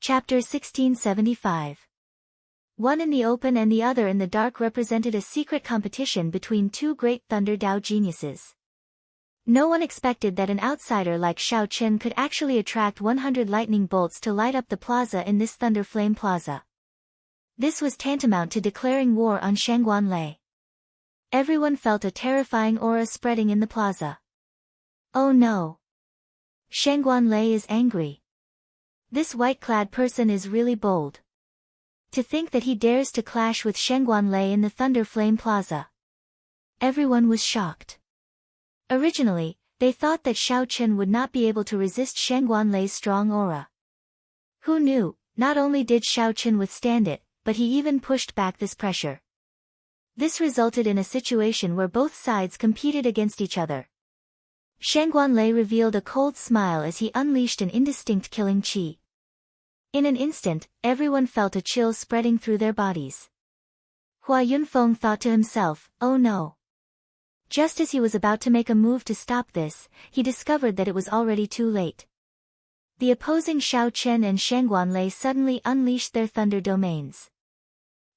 Chapter 1675. One in the open and the other in the dark represented a secret competition between two great Thunder Dao geniuses. No one expected that an outsider like Xiao Qin could actually attract 100 lightning bolts to light up the plaza in this Thunder Flame Plaza. This was tantamount to declaring war on Shangguanlei. Everyone felt a terrifying aura spreading in the plaza. Oh no! Shangguanlei is angry. This white-clad person is really bold. To think that he dares to clash with Shangguanlei in the Thunder Flame Plaza. Everyone was shocked. Originally, they thought that Xiao Qin would not be able to resist Shangguanlei's strong aura. Who knew, not only did Xiao Qin withstand it, but he even pushed back this pressure. This resulted in a situation where both sides competed against each other. Shangguanlei revealed a cold smile as he unleashed an indistinct killing qi. In an instant, everyone felt a chill spreading through their bodies. Hua Yunfeng thought to himself, oh no. Just as he was about to make a move to stop this, he discovered that it was already too late. The opposing Xiao Qin and Shangguanlei suddenly unleashed their thunder domains.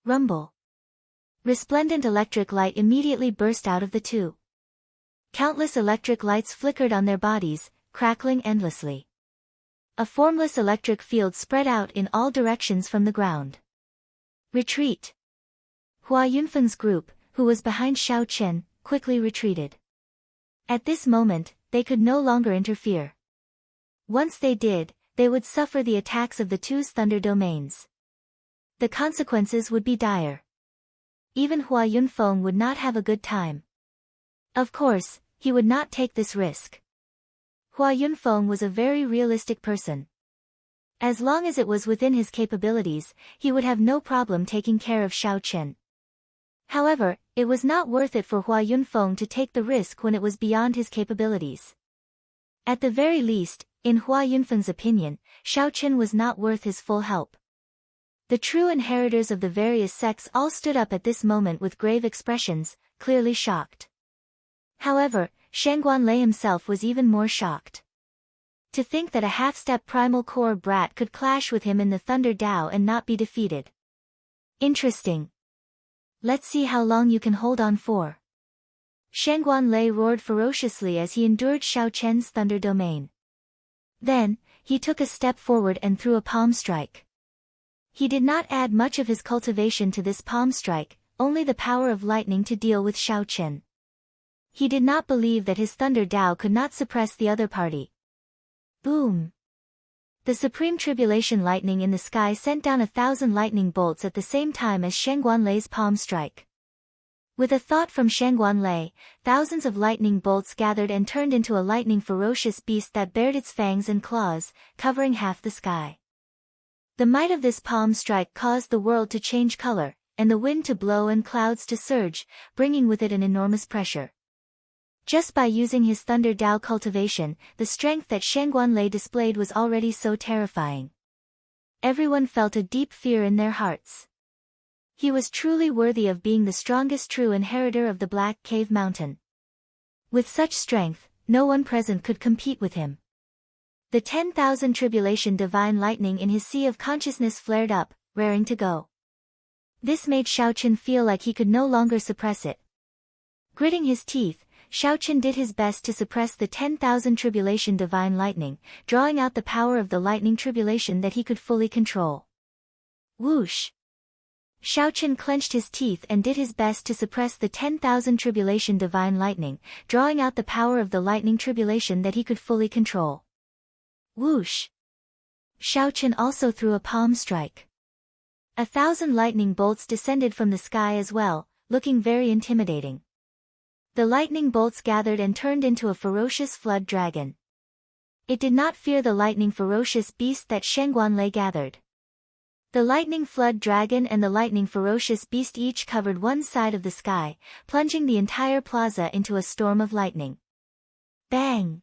Rumble. Resplendent electric light immediately burst out of the two. Countless electric lights flickered on their bodies, crackling endlessly. A formless electric field spread out in all directions from the ground. Retreat. Hua Yunfeng's group, who was behind Xiao Qin, quickly retreated. At this moment, they could no longer interfere. Once they did, they would suffer the attacks of the two's thunder domains. The consequences would be dire. Even Hua Yunfeng would not have a good time. Of course, he would not take this risk. Hua Yunfeng was a very realistic person. As long as it was within his capabilities, he would have no problem taking care of Xiao Qin. However, it was not worth it for Hua Yunfeng to take the risk when it was beyond his capabilities. At the very least, in Hua Yunfeng's opinion, Xiao Qin was not worth his full help. The true inheritors of the various sects all stood up at this moment with grave expressions, clearly shocked. However, Shangguanlei himself was even more shocked. To think that a half-step primal core brat could clash with him in the Thunder Dao and not be defeated. Interesting. Let's see how long you can hold on for. Shangguanlei roared ferociously as he endured Xiao Qian's thunder domain. Then, he took a step forward and threw a palm strike. He did not add much of his cultivation to this palm strike, only the power of lightning to deal with Xiao Qin. He did not believe that his Thunder Dao could not suppress the other party. Boom! The supreme tribulation lightning in the sky sent down 1,000 lightning bolts at the same time as Shangguanlei's palm strike. With a thought from Shangguanlei, thousands of lightning bolts gathered and turned into a lightning ferocious beast that bared its fangs and claws, covering half the sky. The might of this palm strike caused the world to change color, and the wind to blow and clouds to surge, bringing with it an enormous pressure. Just by using his Thunder Dao cultivation, the strength that Shangguanlei displayed was already so terrifying. Everyone felt a deep fear in their hearts. He was truly worthy of being the strongest true inheritor of the Black Cave Mountain. With such strength, no one present could compete with him. The 10,000 tribulation divine lightning in his sea of consciousness flared up, raring to go. This made Xiao Qin feel like he could no longer suppress it. Gritting his teeth, Xiao Qin did his best to suppress the 10,000 tribulation divine lightning, drawing out the power of the lightning tribulation that he could fully control. Whoosh! Xiao Qin clenched his teeth and did his best to suppress the 10,000 tribulation divine lightning, drawing out the power of the lightning tribulation that he could fully control. Whoosh! Xiao Qin also threw a palm strike. 1,000 lightning bolts descended from the sky as well, looking very intimidating. The lightning bolts gathered and turned into a ferocious flood dragon. It did not fear the lightning ferocious beast that Shangguanlei gathered. The lightning flood dragon and the lightning ferocious beast each covered one side of the sky, plunging the entire plaza into a storm of lightning. Bang!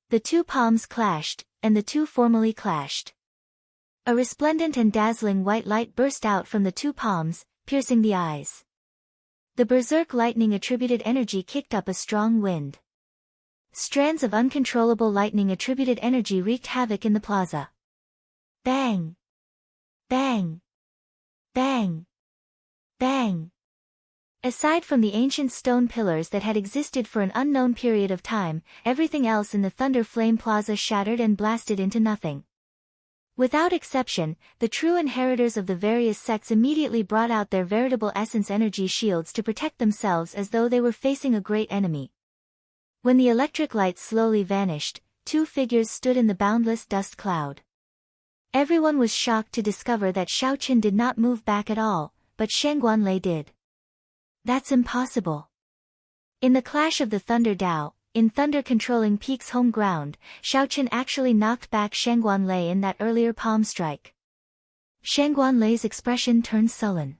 The two palms clashed, and the two formally clashed. A resplendent and dazzling white light burst out from the two palms, piercing the eyes. The berserk lightning attributed energy kicked up a strong wind. Strands of uncontrollable lightning attributed energy wreaked havoc in the plaza. Bang! Bang! Bang! Bang! Aside from the ancient stone pillars that had existed for an unknown period of time, everything else in the Thunder Flame Plaza shattered and blasted into nothing. Without exception, the true inheritors of the various sects immediately brought out their veritable essence energy shields to protect themselves as though they were facing a great enemy. When the electric lights slowly vanished, two figures stood in the boundless dust cloud. Everyone was shocked to discover that Xiaoqin did not move back at all, but Shangguanlei did. That's impossible. In the clash of the Thunder Dao, in Thunder controlling Peak's home ground, Xiaoqin actually knocked back Shangguanlei in that earlier palm strike. Shangguanlei's expression turned sullen.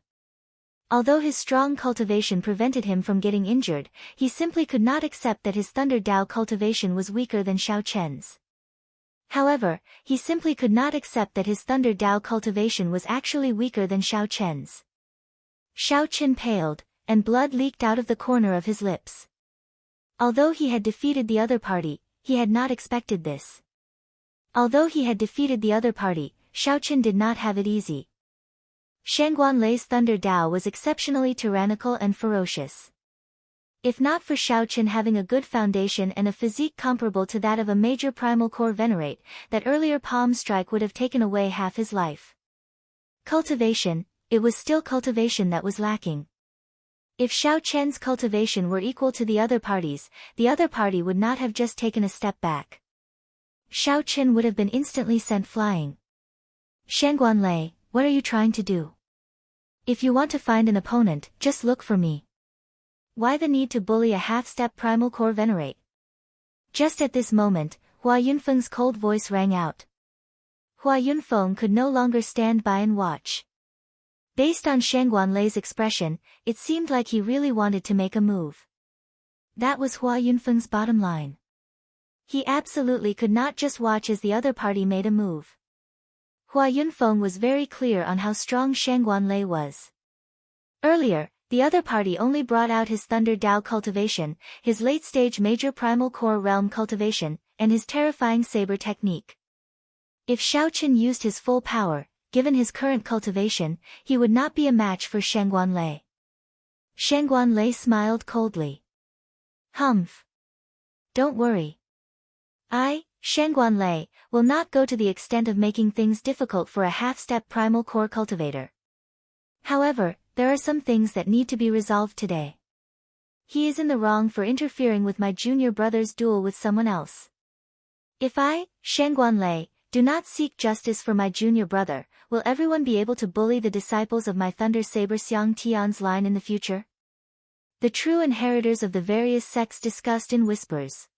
Although his strong cultivation prevented him from getting injured, he simply could not accept that his Thunder Dao cultivation was weaker than Xiaoqian's. However, he simply could not accept that his Thunder Dao cultivation was actually weaker than Xiaoqian's. Xiaoqin paled, and blood leaked out of the corner of his lips. Although he had defeated the other party, he had not expected this. Although he had defeated the other party, Xiaoqin did not have it easy. Shangguanlei's Thunder Dao was exceptionally tyrannical and ferocious. If not for Xiaoqin having a good foundation and a physique comparable to that of a major primal core venerate, that earlier palm strike would have taken away half his life. Cultivation, it was still cultivation that was lacking. If Xiaoqian's cultivation were equal to the other party's, the other party would not have just taken a step back. Xiaoqin would have been instantly sent flying. Shangguanlei, what are you trying to do? If you want to find an opponent, just look for me. Why the need to bully a half-step primal core venerate? Just at this moment, Hua Yunfeng's cold voice rang out. Hua Yunfeng could no longer stand by and watch. Based on Shangguanlei's expression, it seemed like he really wanted to make a move. That was Hua Yunfeng's bottom line. He absolutely could not just watch as the other party made a move. Hua Yunfeng was very clear on how strong Shangguanlei was. Earlier, the other party only brought out his Thunder Dao cultivation, his late-stage major primal core realm cultivation, and his terrifying saber technique. If Xiaoqin used his full power, given his current cultivation, he would not be a match for Shangguanlei. Shangguanlei smiled coldly. Humph. Don't worry. I, Shangguanlei, will not go to the extent of making things difficult for a half-step primal core cultivator. However, there are some things that need to be resolved today. He is in the wrong for interfering with my junior brother's duel with someone else. If I, Shangguanlei, do not seek justice for my junior brother, will everyone be able to bully the disciples of my Thunder Saber Xiang Tian's line in the future? The true inheritors of the various sects discussed in whispers.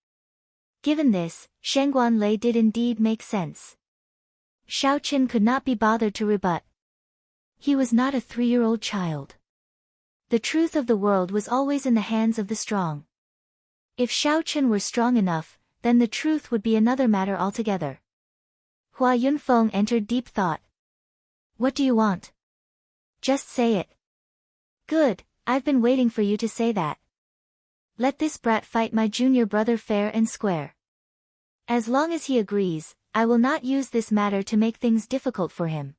Given this, Shangguanlei did indeed make sense. Xiaoqin could not be bothered to rebut. He was not a 3-year-old child. The truth of the world was always in the hands of the strong. If Xiaoqin were strong enough, then the truth would be another matter altogether. Hua Yunfeng entered deep thought. What do you want? Just say it. Good, I've been waiting for you to say that. Let this brat fight my junior brother fair and square. As long as he agrees, I will not use this matter to make things difficult for him.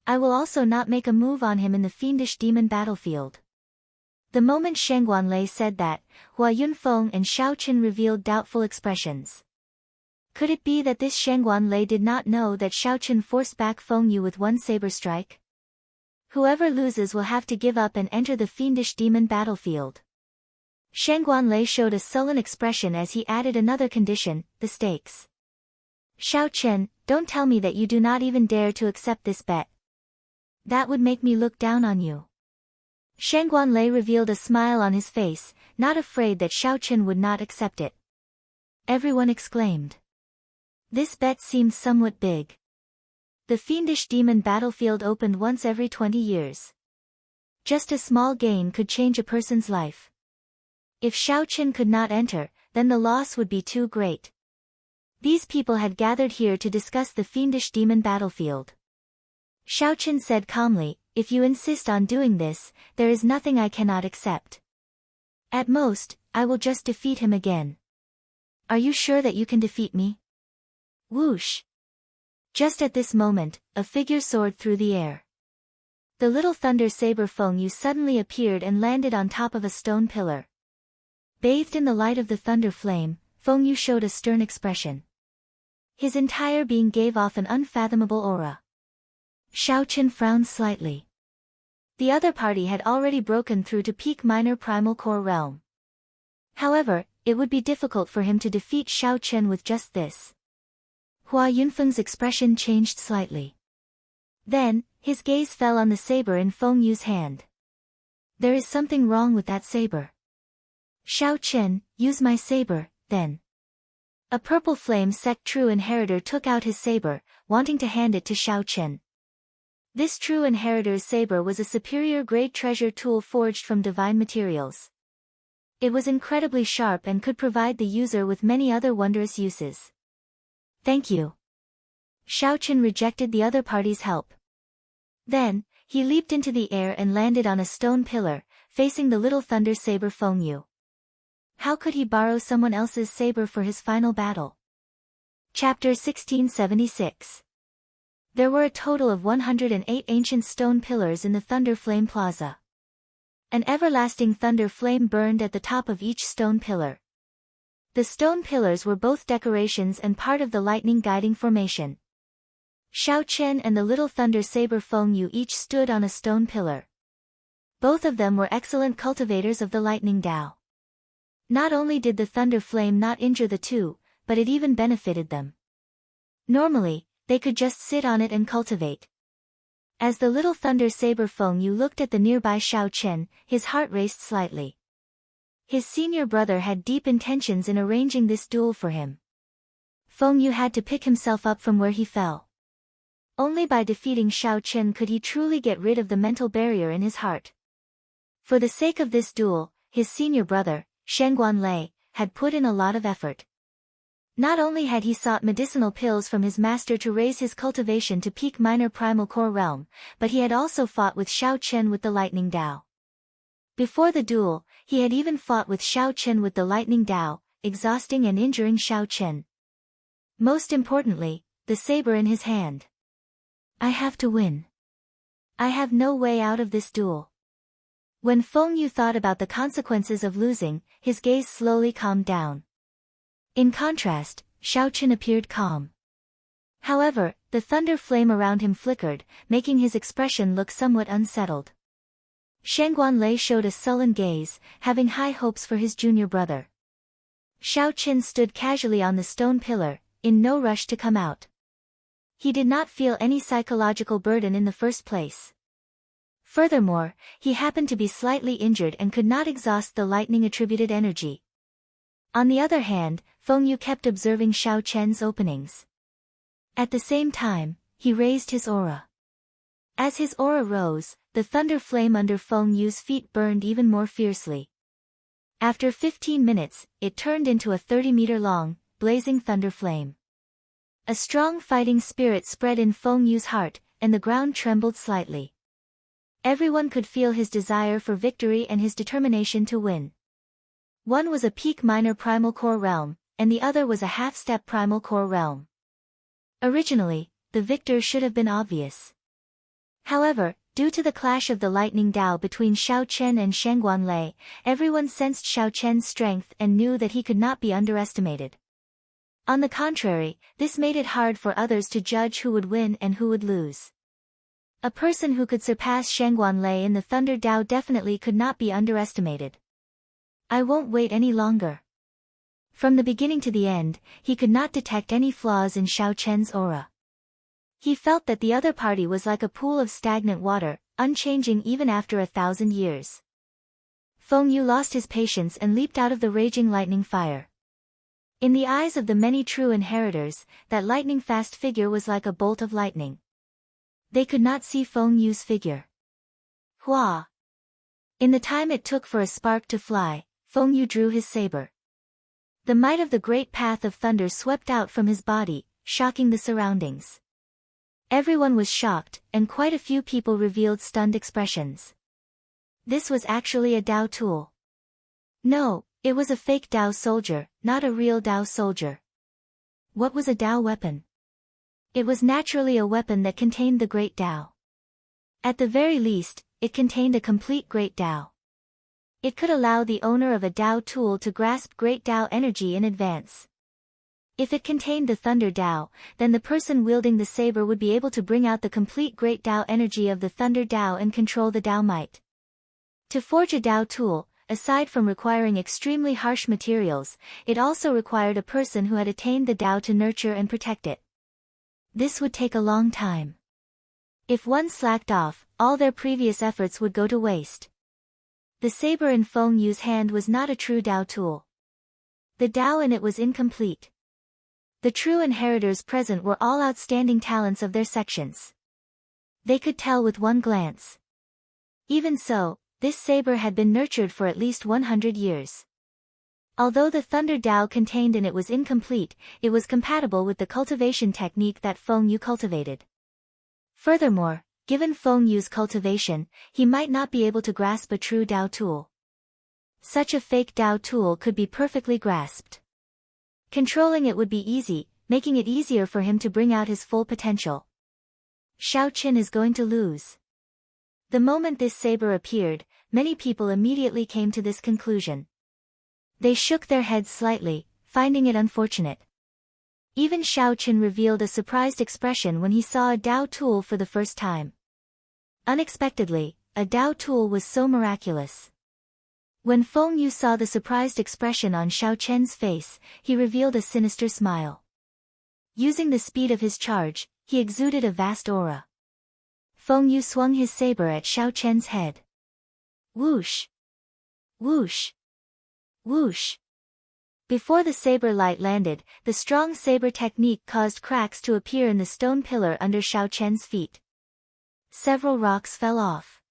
I will also not make a move on him in the fiendish demon battlefield. The moment Shangguanlei said that, Hua Yunfeng and Xiaoqin revealed doubtful expressions. Could it be that this Shangguanlei did not know that Xiaoqin forced back Feng Yu with one saber strike? Whoever loses will have to give up and enter the fiendish demon battlefield. Shangguanlei showed a sullen expression as he added another condition, the stakes. Xiaoqin, don't tell me that you do not even dare to accept this bet. That would make me look down on you. Shangguanlei revealed a smile on his face, not afraid that Xiaoqin would not accept it. Everyone exclaimed. This bet seemed somewhat big. The fiendish demon battlefield opened once every 20 years. Just a small gain could change a person's life. If Xiaoqin could not enter, then the loss would be too great. These people had gathered here to discuss the fiendish demon battlefield. Xiaoqin said calmly, if you insist on doing this, there is nothing I cannot accept. At most, I will just defeat him again. Are you sure that you can defeat me? Whoosh! Just at this moment, a figure soared through the air. The little thunder saber Feng Yu suddenly appeared and landed on top of a stone pillar. Bathed in the light of the thunder flame, Feng Yu showed a stern expression. His entire being gave off an unfathomable aura. Xiao Qin frowned slightly. The other party had already broken through to peak minor primal core realm. However, it would be difficult for him to defeat Xiao Qin with just this. Hua Yunfeng's expression changed slightly. Then, his gaze fell on the saber in Feng Yu's hand. There is something wrong with that saber. Xiao Qin, use my saber, then. A purple flame sect true inheritor took out his saber, wanting to hand it to Xiao Qin. This true inheritor's saber was a superior grade treasure tool forged from divine materials. It was incredibly sharp and could provide the user with many other wondrous uses. Thank you. Xiao Qin rejected the other party's help. Then, he leaped into the air and landed on a stone pillar, facing the little thunder saber Feng Yu. How could he borrow someone else's saber for his final battle? Chapter 1676. There were a total of 108 ancient stone pillars in the Thunder Flame Plaza. An everlasting thunder flame burned at the top of each stone pillar. The stone pillars were both decorations and part of the lightning guiding formation. Xiao Qin and the little thunder saber Feng Yu each stood on a stone pillar. Both of them were excellent cultivators of the lightning Tao. Not only did the thunder flame not injure the two, but it even benefited them. Normally, they could just sit on it and cultivate. As the little thunder saber Feng Yu looked at the nearby Xiao Qin, his heart raced slightly. His senior brother had deep intentions in arranging this duel for him. Feng Yu had to pick himself up from where he fell. Only by defeating Xiao Qin could he truly get rid of the mental barrier in his heart. For the sake of this duel, his senior brother, Shengguan Lei, had put in a lot of effort. Not only had he sought medicinal pills from his master to raise his cultivation to peak minor primal core realm, but he had also fought with Xiao Qin with the lightning Dao. Before the duel, he had even fought with Xiao Qin with the lightning Dao, exhausting and injuring Xiao Qin. Most importantly, the saber in his hand. I have to win. I have no way out of this duel. When Feng Yu thought about the consequences of losing, his gaze slowly calmed down. In contrast, Xiao Qin appeared calm. However, the thunder flame around him flickered, making his expression look somewhat unsettled. Shengguan Lei showed a sullen gaze, having high hopes for his junior brother. Xiao Qin stood casually on the stone pillar, in no rush to come out. He did not feel any psychological burden in the first place. Furthermore, he happened to be slightly injured and could not exhaust the lightning-attributed energy. On the other hand, Feng Yu kept observing Xiao Qin's openings. At the same time, he raised his aura. As his aura rose, the thunder flame under Feng Yu's feet burned even more fiercely. After 15 minutes, it turned into a 30-meter-long, blazing thunder flame. A strong fighting spirit spread in Feng Yu's heart, and the ground trembled slightly. Everyone could feel his desire for victory and his determination to win. One was a peak minor primal core realm, and the other was a half-step primal core realm. Originally, the victor should have been obvious. However, due to the clash of the lightning Dao between Xiao Qin and Shengguan Lei, everyone sensed Xiao Qin's strength and knew that he could not be underestimated. On the contrary, this made it hard for others to judge who would win and who would lose. A person who could surpass Shengguan Lei in the Thunder Dao definitely could not be underestimated. I won't wait any longer. From the beginning to the end, he could not detect any flaws in Xiao Qin's aura. He felt that the other party was like a pool of stagnant water, unchanging even after 1,000 years. Feng Yu lost his patience and leaped out of the raging lightning fire. In the eyes of the many true inheritors, that lightning-fast figure was like a bolt of lightning. They could not see Feng Yu's figure. Hua! In the time it took for a spark to fly, Feng Yu drew his saber. The might of the great path of thunder swept out from his body, shocking the surroundings. Everyone was shocked, and quite a few people revealed stunned expressions. This was actually a Dao tool. No, it was a fake Dao soldier, not a real Dao soldier. What was a Dao weapon? It was naturally a weapon that contained the Great Tao. At the very least, it contained a complete Great Tao. It could allow the owner of a Tao tool to grasp Great Tao energy in advance. If it contained the Thunder Tao, then the person wielding the saber would be able to bring out the complete Great Tao energy of the Thunder Tao and control the Tao might. To forge a Tao tool, aside from requiring extremely harsh materials, it also required a person who had attained the Tao to nurture and protect it. This would take a long time. If one slacked off, all their previous efforts would go to waste. The saber in Feng Yu's hand was not a true Tao tool. The Tao in it was incomplete. The true inheritors present were all outstanding talents of their sections. They could tell with one glance. Even so, this saber had been nurtured for at least 100 years. Although the Thunder Tao contained in it was incomplete, it was compatible with the cultivation technique that Feng Yu cultivated. Furthermore, given Feng Yu's cultivation, he might not be able to grasp a true Tao tool. Such a fake Tao tool could be perfectly grasped. Controlling it would be easy, making it easier for him to bring out his full potential. Shao Qin is going to lose. The moment this saber appeared, many people immediately came to this conclusion. They shook their heads slightly, finding it unfortunate. Even Shao Qin revealed a surprised expression when he saw a Tao tool for the first time. Unexpectedly, a Tao tool was so miraculous. When Feng Yu saw the surprised expression on Shao Chen's face, he revealed a sinister smile. Using the speed of his charge, he exuded a vast aura. Feng Yu swung his saber at Shao Chen's head. Whoosh! Whoosh! Whoosh! Before the saber light landed, the strong saber technique caused cracks to appear in the stone pillar under Shao Chen's feet. Several rocks fell off.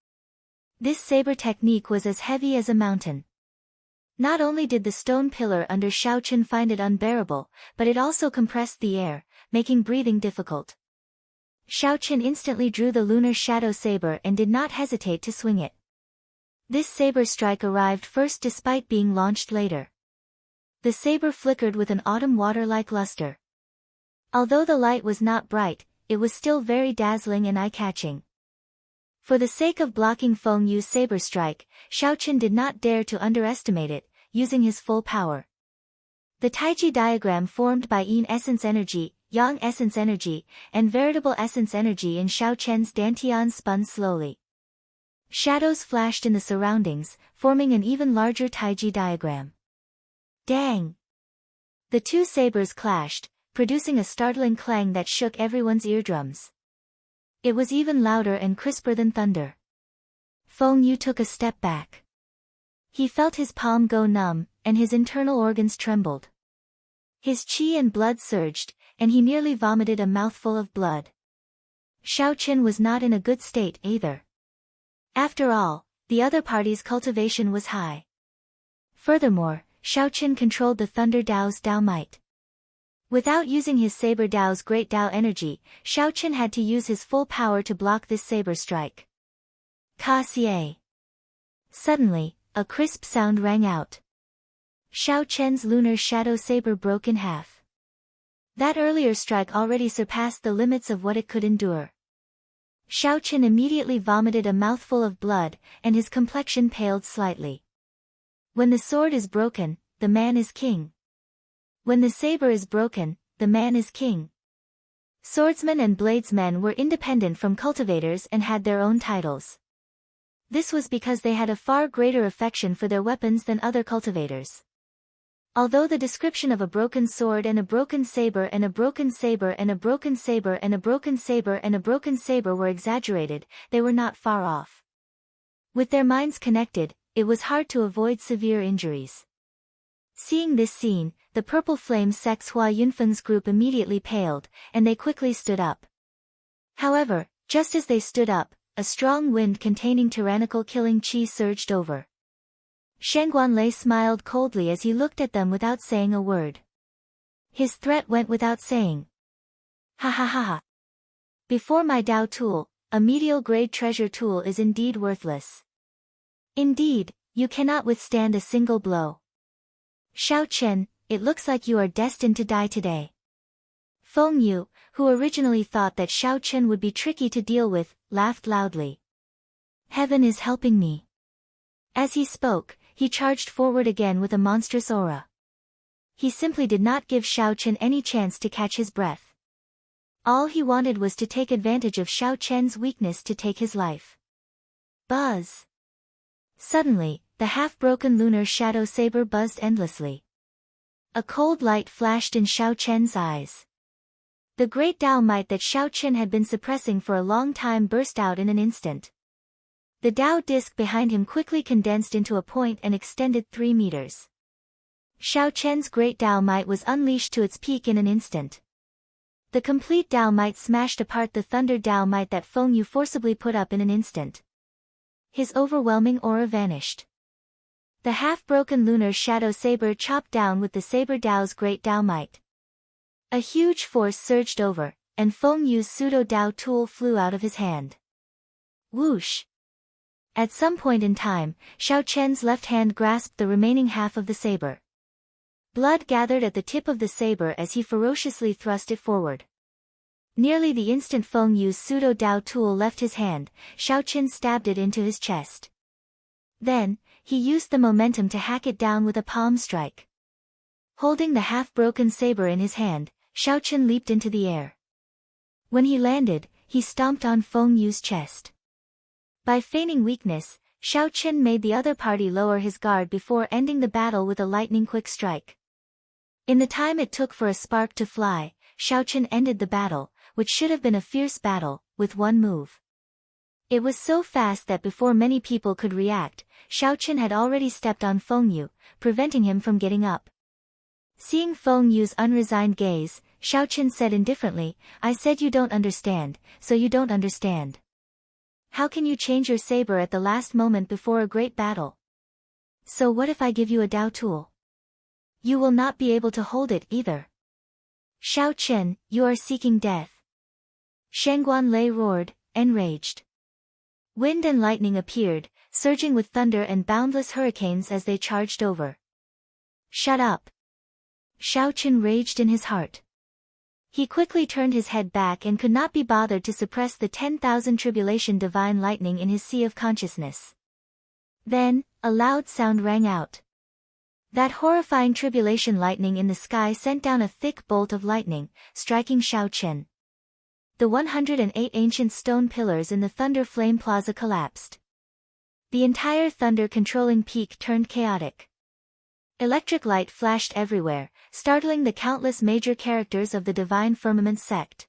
This saber technique was as heavy as a mountain. Not only did the stone pillar under Shao Chen find it unbearable, but it also compressed the air, making breathing difficult. Shao Chen instantly drew the lunar shadow saber and did not hesitate to swing it. This saber strike arrived first despite being launched later. The saber flickered with an autumn water-like luster. Although the light was not bright, it was still very dazzling and eye-catching. For the sake of blocking Feng Yu's saber strike, Shao Chen did not dare to underestimate it, using his full power. The Taiji diagram formed by Yin essence energy, Yang essence energy, and veritable essence energy in Shao Chen's dantian spun slowly. Shadows flashed in the surroundings, forming an even larger Taiji diagram. Dang! The two sabers clashed, producing a startling clang that shook everyone's eardrums. It was even louder and crisper than thunder. Feng Yu took a step back. He felt his palm go numb, and his internal organs trembled. His qi and blood surged, and he nearly vomited a mouthful of blood. Shao Chen was not in a good state either. After all, the other party's cultivation was high. Furthermore, Shao Chen controlled the Thunder Tao's Tao might. Without using his saber Tao's great Tao energy, Shao Chen had to use his full power to block this saber strike. Ka-xie. Suddenly, a crisp sound rang out. Shao Chen's lunar shadow saber broke in half. That earlier strike already surpassed the limits of what it could endure. Shao Chen immediately vomited a mouthful of blood, and his complexion paled slightly. When the sword is broken, the man is king. When the saber is broken, the man is king. Swordsmen and bladesmen were independent from cultivators and had their own titles. This was because they had a far greater affection for their weapons than other cultivators. Although the description of a broken sword and a broken saber and a broken saber and a broken saber and a broken saber and a broken saber were exaggerated, they were not far off. With their minds connected, it was hard to avoid severe injuries. Seeing this scene, the Purple Flame sect's Hua Yunfeng's group immediately paled, and they quickly stood up. However, just as they stood up, a strong wind containing tyrannical killing qi surged over. Shen Guanlei smiled coldly as he looked at them without saying a word. His threat went without saying. Ha ha ha ha. Before my Tao tool, a medial-grade treasure tool is indeed worthless. Indeed, you cannot withstand a single blow. Shao Chen, it looks like you are destined to die today. Feng Yu, who originally thought that Xiao Chen would be tricky to deal with, laughed loudly. Heaven is helping me. As he spoke, he charged forward again with a monstrous aura. He simply did not give Xiao Chen any chance to catch his breath. All he wanted was to take advantage of Xiao Chen's weakness to take his life. Buzz! Suddenly, the half-broken lunar shadow saber buzzed endlessly. A cold light flashed in Xiao Chen's eyes. The great Dao might that Xiao Chen had been suppressing for a long time burst out in an instant. The Dao disc behind him quickly condensed into a point and extended 3 meters. Xiao Chen's great Dao might was unleashed to its peak in an instant. The complete Dao might smashed apart the thunder Dao might that Feng Yu forcibly put up in an instant. His overwhelming aura vanished. The half-broken lunar shadow saber chopped down with the saber Dao's great Dao might. A huge force surged over, and Feng Yu's pseudo-Dao tool flew out of his hand. Whoosh! At some point in time, Xiao Chen's left hand grasped the remaining half of the saber. Blood gathered at the tip of the saber as he ferociously thrust it forward. Nearly the instant Feng Yu's pseudo-Dao tool left his hand, Xiao Chen stabbed it into his chest. Then, he used the momentum to hack it down with a palm strike. Holding the half-broken saber in his hand, Xiao Chen leaped into the air. When he landed, he stomped on Feng Yu's chest. By feigning weakness, Xiao Chen made the other party lower his guard before ending the battle with a lightning-quick strike. In the time it took for a spark to fly, Xiao Chen ended the battle, which should have been a fierce battle, with one move. It was so fast that before many people could react, Xiao Chen had already stepped on Feng Yu, preventing him from getting up. Seeing Feng Yu's unresigned gaze, Xiao Chen said indifferently, "I said you don't understand, so you don't understand. How can you change your saber at the last moment before a great battle? So what if I give you a Dao tool? You will not be able to hold it either. Xiao Chen, you are seeking death." Shangguan Lei roared, enraged. Wind and lightning appeared, surging with thunder and boundless hurricanes as they charged over. "Shut up!" Xiao Chen raged in his heart. He quickly turned his head back and could not be bothered to suppress the 10,000 tribulation divine lightning in his sea of consciousness. Then, a loud sound rang out. That horrifying tribulation lightning in the sky sent down a thick bolt of lightning, striking Xiao Chen. The 108 ancient stone pillars in the Thunder Flame Plaza collapsed. The entire thunder-controlling peak turned chaotic. Electric light flashed everywhere, startling the countless major characters of the Divine Firmament sect.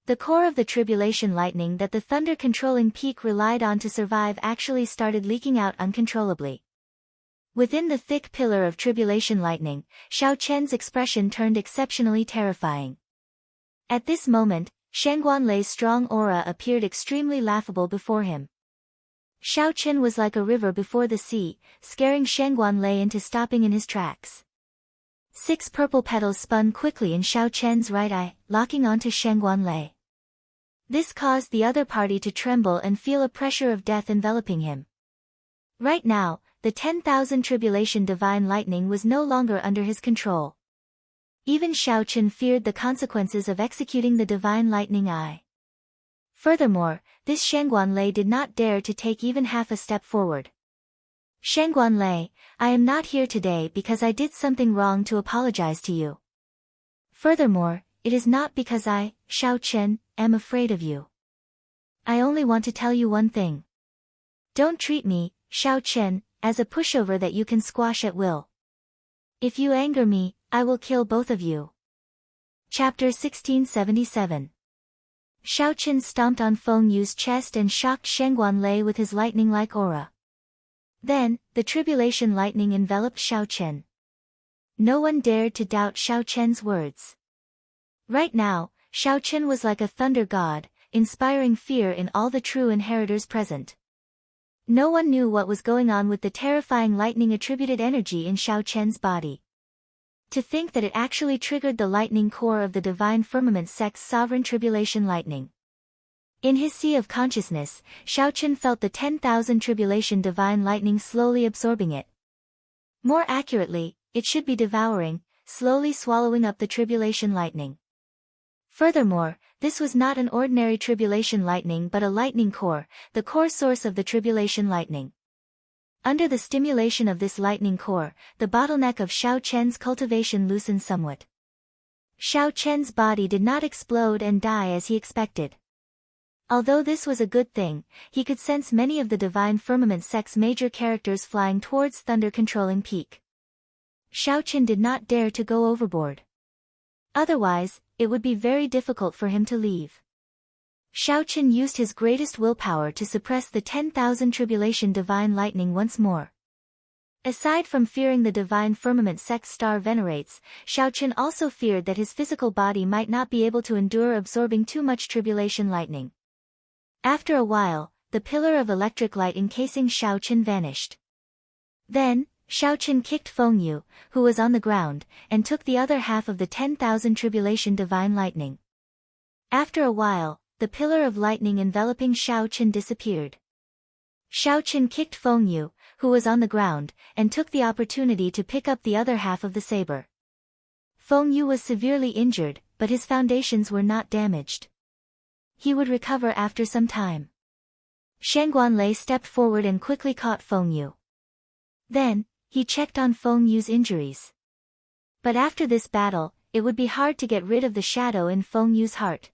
The core of the tribulation lightning that the thunder-controlling peak relied on to survive actually started leaking out uncontrollably. Within the thick pillar of tribulation lightning, Xiao Chen's expression turned exceptionally terrifying. At this moment, Shangguan Lei's strong aura appeared extremely laughable before him. Xiao Chen was like a river before the sea, scaring Shangguan Lei into stopping in his tracks. 6 purple petals spun quickly in Xiao Chen's right eye, locking onto Shangguan Lei. This caused the other party to tremble and feel a pressure of death enveloping him. Right now, the 10,000 tribulation divine lightning was no longer under his control. Even Xiao Chen feared the consequences of executing the divine lightning eye. Furthermore, this Shangguan Lei did not dare to take even half a step forward. "Shangguan Lei, I am not here today because I did something wrong to apologize to you. Furthermore, it is not because I, Xiao Chen, am afraid of you. I only want to tell you one thing. Don't treat me, Xiao Chen, as a pushover that you can squash at will. If you anger me, I will kill both of you." Chapter 1677. Xiao Chen stomped on Feng Yu's chest and shocked Shangguan Lei with his lightning-like aura. Then, the tribulation lightning enveloped Xiao Chen. No one dared to doubt Xiao Chen's words. Right now, Xiao Chen was like a thunder god, inspiring fear in all the true inheritors present. No one knew what was going on with the terrifying lightning-attributed energy in Xiao Chen's body. To think that it actually triggered the lightning core of the Divine Firmament sect's sovereign tribulation lightning. In his sea of consciousness, Xiao Chen felt the 10,000 tribulation divine lightning slowly absorbing it. More accurately, it should be devouring, slowly swallowing up the tribulation lightning. Furthermore, this was not an ordinary tribulation lightning but a lightning core, the core source of the tribulation lightning. Under the stimulation of this lightning core, the bottleneck of Xiao Chen's cultivation loosened somewhat. Xiao Chen's body did not explode and die as he expected. Although this was a good thing, he could sense many of the Divine Firmament sect's major characters flying towards thunder-controlling peak. Xiao Chen did not dare to go overboard. Otherwise, it would be very difficult for him to leave. Xiao Chen used his greatest willpower to suppress the 10,000 tribulation divine lightning once more. Aside from fearing the Divine Firmament sect's star venerates, Xiao Chen also feared that his physical body might not be able to endure absorbing too much tribulation lightning. After a while, the pillar of electric light encasing Xiao Chen vanished. Then, Xiao Chen kicked Feng Yu, who was on the ground, and took the other half of the 10,000 tribulation divine lightning. After a while, the pillar of lightning enveloping Xiao Chen disappeared. Xiao Chen kicked Feng Yu, who was on the ground, and took the opportunity to pick up the other half of the saber. Feng Yu was severely injured, but his foundations were not damaged. He would recover after some time. Shen Guanlei stepped forward and quickly caught Feng Yu. Then, he checked on Feng Yu's injuries. But after this battle, it would be hard to get rid of the shadow in Feng Yu's heart.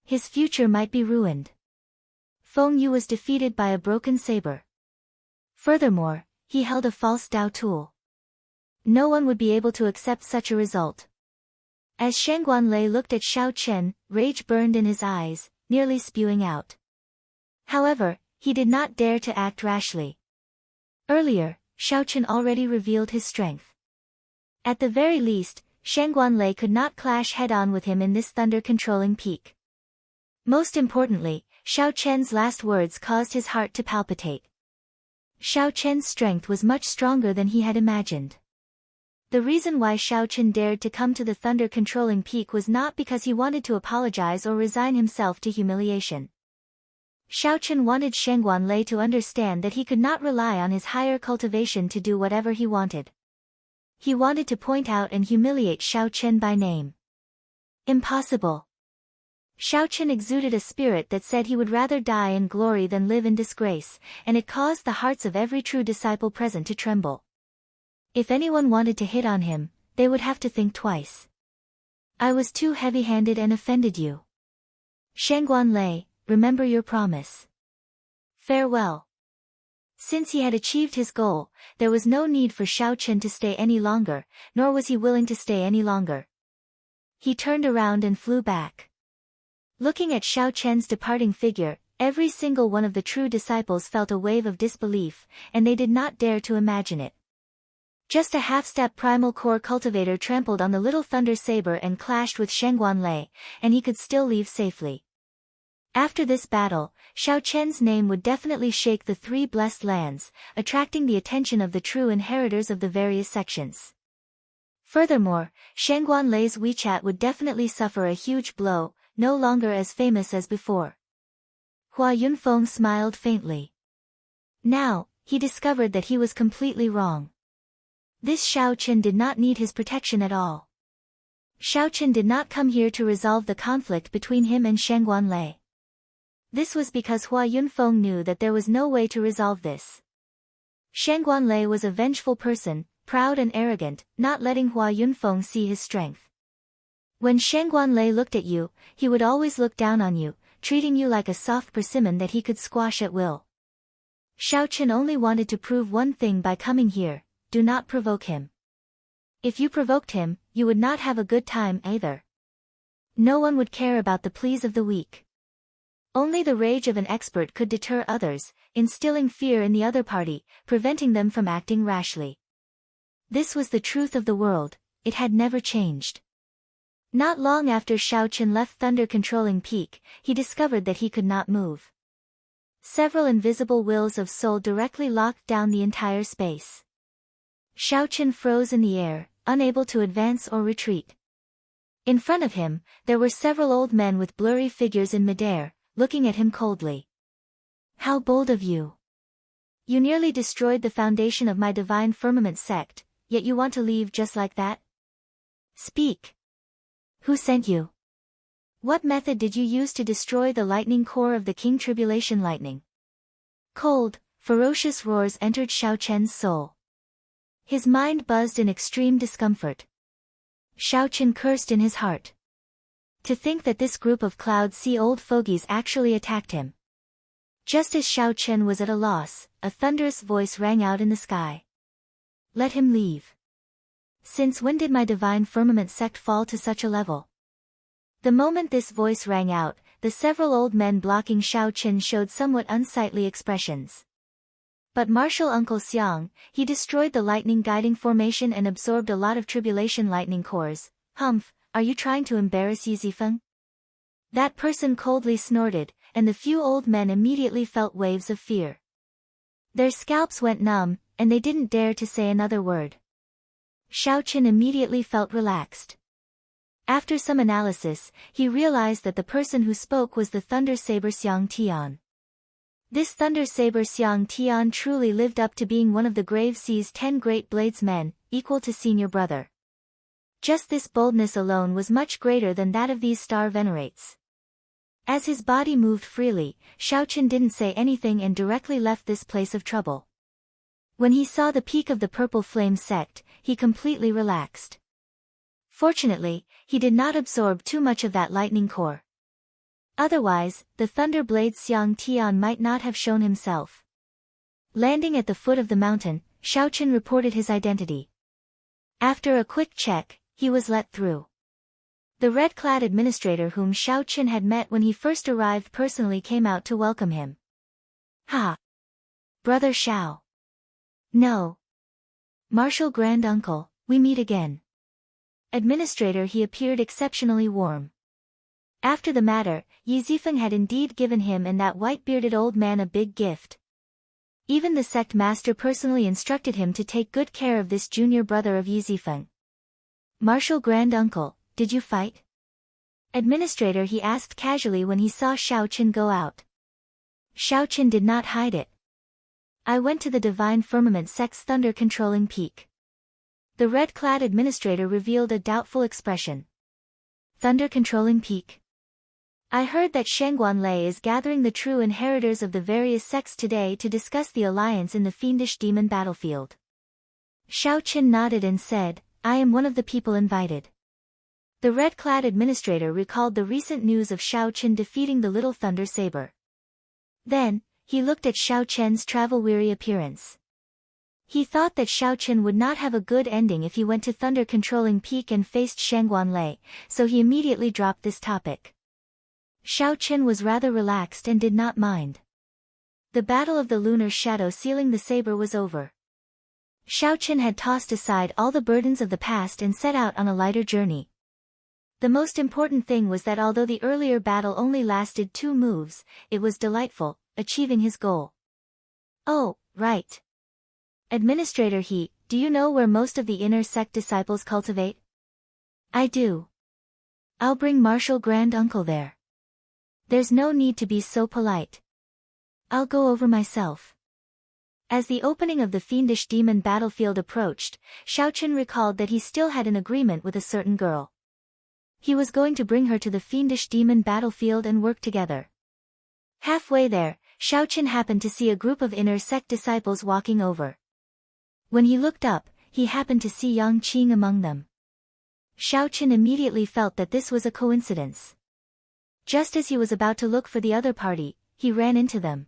His future might be ruined. Feng Yu was defeated by a broken saber. Furthermore, he held a false Dao tool. No one would be able to accept such a result. As Shen Guanlei looked at Xiao Chen, rage burned in his eyes, nearly spewing out. However, he did not dare to act rashly. Earlier, Xiao Chen already revealed his strength. At the very least, Shen Guanlei could not clash head-on with him in this thunder-controlling peak. Most importantly, Xiao Chen's last words caused his heart to palpitate. Xiao Chen's strength was much stronger than he had imagined. The reason why Xiao Chen dared to come to the thunder-controlling peak was not because he wanted to apologize or resign himself to humiliation. Xiao Chen wanted Shen Guanlei to understand that he could not rely on his higher cultivation to do whatever he wanted. He wanted to point out and humiliate Xiao Chen by name. Impossible. Xiao Chen exuded a spirit that said he would rather die in glory than live in disgrace, and it caused the hearts of every true disciple present to tremble. If anyone wanted to hit on him, they would have to think twice. I was too heavy-handed and offended you. Shen Guanlei, remember your promise. Farewell. Since he had achieved his goal, there was no need for Xiao Chen to stay any longer, nor was he willing to stay any longer. He turned around and flew back. Looking at Xiao Chen's departing figure, every single one of the true disciples felt a wave of disbelief, and they did not dare to imagine it. Just a half-step primal core cultivator trampled on the little thunder saber and clashed with Shen Guanlei, and he could still leave safely. After this battle, Xiao Chen's name would definitely shake the 3 blessed lands, attracting the attention of the true inheritors of the various sections. Furthermore, Shen Guanlei's WeChat would definitely suffer a huge blow, no longer as famous as before. Hua Yunfeng smiled faintly. Now, he discovered that he was completely wrong. This Xiao Chen did not need his protection at all. Xiao Chen did not come here to resolve the conflict between him and Shen Guanlei. This was because Hua Yunfeng knew that there was no way to resolve this. Shen Guanlei was a vengeful person, proud and arrogant, not letting Hua Yunfeng see his strength. When Shen Guanlei looked at you, he would always look down on you, treating you like a soft persimmon that he could squash at will. Xiao Chen only wanted to prove one thing by coming here: do not provoke him. If you provoked him, you would not have a good time either. No one would care about the pleas of the weak. Only the rage of an expert could deter others, instilling fear in the other party, preventing them from acting rashly. This was the truth of the world, it had never changed. Not long after Xiao Chen left thunder-controlling peak, he discovered that he could not move. Several invisible wills of soul directly locked down the entire space. Xiao Chen froze in the air, unable to advance or retreat. In front of him, there were several old men with blurry figures in midair, looking at him coldly. How bold of you! You nearly destroyed the foundation of my Divine Firmament sect, yet you want to leave just like that? Speak! Who sent you? What method did you use to destroy the lightning core of the King Tribulation Lightning? Cold, ferocious roars entered Xiao Chen's soul. His mind buzzed in extreme discomfort. Xiao Chen cursed in his heart. To think that this group of Cloud Sea old fogies actually attacked him. Just as Xiao Chen was at a loss, a thunderous voice rang out in the sky. Let him leave. Since when did my divine firmament sect fall to such a level? The moment this voice rang out, the several old men blocking Xiao Chen showed somewhat unsightly expressions. But Martial Uncle Xiang, he destroyed the lightning guiding formation and absorbed a lot of tribulation lightning cores. Humph, are you trying to embarrass Yi Zifeng? That person coldly snorted, and the few old men immediately felt waves of fear. Their scalps went numb, and they didn't dare to say another word. Xiao Chen immediately felt relaxed. After some analysis, he realized that the person who spoke was the Thunder Saber Xiang Tian. This Thunder Saber Xiang Tian truly lived up to being one of the Grave Sea's 10 great bladesmen, equal to senior brother. Just this boldness alone was much greater than that of these star venerates. As his body moved freely, Xiao Chen didn't say anything and directly left this place of trouble. When he saw the peak of the Purple Flame sect, he completely relaxed. Fortunately, he did not absorb too much of that lightning core. Otherwise, the Thunder Blade Xiang Tian might not have shown himself. Landing at the foot of the mountain, Xiao Chen reported his identity. After a quick check, he was let through. The red-clad administrator whom Xiao Chen had met when he first arrived personally came out to welcome him. Ha! Brother Xiao. No. Martial Grand Uncle, we meet again. Administrator, he appeared exceptionally warm. After the matter, Yi Zifeng had indeed given him and that white-bearded old man a big gift. Even the sect master personally instructed him to take good care of this junior brother of Yi Zifeng. Martial Grand Uncle, did you fight? Administrator, he asked casually when he saw Xiao Chen go out. Xiao Chen did not hide it. I went to the Divine Firmament sect's thunder-controlling peak. The red-clad administrator revealed a doubtful expression. Thunder-controlling peak? I heard that Shangguan Lei is gathering the true inheritors of the various sects today to discuss the alliance in the fiendish demon battlefield. Xiao Chen nodded and said, I am one of the people invited. The red-clad administrator recalled the recent news of Xiao Chen defeating the little Thunder Saber. Then, he looked at Xiao Chen's travel-weary appearance. He thought that Xiao Chen would not have a good ending if he went to Thunder-controlling peak and faced Shangguan Lei, so he immediately dropped this topic. Xiao Chen was rather relaxed and did not mind. The battle of the lunar shadow sealing the saber was over. Xiao Chen had tossed aside all the burdens of the past and set out on a lighter journey. The most important thing was that although the earlier battle only lasted 2 moves, it was delightful, achieving his goal. Oh, right. Administrator He, do you know where most of the inner sect disciples cultivate? I do. I'll bring Martial Grand Uncle there. There's no need to be so polite. I'll go over myself. As the opening of the fiendish demon battlefield approached, Xiao Chen recalled that he still had an agreement with a certain girl. He was going to bring her to the fiendish demon battlefield and work together. Halfway there, Xiao Chen happened to see a group of inner sect disciples walking over. When he looked up, he happened to see Yang Qing among them. Xiao Chen immediately felt that this was a coincidence. Just as he was about to look for the other party, he ran into them.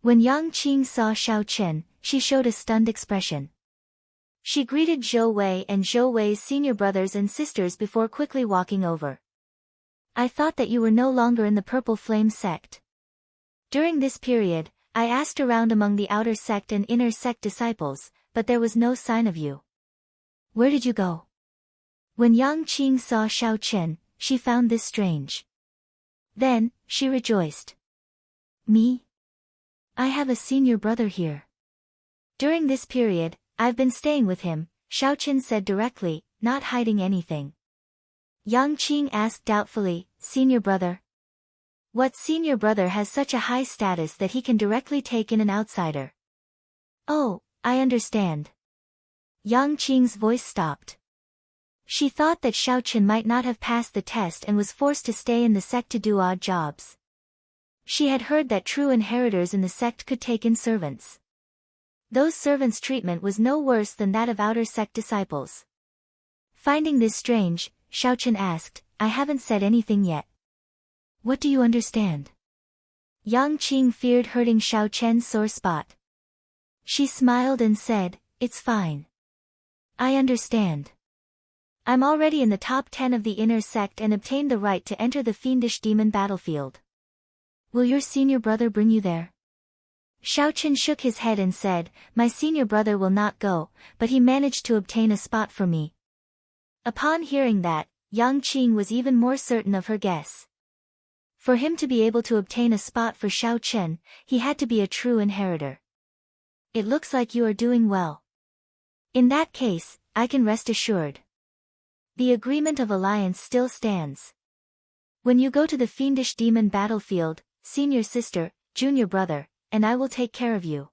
When Yang Qing saw Xiao Chen, she showed a stunned expression. She greeted Zhou Wei and Zhou Wei's senior brothers and sisters before quickly walking over. I thought that you were no longer in the Purple Flame sect. During this period, I asked around among the outer sect and inner sect disciples, but there was no sign of you. Where did you go? When Yang Qing saw Xiao Chen, she found this strange. Then, she rejoiced. Me? I have a senior brother here. During this period, I've been staying with him, Xiao Chen said directly, not hiding anything. Yang Qing asked doubtfully, senior brother? What senior brother has such a high status that he can directly take in an outsider? Oh, I understand. Yang Qing's voice stopped. She thought that Xiao Chen might not have passed the test and was forced to stay in the sect to do odd jobs. She had heard that true inheritors in the sect could take in servants. Those servants' treatment was no worse than that of outer sect disciples. Finding this strange, Xiao Chen asked, "I haven't said anything yet. What do you understand?" Yang Qing feared hurting Xiao Chen's sore spot. She smiled and said, "It's fine. I understand. I'm already in the top 10 of the inner sect and obtained the right to enter the fiendish demon battlefield. Will your senior brother bring you there?" Xiao Chen shook his head and said, "My senior brother will not go, but he managed to obtain a spot for me." Upon hearing that, Yang Qing was even more certain of her guess. For him to be able to obtain a spot for Xiao Chen, he had to be a true inheritor. "It looks like you are doing well. In that case, I can rest assured. The agreement of alliance still stands. When you go to the fiendish demon battlefield, senior sister, junior brother, and I will take care of you."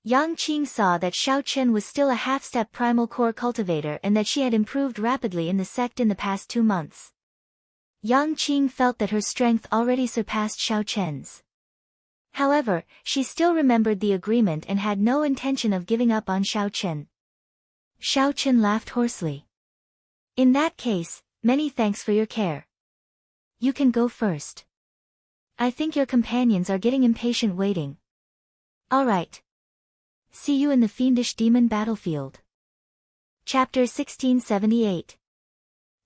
Yang Qing saw that Xiao Chen was still a half-step primal core cultivator and that she had improved rapidly in the sect in the past 2 months. Yang Qing felt that her strength already surpassed Xiao Chen's. However, she still remembered the agreement and had no intention of giving up on Xiao Chen. Xiao Chen laughed hoarsely. "In that case, many thanks for your care. You can go first. I think your companions are getting impatient waiting." "All right. See you in the fiendish demon battlefield." Chapter 1678.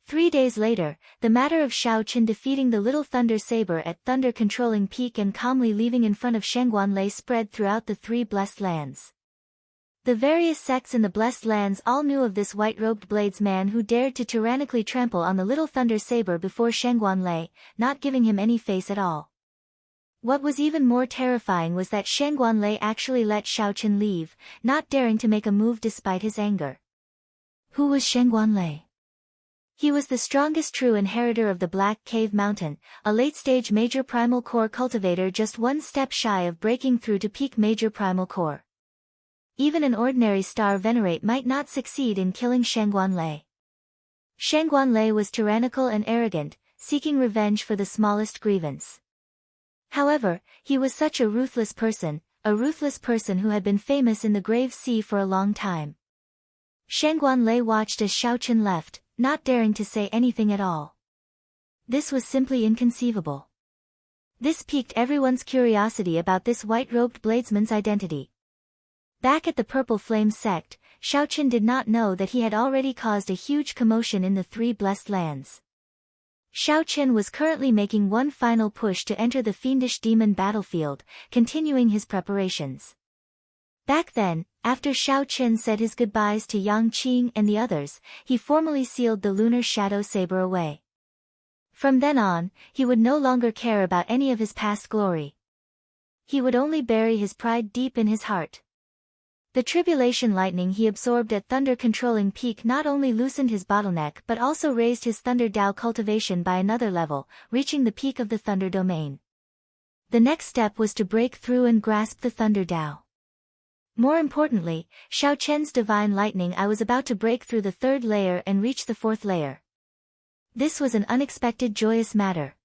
3 days later, the matter of Xiao Chen defeating the Little Thunder Saber at Thunder Controlling Peak and calmly leaving in front of Shangguan Lei spread throughout the 3 blessed lands. The various sects in the blessed lands all knew of this white-robed bladesman who dared to tyrannically trample on the Little Thunder Saber before Shangguan Lei, not giving him any face at all. What was even more terrifying was that Shangguan Lei actually let Xiao Chen leave, not daring to make a move despite his anger. Who was Shangguan Lei? He was the strongest true inheritor of the Black Cave Mountain, a late-stage major primal core cultivator just 1 step shy of breaking through to peak major primal core. Even an ordinary star venerate might not succeed in killing Shangguan Lei. Shangguan Lei was tyrannical and arrogant, seeking revenge for the smallest grievance. However, he was such a ruthless person who had been famous in the Grave Sea for a long time. Shangguan Lei watched as Xiao Chen left, not daring to say anything at all. This was simply inconceivable. This piqued everyone's curiosity about this white-robed bladesman's identity. Back at the Purple Flame sect, Xiao Chen did not know that he had already caused a huge commotion in the 3 blessed lands. Xiao Chen was currently making one final push to enter the fiendish demon battlefield, continuing his preparations. Back then, after Xiao Chen said his goodbyes to Yang Qing and the others, he formally sealed the lunar shadow saber away. From then on, he would no longer care about any of his past glory. He would only bury his pride deep in his heart. The tribulation lightning he absorbed at Thunder Controlling Peak not only loosened his bottleneck but also raised his Thunder Dao cultivation by another level, reaching the peak of the Thunder Domain. The next step was to break through and grasp the Thunder Dao. More importantly, Xiao Chen's Divine Lightning I was about to break through the 3rd layer and reach the 4th layer. This was an unexpected joyous matter.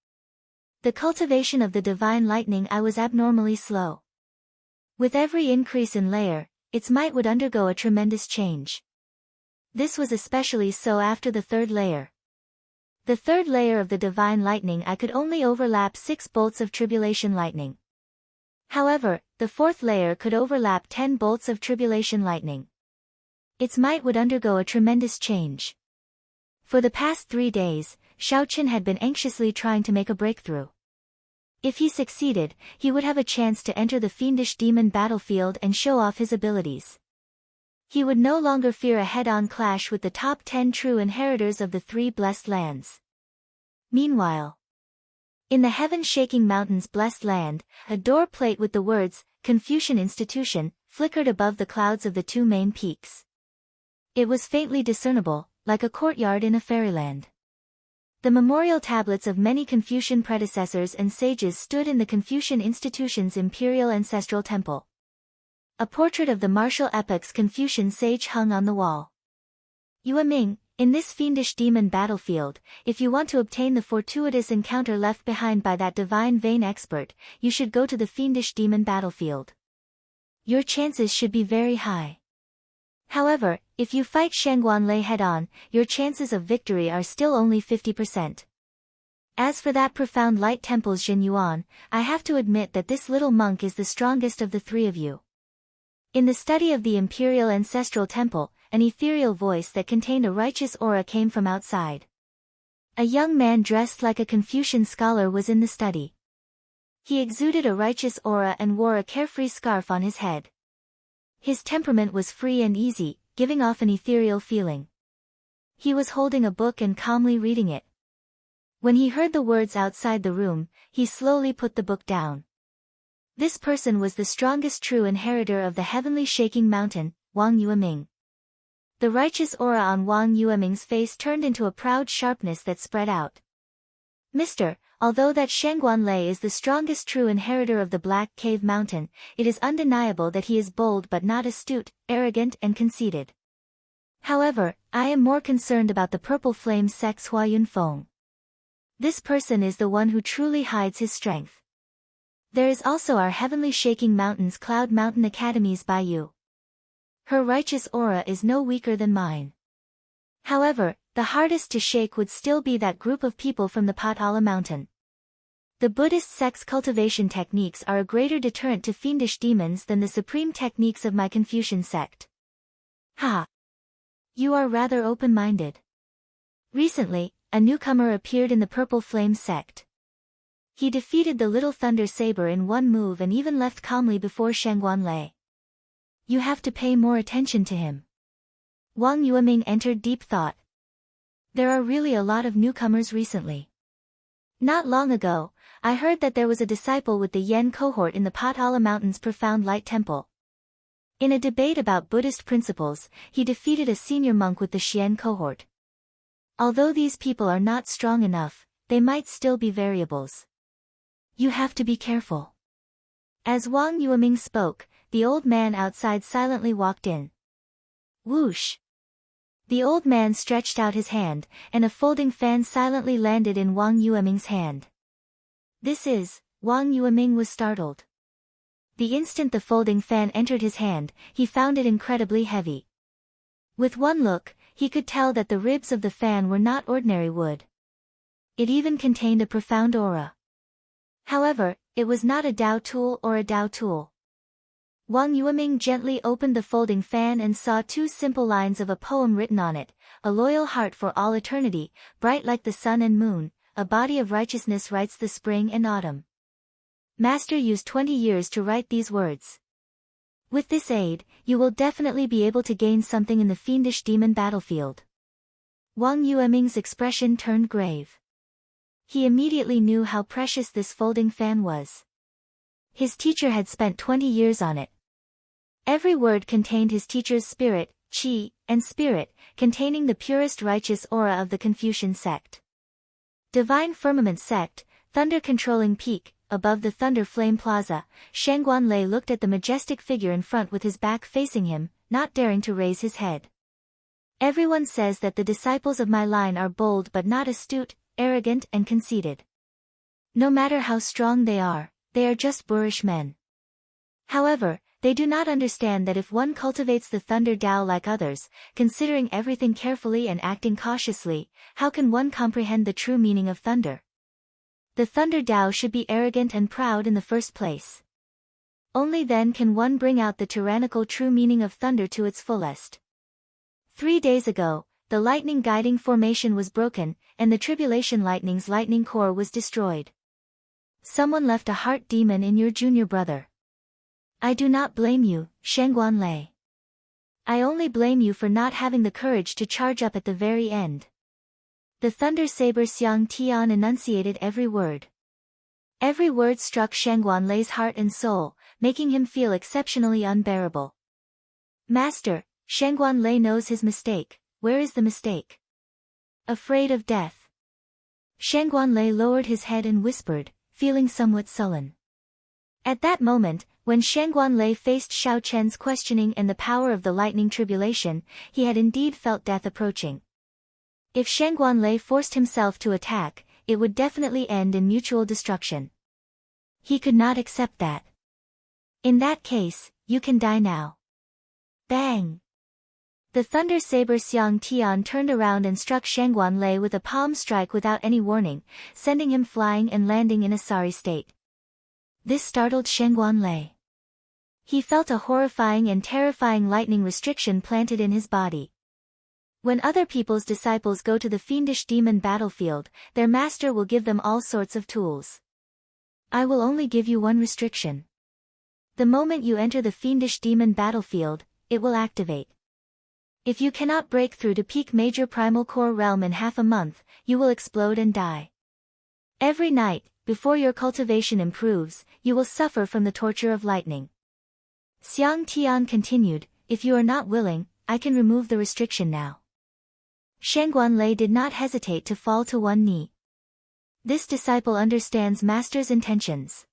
The cultivation of the Divine Lightning I was abnormally slow. With every increase in layer, its might would undergo a tremendous change. This was especially so after the 3rd layer. The 3rd layer of the Divine Lightning I could only overlap 6 bolts of Tribulation Lightning. However, the 4th layer could overlap 10 bolts of Tribulation Lightning. Its might would undergo a tremendous change. For the past 3 days, Xiao Chen had been anxiously trying to make a breakthrough. If he succeeded, he would have a chance to enter the fiendish demon battlefield and show off his abilities. He would no longer fear a head-on clash with the top 10 true inheritors of the 3 blessed lands. Meanwhile, in the heaven-shaking mountains blessed land, a door plate with the words, Confucian Institution, flickered above the clouds of the 2 main peaks. It was faintly discernible, like a courtyard in a fairyland. The memorial tablets of many Confucian predecessors and sages stood in the Confucian Institution's imperial ancestral temple. A portrait of the martial epoch's Confucian sage hung on the wall. Yue Ming, In this fiendish demon battlefield, if you want to obtain the fortuitous encounter left behind by that divine vein expert, you should go to the fiendish demon battlefield. Your chances should be very high. However, if you fight Shangguanlei head-on, your chances of victory are still only 50%. As for that profound light temple's Jin Yuan, I have to admit that this little monk is the strongest of the three of you. In the study of the imperial ancestral temple, an ethereal voice that contained a righteous aura came from outside. A young man dressed like a Confucian scholar was in the study. He exuded a righteous aura and wore a carefree scarf on his head. His temperament was free and easy, giving off an ethereal feeling. He was holding a book and calmly reading it. When he heard the words outside the room, he slowly put the book down. This person was the strongest true inheritor of the heavenly shaking mountain, Wang Yueming. The righteous aura on Wang Yueming's face turned into a proud sharpness that spread out. Mister, although that Shangguanlei is the strongest true inheritor of the Black Cave Mountain, it is undeniable that he is bold but not astute, arrogant and conceited. However, I am more concerned about the Purple Flame sect's Huayun Feng. This person is the one who truly hides his strength. There is also our Heavenly Shaking Mountain's Cloud Mountain Academy's Baiyu. Her righteous aura is no weaker than mine. However, the hardest to shake would still be that group of people from the Potala Mountain. The Buddhist sect's cultivation techniques are a greater deterrent to fiendish demons than the supreme techniques of my Confucian sect. Ha! You are rather open-minded. Recently, a newcomer appeared in the Purple Flame sect. He defeated the Little Thunder Saber in one move and even left calmly before Shangguanlei. You have to pay more attention to him. Wang Yueming entered deep thought. There are really a lot of newcomers recently. Not long ago, I heard that there was a disciple with the Yen cohort in the Potala Mountain's Profound Light Temple. In a debate about Buddhist principles, he defeated a senior monk with the Xian cohort. Although these people are not strong enough, they might still be variables. You have to be careful. As Wang Yueming spoke, the old man outside silently walked in. Whoosh! The old man stretched out his hand, and a folding fan silently landed in Wang Yueming's hand. This is, Wang Yueming was startled. The instant the folding fan entered his hand, he found it incredibly heavy. With one look, he could tell that the ribs of the fan were not ordinary wood. It even contained a profound aura. However, it was not a Dao tool or a Dao tool. Wang Yueming gently opened the folding fan and saw two simple lines of a poem written on it: a loyal heart for all eternity, bright like the sun and moon, a body of righteousness writes the spring and autumn. Master used 20 years to write these words. With this aid, you will definitely be able to gain something in the fiendish demon battlefield. Wang Yueming's expression turned grave. He immediately knew how precious this folding fan was. His teacher had spent 20 years on it. Every word contained his teacher's spirit, qi, and spirit, containing the purest righteous aura of the Confucian sect. Divine Firmament Sect, Thunder-Controlling Peak, above the Thunder Flame Plaza, Shangguanlei looked at the majestic figure in front with his back facing him, not daring to raise his head. Everyone says that the disciples of my line are bold but not astute, arrogant and conceited. No matter how strong they are just boorish men. However, they do not understand that if one cultivates the Thunder Tao like others, considering everything carefully and acting cautiously, how can one comprehend the true meaning of thunder? The Thunder Tao should be arrogant and proud in the first place. Only then can one bring out the tyrannical true meaning of thunder to its fullest. 3 days ago, the lightning guiding formation was broken, and the tribulation lightning's lightning core was destroyed. Someone left a heart demon in your junior brother. I do not blame you, Shangguanlei. I only blame you for not having the courage to charge up at the very end. The Thunder Saber Xiang Tian enunciated every word. Every word struck Shangguanlei's heart and soul, making him feel exceptionally unbearable. Master, Shangguanlei knows his mistake. Where is the mistake? Afraid of death. Shangguanlei lowered his head and whispered, feeling somewhat sullen. At that moment, when Shangguanlei faced Xiao Chen's questioning and the power of the lightning tribulation, he had indeed felt death approaching. If Shangguanlei forced himself to attack, it would definitely end in mutual destruction. He could not accept that. In that case, you can die now. Bang! The thunder saber Xiang Tian turned around and struck Shangguanlei with a palm strike without any warning, sending him flying and landing in a sorry state. This startled Shangguanlei. He felt a horrifying and terrifying lightning restriction planted in his body. When other people's disciples go to the fiendish demon battlefield, their master will give them all sorts of tools. I will only give you one restriction. The moment you enter the fiendish demon battlefield, it will activate. If you cannot break through to peak major primal core realm in half a month, you will explode and die. Every night, before your cultivation improves, you will suffer from the torture of lightning. Xiang Tian continued, if you are not willing, I can remove the restriction now. Shangguanlei did not hesitate to fall to one knee. This disciple understands master's intentions.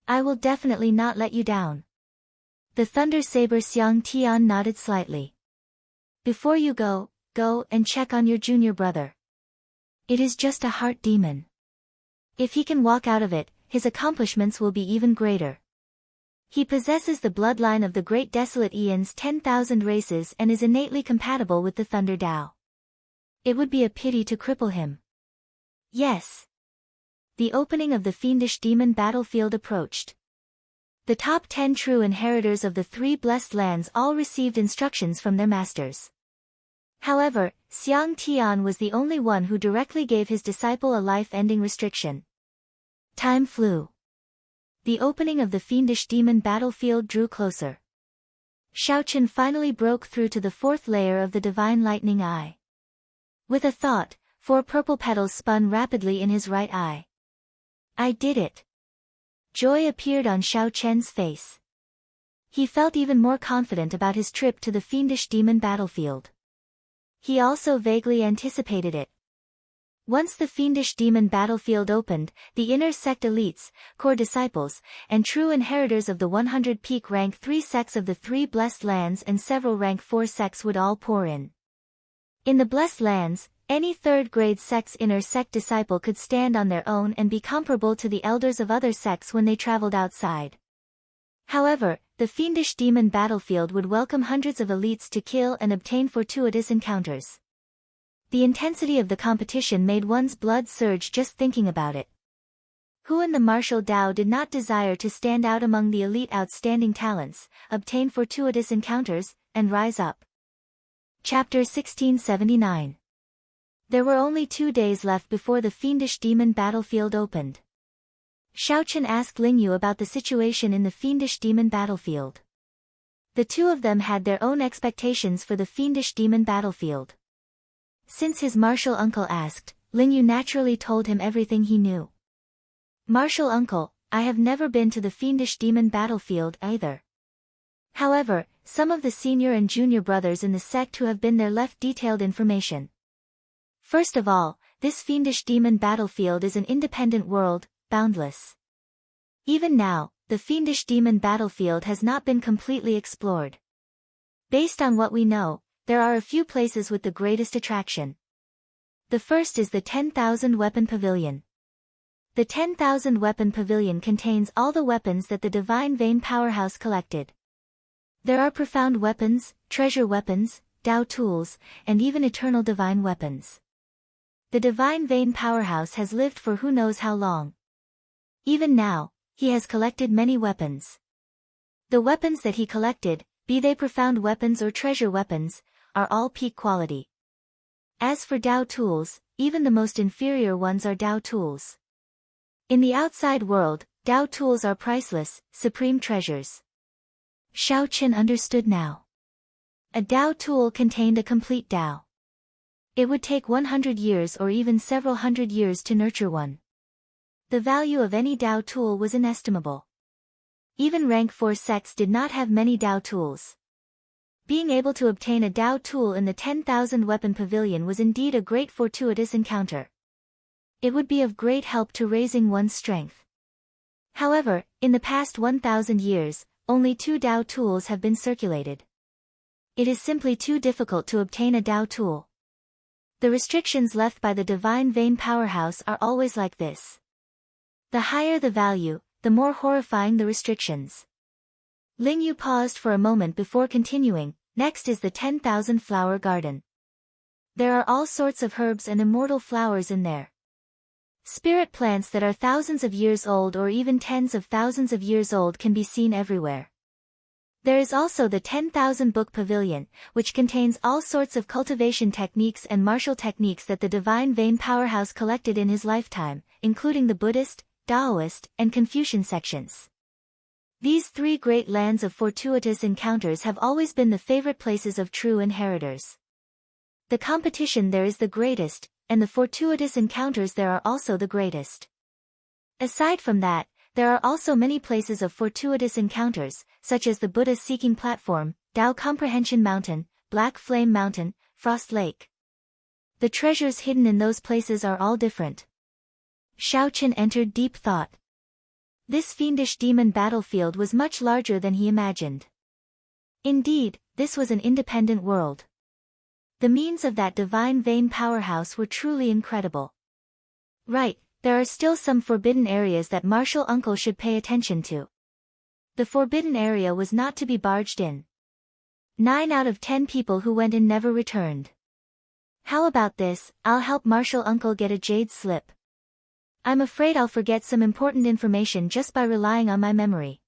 I will definitely not let you down. The thunder saber Xiang Tian nodded slightly. Before you go and check on your junior brother. It is just a heart demon. If he can walk out of it, his accomplishments will be even greater. He possesses the bloodline of the great desolate Eon's 10,000 races and is innately compatible with the Thunder Dao. It would be a pity to cripple him. Yes. The opening of the fiendish demon battlefield approached. The top 10 true inheritors of the 3 blessed lands all received instructions from their masters. However, Xiang Tian was the only one who directly gave his disciple a life-ending restriction. Time flew. The opening of the fiendish demon battlefield drew closer. Shaochen finally broke through to the 4th layer of the divine lightning eye. With a thought, 4 purple petals spun rapidly in his right eye. I did it. Joy appeared on Shaochen's face. He felt even more confident about his trip to the fiendish demon battlefield. He also vaguely anticipated it. Once the fiendish demon battlefield opened, the inner sect elites, core disciples, and true inheritors of the 100 peak rank 3 sects of the 3 blessed lands and several rank 4 sects would all pour in. In the blessed lands, any 3rd grade sect's inner sect disciple could stand on their own and be comparable to the elders of other sects when they traveled outside. However, the fiendish demon battlefield would welcome hundreds of elites to kill and obtain fortuitous encounters. The intensity of the competition made one's blood surge just thinking about it. Who in the martial Dao did not desire to stand out among the elite outstanding talents, obtain fortuitous encounters, and rise up? Chapter 1679. There were only 2 days left before the fiendish demon battlefield opened. Shaochen asked Lingyu about the situation in the fiendish demon battlefield. The two of them had their own expectations for the fiendish demon battlefield. Since his martial uncle asked, Lingyu naturally told him everything he knew. Martial uncle, I have never been to the fiendish demon battlefield either. However, some of the senior and junior brothers in the sect who have been there left detailed information. First of all, this fiendish demon battlefield is an independent world, boundless. Even now, the fiendish demon battlefield has not been completely explored. Based on what we know, there are a few places with the greatest attraction. The first is the 10,000 Weapon Pavilion. The 10,000 Weapon Pavilion contains all the weapons that the Divine Vein Powerhouse collected. There are profound weapons, treasure weapons, Dao tools, and even eternal divine weapons. The Divine Vein Powerhouse has lived for who knows how long. Even now, he has collected many weapons. The weapons that he collected, be they profound weapons or treasure weapons, are all peak quality. As for Dao tools, even the most inferior ones are Dao tools. In the outside world, Dao tools are priceless, supreme treasures. Shaochen understood now. A Dao tool contained a complete Dao. It would take 100 years or even several hundred years to nurture one. The value of any Dao tool was inestimable. Even rank 4 sects did not have many Dao tools. Being able to obtain a Dao tool in the 10,000 Weapon Pavilion was indeed a great fortuitous encounter. It would be of great help to raising one's strength. However, in the past 1,000 years, only 2 Dao tools have been circulated. It is simply too difficult to obtain a Dao tool. The restrictions left by the divine vein powerhouse are always like this. The higher the value, the more horrifying the restrictions. Ling Yu paused for a moment before continuing. Next is the 10,000 flower garden. There are all sorts of herbs and immortal flowers in there. Spirit plants that are thousands of years old or even tens of thousands of years old can be seen everywhere. There is also the 10,000 book pavilion, which contains all sorts of cultivation techniques and martial techniques that the divine vein powerhouse collected in his lifetime, including the Buddhist, Taoist, and Confucian sections. These three great lands of fortuitous encounters have always been the favorite places of true inheritors. The competition there is the greatest, and the fortuitous encounters there are also the greatest. Aside from that, there are also many places of fortuitous encounters, such as the Buddha Seeking Platform, Tao Comprehension Mountain, Black Flame Mountain, Frost Lake. The treasures hidden in those places are all different. Xiaochen entered deep thought. This fiendish demon battlefield was much larger than he imagined. Indeed, this was an independent world. The means of that divine vein powerhouse were truly incredible. Right. There are still some forbidden areas that Martial Uncle should pay attention to. The forbidden area was not to be barged in. 9 out of 10 people who went in never returned. How about this? I'll help Martial Uncle get a jade slip. I'm afraid I'll forget some important information just by relying on my memory.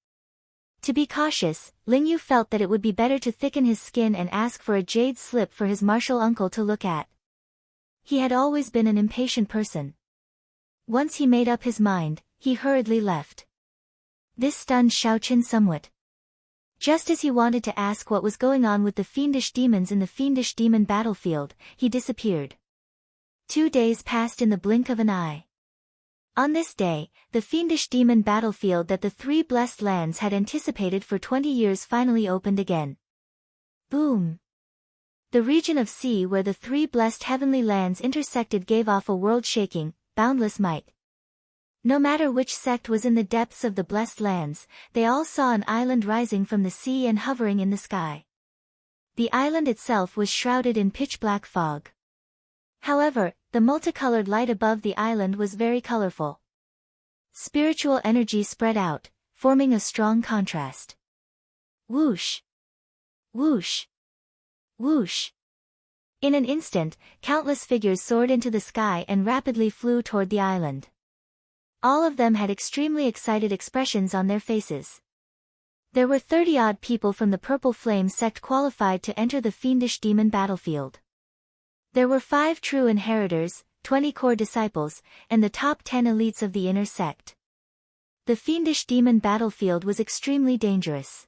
To be cautious, Ling Yu felt that it would be better to thicken his skin and ask for a jade slip for his Martial Uncle to look at. He had always been an impatient person. Once he made up his mind, he hurriedly left. This stunned Xiaochen somewhat. Just as he wanted to ask what was going on with the fiendish demons in the fiendish demon battlefield, he disappeared. 2 days passed in the blink of an eye. On this day, the fiendish demon battlefield that the three blessed lands had anticipated for 20 years finally opened again. Boom! The region of sea where the three blessed heavenly lands intersected gave off a world-shaking, boundless might. No matter which sect was in the depths of the blessed lands, they all saw an island rising from the sea and hovering in the sky. The island itself was shrouded in pitch-black fog. However, the multicolored light above the island was very colorful. Spiritual energy spread out, forming a strong contrast. Whoosh! Whoosh! Whoosh! In an instant, countless figures soared into the sky and rapidly flew toward the island. All of them had extremely excited expressions on their faces. There were 30-odd people from the Purple Flame sect qualified to enter the fiendish demon battlefield. There were 5 true inheritors, 20 core disciples, and the top 10 elites of the inner sect. The fiendish demon battlefield was extremely dangerous.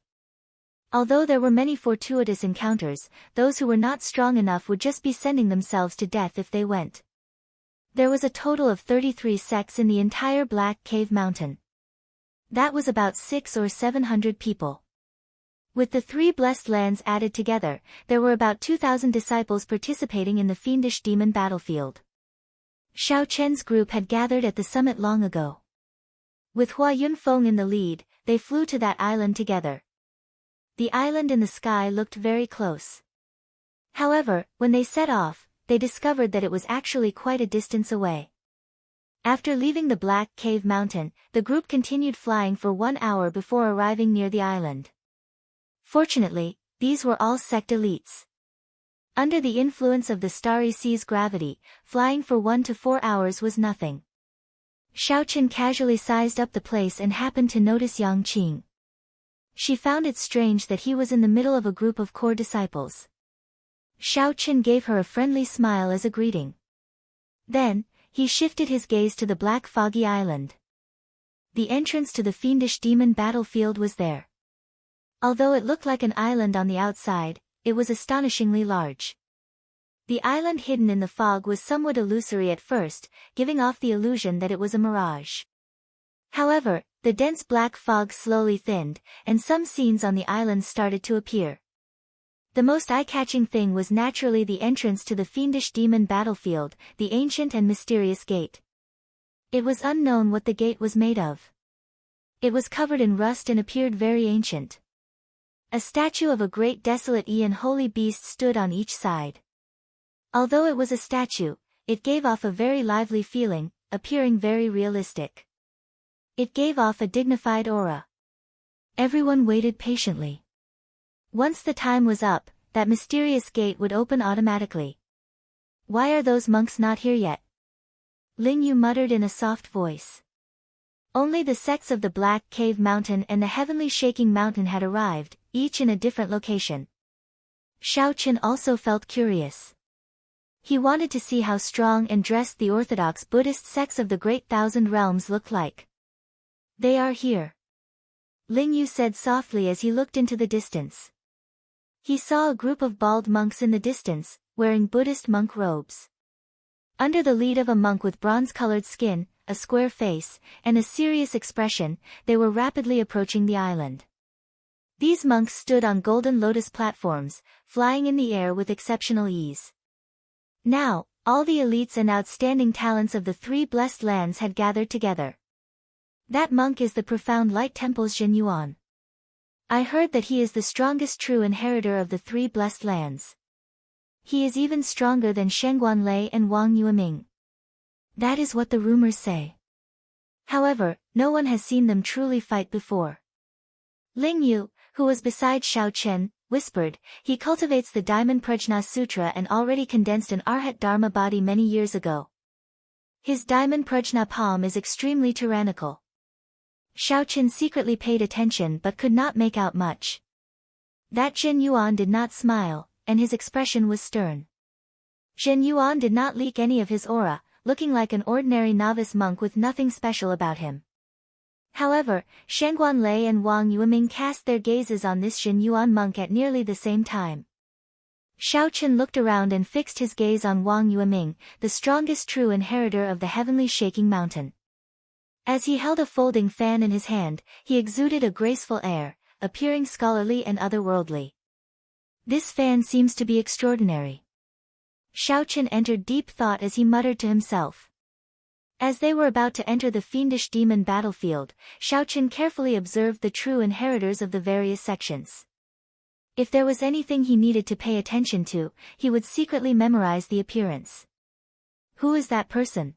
Although there were many fortuitous encounters, those who were not strong enough would just be sending themselves to death if they went. There was a total of 33 sects in the entire Black Cave Mountain. That was about 600 or 700 people. With the 3 blessed lands added together, there were about 2,000 disciples participating in the fiendish demon battlefield. Xiao Chen's group had gathered at the summit long ago. With Hua Yunfeng in the lead, they flew to that island together. The island in the sky looked very close. However, when they set off, they discovered that it was actually quite a distance away. After leaving the Black Cave Mountain, the group continued flying for 1 hour before arriving near the island. Fortunately, these were all sect elites. Under the influence of the Starry Sea's gravity, flying for 1 to 4 hours was nothing. Xiaochen casually sized up the place and happened to notice Yang Qing. She found it strange that he was in the middle of a group of core disciples. Xiaochen gave her a friendly smile as a greeting. Then, he shifted his gaze to the black foggy island. The entrance to the fiendish demon battlefield was there. Although it looked like an island on the outside, it was astonishingly large. The island hidden in the fog was somewhat illusory at first, giving off the illusion that it was a mirage. However, the dense black fog slowly thinned, and some scenes on the island started to appear. The most eye-catching thing was naturally the entrance to the fiendish demon battlefield, the ancient and mysterious gate. It was unknown what the gate was made of. It was covered in rust and appeared very ancient. A statue of a great desolate and holy beast stood on each side. Although it was a statue, it gave off a very lively feeling, appearing very realistic. It gave off a dignified aura. Everyone waited patiently. Once the time was up, that mysterious gate would open automatically. Why are those monks not here yet? Ling Yu muttered in a soft voice. Only the sects of the Black Cave Mountain and the Heavenly Shaking Mountain had arrived, each in a different location. Xiao Chen also felt curious. He wanted to see how strong and dressed the orthodox Buddhist sects of the Great Thousand Realms looked like. They are here. Ling Yu said softly as he looked into the distance. He saw a group of bald monks in the distance, wearing Buddhist monk robes. Under the lead of a monk with bronze-colored skin, a square face, and a serious expression, they were rapidly approaching the island. These monks stood on golden lotus platforms, flying in the air with exceptional ease. Now, all the elites and outstanding talents of the three blessed lands had gathered together. That monk is the profound light temple's Zhen Yuan. I heard that he is the strongest true inheritor of the three blessed lands. He is even stronger than Shengguan Lei and Wang Yueming. That is what the rumors say. However, no one has seen them truly fight before. Ling Yu, who was beside Xiao Chen, whispered, he cultivates the Diamond Prajna Sutra and already condensed an Arhat Dharma body many years ago. His Diamond Prajna palm is extremely tyrannical. Xiao Chen secretly paid attention but could not make out much. That Zhen Yuan did not smile, and his expression was stern. Zhen Yuan did not leak any of his aura, looking like an ordinary novice monk with nothing special about him. However, Shengguan Lei and Wang Yueming cast their gazes on this Zhen Yuan monk at nearly the same time. Xiao Chen looked around and fixed his gaze on Wang Yueming, the strongest true inheritor of the Heavenly Shaking Mountain. As he held a folding fan in his hand, he exuded a graceful air, appearing scholarly and otherworldly. This fan seems to be extraordinary. Xiao Chen entered deep thought as he muttered to himself. As they were about to enter the fiendish demon battlefield, Xiao Chen carefully observed the true inheritors of the various sections. If there was anything he needed to pay attention to, he would secretly memorize the appearance. Who is that person?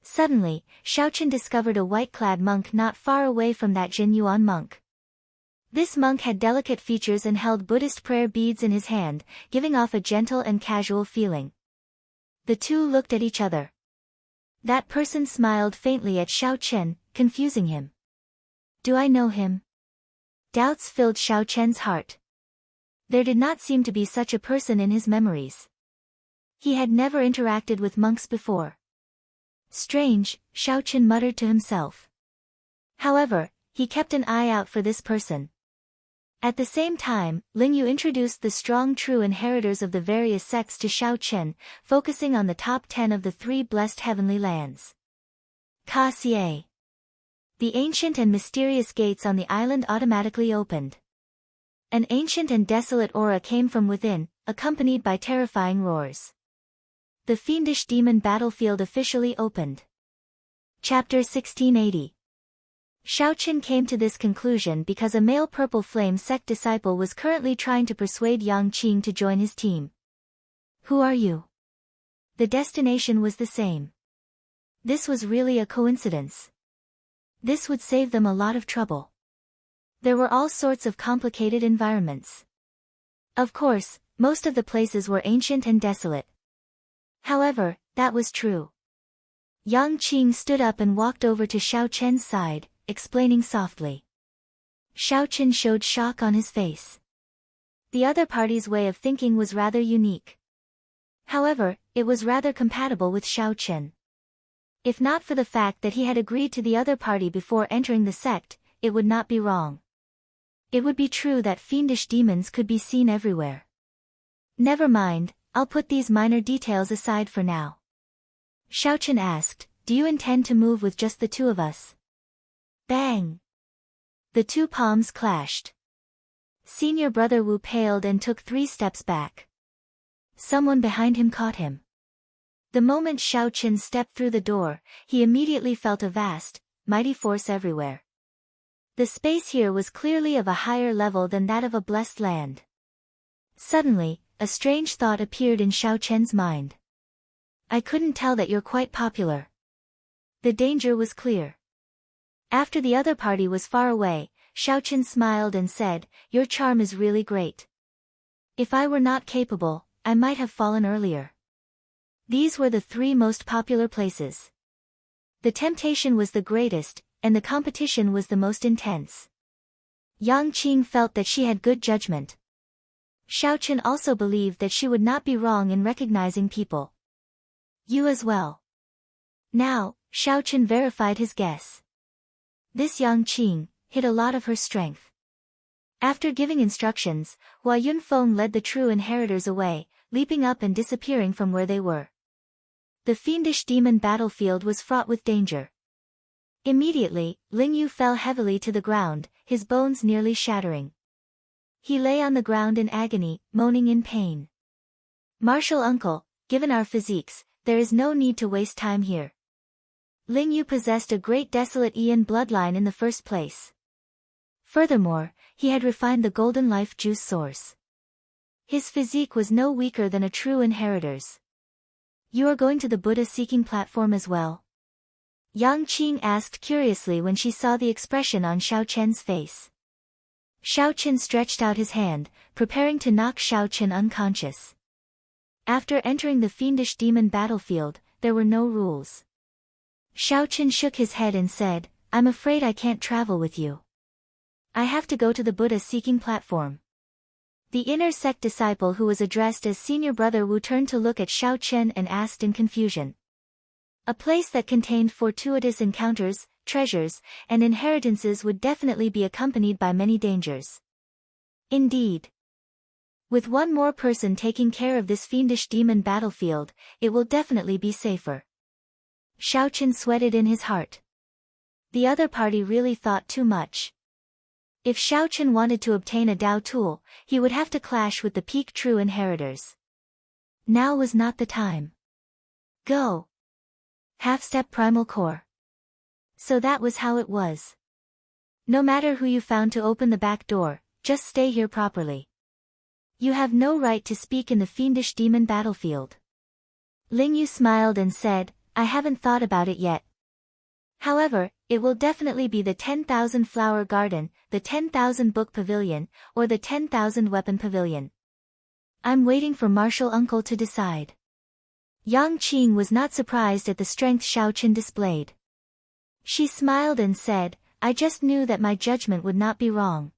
Suddenly, Xiao Chen discovered a white-clad monk not far away from that Zhen Yuan monk. This monk had delicate features and held Buddhist prayer beads in his hand, giving off a gentle and casual feeling. The two looked at each other. That person smiled faintly at Xiao Chen, confusing him. Do I know him? Doubts filled Xiao Chen's heart. There did not seem to be such a person in his memories. He had never interacted with monks before. Strange, Xiao Chen muttered to himself. However, he kept an eye out for this person. At the same time, Ling Yu introduced the strong true inheritors of the various sects to Xiao Chen, focusing on the top 10 of the three blessed heavenly lands. Ka Xie. The ancient and mysterious gates on the island automatically opened. An ancient and desolate aura came from within, accompanied by terrifying roars. The fiendish demon battlefield officially opened. Chapter 1680. Xiao Chen came to this conclusion because a male Purple Flame sect disciple was currently trying to persuade Yang Qing to join his team. Who are you? The destination was the same. This was really a coincidence. This would save them a lot of trouble. There were all sorts of complicated environments. Of course, most of the places were ancient and desolate. However, that was true. Yang Qing stood up and walked over to Xiao Chen's side, explaining softly. Xiao Chen showed shock on his face. The other party's way of thinking was rather unique. However, it was rather compatible with Xiao Chen. If not for the fact that he had agreed to the other party before entering the sect, it would not be wrong. It would be true that fiendish demons could be seen everywhere. Never mind, I'll put these minor details aside for now. Xiao Chen asked, do you intend to move with just the two of us? Bang! The two palms clashed. Senior brother Wu paled and took 3 steps back. Someone behind him caught him. The moment Xiao Chen stepped through the door, he immediately felt a vast, mighty force everywhere. The space here was clearly of a higher level than that of a blessed land. Suddenly, a strange thought appeared in Xiao Chen's mind. I couldn't tell that you're quite popular. The danger was clear. After the other party was far away, Xiao Chen smiled and said, your charm is really great. If I were not capable, I might have fallen earlier. These were the 3 most popular places. The temptation was the greatest, and the competition was the most intense. Yang Qing felt that she had good judgment. Xiao Chen also believed that she would not be wrong in recognizing people. You as well. Now, Xiao Chen verified his guess. This Yang Qing hid a lot of her strength. After giving instructions, Hua Yunfeng led the true inheritors away, leaping up and disappearing from where they were. The fiendish demon battlefield was fraught with danger. Immediately, Ling Yu fell heavily to the ground, his bones nearly shattering. He lay on the ground in agony, moaning in pain. Martial uncle, given our physiques, there is no need to waste time here. Ling Yu possessed a great desolate Ian bloodline in the first place. Furthermore, he had refined the golden life juice source. His physique was no weaker than a true inheritor's. You are going to the Buddha-seeking platform as well? Yang Qing asked curiously when she saw the expression on Xiao Chen's face. Xiao Chen stretched out his hand, preparing to knock Xiao Chen unconscious. After entering the fiendish demon battlefield, there were no rules. Xiao Chen shook his head and said, I'm afraid I can't travel with you. I have to go to the Buddha-seeking platform. The inner sect disciple who was addressed as Senior Brother Wu turned to look at Xiao Chen and asked in confusion. A place that contained fortuitous encounters, treasures, and inheritances would definitely be accompanied by many dangers. Indeed. With one more person taking care of this fiendish demon battlefield, it will definitely be safer. Xiao Chen sweated in his heart. The other party really thought too much. If Xiao Chen wanted to obtain a Dao tool, he would have to clash with the peak true inheritors. Now was not the time. Go. Half-step primal core. So that was how it was. No matter who you found to open the back door, just stay here properly. You have no right to speak in the fiendish demon battlefield. Ling Yu smiled and said, I haven't thought about it yet. However, it will definitely be the 10,000 flower garden, the 10,000 book pavilion, or the 10,000 weapon pavilion. I'm waiting for Martial Uncle to decide. Yang Qing was not surprised at the strength Xiao Chen displayed. She smiled and said, I just knew that my judgment would not be wrong.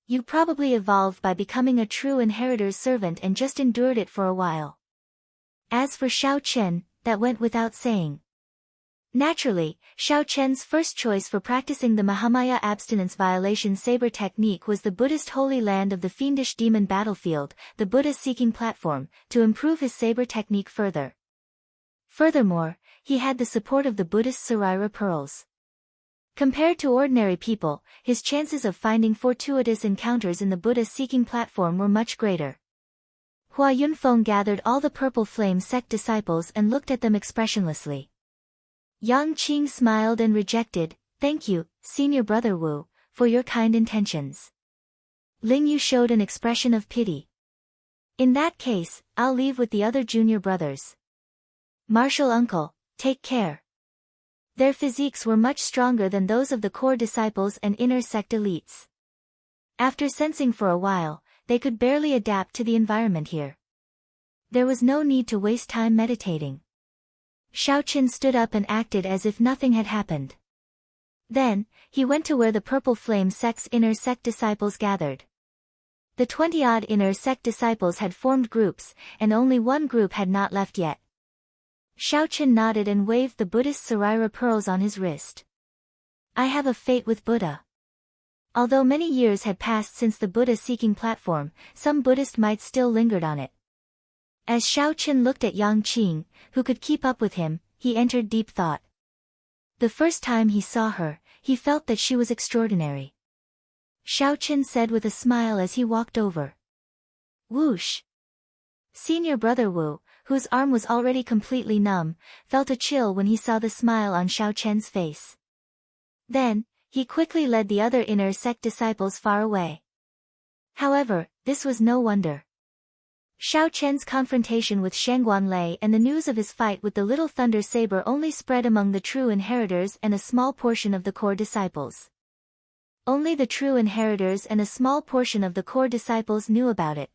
You probably evolved by becoming a true inheritor's servant and just endured it for a while. As for Xiao Chen, that went without saying. Naturally, Xiao Chen's first choice for practicing the Mahamaya abstinence violation saber technique was the Buddhist holy land of the fiendish demon battlefield, the Buddha-seeking platform, to improve his saber technique further. Furthermore, he had the support of the Buddhist Saraira pearls. Compared to ordinary people, his chances of finding fortuitous encounters in the Buddha-seeking platform were much greater. Hua Yunfeng gathered all the Purple Flame sect disciples and looked at them expressionlessly. Yang Qing smiled and rejected, Thank you, Senior Brother Wu, for your kind intentions. Ling Yu showed an expression of pity. In that case, I'll leave with the other junior brothers. Martial Uncle, take care. Their physiques were much stronger than those of the core disciples and inner sect elites. After sensing for a while, they could barely adapt to the environment here. There was no need to waste time meditating. Xiao Chen stood up and acted as if nothing had happened. Then, he went to where the Purple Flame sect's inner sect disciples gathered. The 20-odd inner sect disciples had formed groups, and only one group had not left yet. Xiao Chen nodded and waved the Buddhist Saraira pearls on his wrist. I have a fate with Buddha. Although many years had passed since the Buddha-seeking platform, some Buddhist might still lingered on it. As Xiao Chen looked at Yang Qing, who could keep up with him, he entered deep thought. The first time he saw her, he felt that she was extraordinary. Xiao Chen said with a smile as he walked over. Whoosh! Senior Brother Wu, whose arm was already completely numb, felt a chill when he saw the smile on Xiao Chen's face. Then, he quickly led the other inner sect disciples far away. However, this was no wonder. Xiao Chen's confrontation with Shangguan Lei and the news of his fight with the Little Thunder Saber only spread among the true inheritors and a small portion of the core disciples. Only the true inheritors and a small portion of the core disciples knew about it.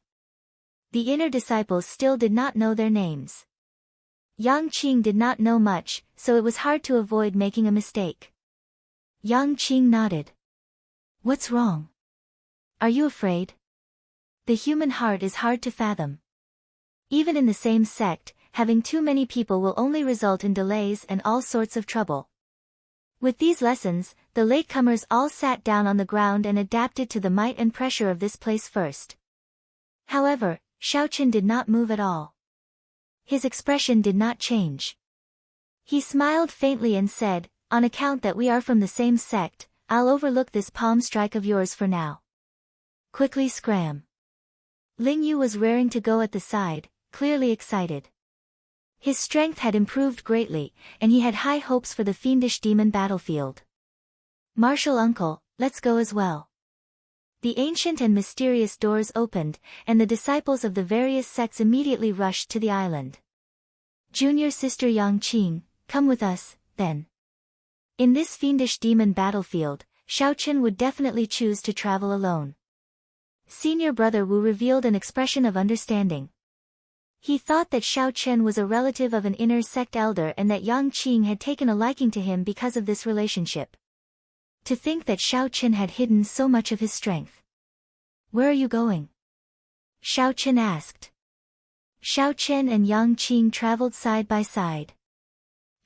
The inner disciples still did not know their names. Yang Qing did not know much, so it was hard to avoid making a mistake. Yang Qing nodded. What's wrong? Are you afraid? The human heart is hard to fathom. Even in the same sect, having too many people will only result in delays and all sorts of trouble. With these lessons, the latecomers all sat down on the ground and adapted to the might and pressure of this place first. However, Xiaochen did not move at all. His expression did not change. He smiled faintly and said, on account that we are from the same sect, I'll overlook this palm strike of yours for now. Quickly scram. Ling Yu was raring to go at the side, clearly excited. His strength had improved greatly, and he had high hopes for the fiendish demon battlefield. Martial uncle, let's go as well. The ancient and mysterious doors opened, and the disciples of the various sects immediately rushed to the island. Junior sister Yang Qing, come with us, then. In this fiendish demon battlefield, Xiaochen would definitely choose to travel alone. Senior brother Wu revealed an expression of understanding. He thought that Xiaochen was a relative of an inner sect elder and that Yang Qing had taken a liking to him because of this relationship. To think that Xiaochen had hidden so much of his strength. Where are you going? Xiaochen asked. Xiaochen and Yang Qing traveled side by side.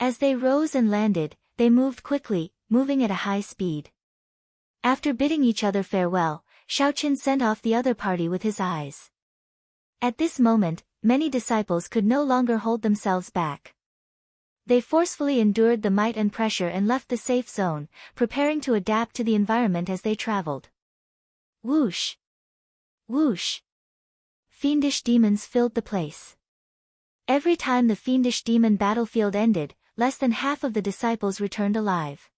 As they rose and landed, they moved quickly, moving at a high speed. After bidding each other farewell, Xiaochen sent off the other party with his eyes. At this moment, many disciples could no longer hold themselves back. They forcefully endured the might and pressure and left the safe zone, preparing to adapt to the environment as they traveled. Whoosh! Whoosh! Fiendish demons filled the place. Every time the fiendish demon battlefield ended, less than half of the disciples returned alive.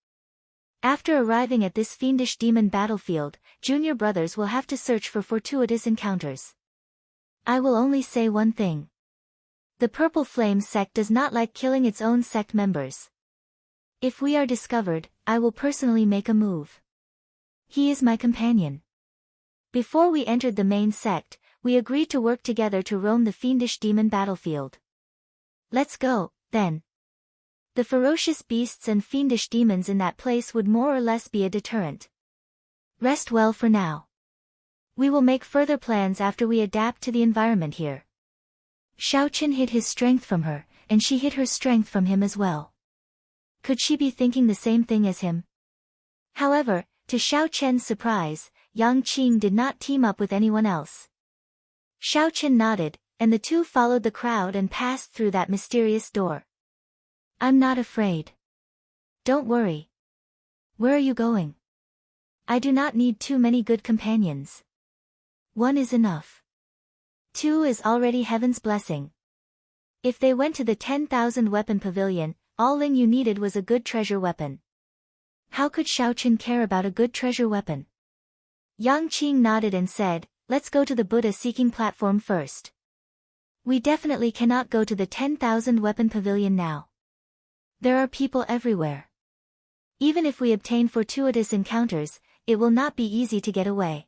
After arriving at this fiendish demon battlefield, junior brothers will have to search for fortuitous encounters. I will only say one thing. The Purple Flame sect does not like killing its own sect members. If we are discovered, I will personally make a move. He is my companion. Before we entered the main sect, we agreed to work together to roam the fiendish demon battlefield. Let's go, then. The ferocious beasts and fiendish demons in that place would more or less be a deterrent. Rest well for now. We will make further plans after we adapt to the environment here. Xiaochen hid his strength from her, and she hid her strength from him as well. Could she be thinking the same thing as him? However, to Xiaochen's surprise, Yang Qing did not team up with anyone else. Xiaochen nodded, and the two followed the crowd and passed through that mysterious door. I'm not afraid. Don't worry. Where are you going? I do not need too many good companions. One is enough. Two is already heaven's blessing. If they went to the 10,000 weapon pavilion, all Ling Yu needed was a good treasure weapon. How could Xiaochen care about a good treasure weapon? Yang Qing nodded and said, let's go to the Buddha-seeking platform first. We definitely cannot go to the 10,000 weapon pavilion now. There are people everywhere. Even if we obtain fortuitous encounters, it will not be easy to get away.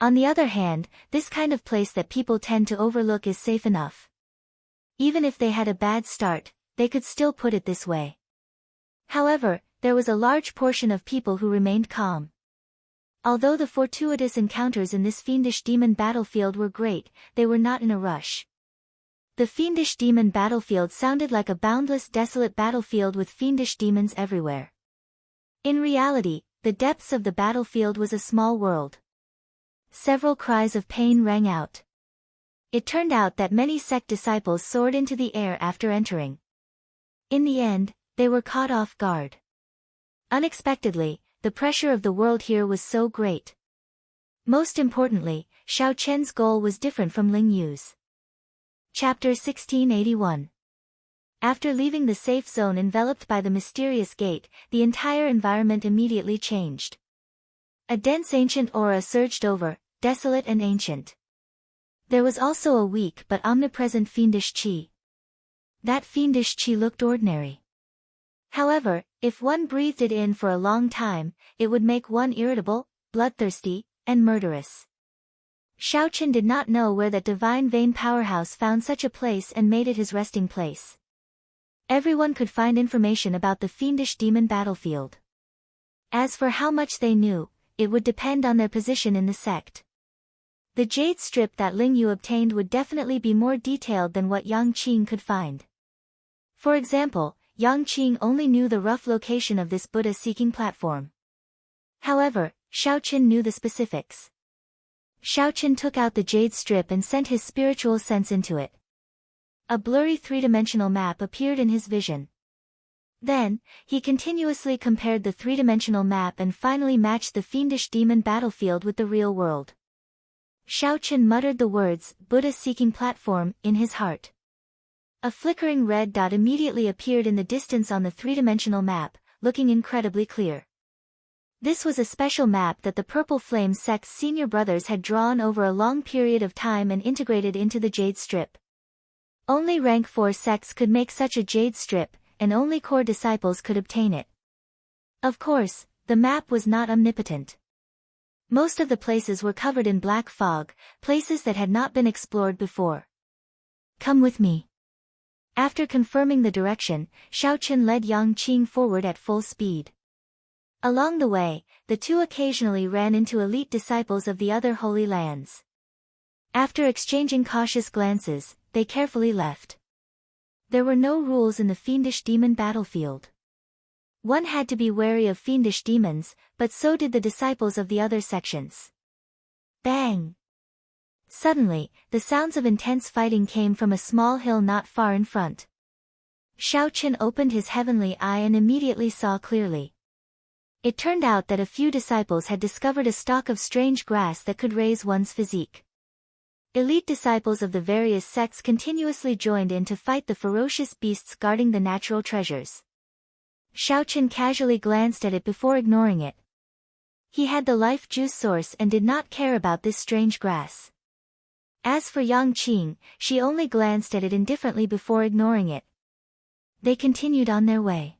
On the other hand, this kind of place that people tend to overlook is safe enough. Even if they had a bad start, they could still put it this way. However, there was a large portion of people who remained calm. Although the fortuitous encounters in this fiendish demon battlefield were great, they were not in a rush. The fiendish demon battlefield sounded like a boundless desolate battlefield with fiendish demons everywhere. In reality, the depths of the battlefield was a small world. Several cries of pain rang out. It turned out that many sect disciples soared into the air after entering. In the end, they were caught off guard. Unexpectedly, the pressure of the world here was so great. Most importantly, Xiaochen's goal was different from Ling Yu's. Chapter 1681. After leaving the safe zone enveloped by the mysterious gate, the entire environment immediately changed. A dense ancient aura surged over, desolate and ancient. There was also a weak but omnipresent fiendish qi. That fiendish qi looked ordinary. However, if one breathed it in for a long time, it would make one irritable, bloodthirsty, and murderous. Xiaoqin did not know where that divine vein powerhouse found such a place and made it his resting place. Everyone could find information about the fiendish demon battlefield. As for how much they knew, it would depend on their position in the sect. The jade strip that Ling Yu obtained would definitely be more detailed than what Yang Qing could find. For example, Yang Qing only knew the rough location of this Buddha-seeking platform. However, Xiaoqin knew the specifics. Xiaoqin took out the jade strip and sent his spiritual sense into it. A blurry three-dimensional map appeared in his vision. Then, he continuously compared the three-dimensional map and finally matched the fiendish demon battlefield with the real world. Xiaoqin muttered the words, Buddha-seeking platform, in his heart. A flickering red dot immediately appeared in the distance on the three-dimensional map, looking incredibly clear. This was a special map that the Purple Flame sect's senior brothers had drawn over a long period of time and integrated into the jade strip. Only rank 4 sects could make such a jade strip, and only core disciples could obtain it. Of course, the map was not omnipotent. Most of the places were covered in black fog, places that had not been explored before. Come with me. After confirming the direction, Xiaoqin led Yang Qing forward at full speed. Along the way, the two occasionally ran into elite disciples of the other holy lands. After exchanging cautious glances, they carefully left. There were no rules in the fiendish demon battlefield. One had to be wary of fiendish demons, but so did the disciples of the other sections. Bang! Suddenly, the sounds of intense fighting came from a small hill not far in front. Xiaoqin opened his heavenly eye and immediately saw clearly. It turned out that a few disciples had discovered a stalk of strange grass that could raise one's physique. Elite disciples of the various sects continuously joined in to fight the ferocious beasts guarding the natural treasures. Xiaoqin casually glanced at it before ignoring it. He had the life juice source and did not care about this strange grass. As for Yang Qing, she only glanced at it indifferently before ignoring it. They continued on their way.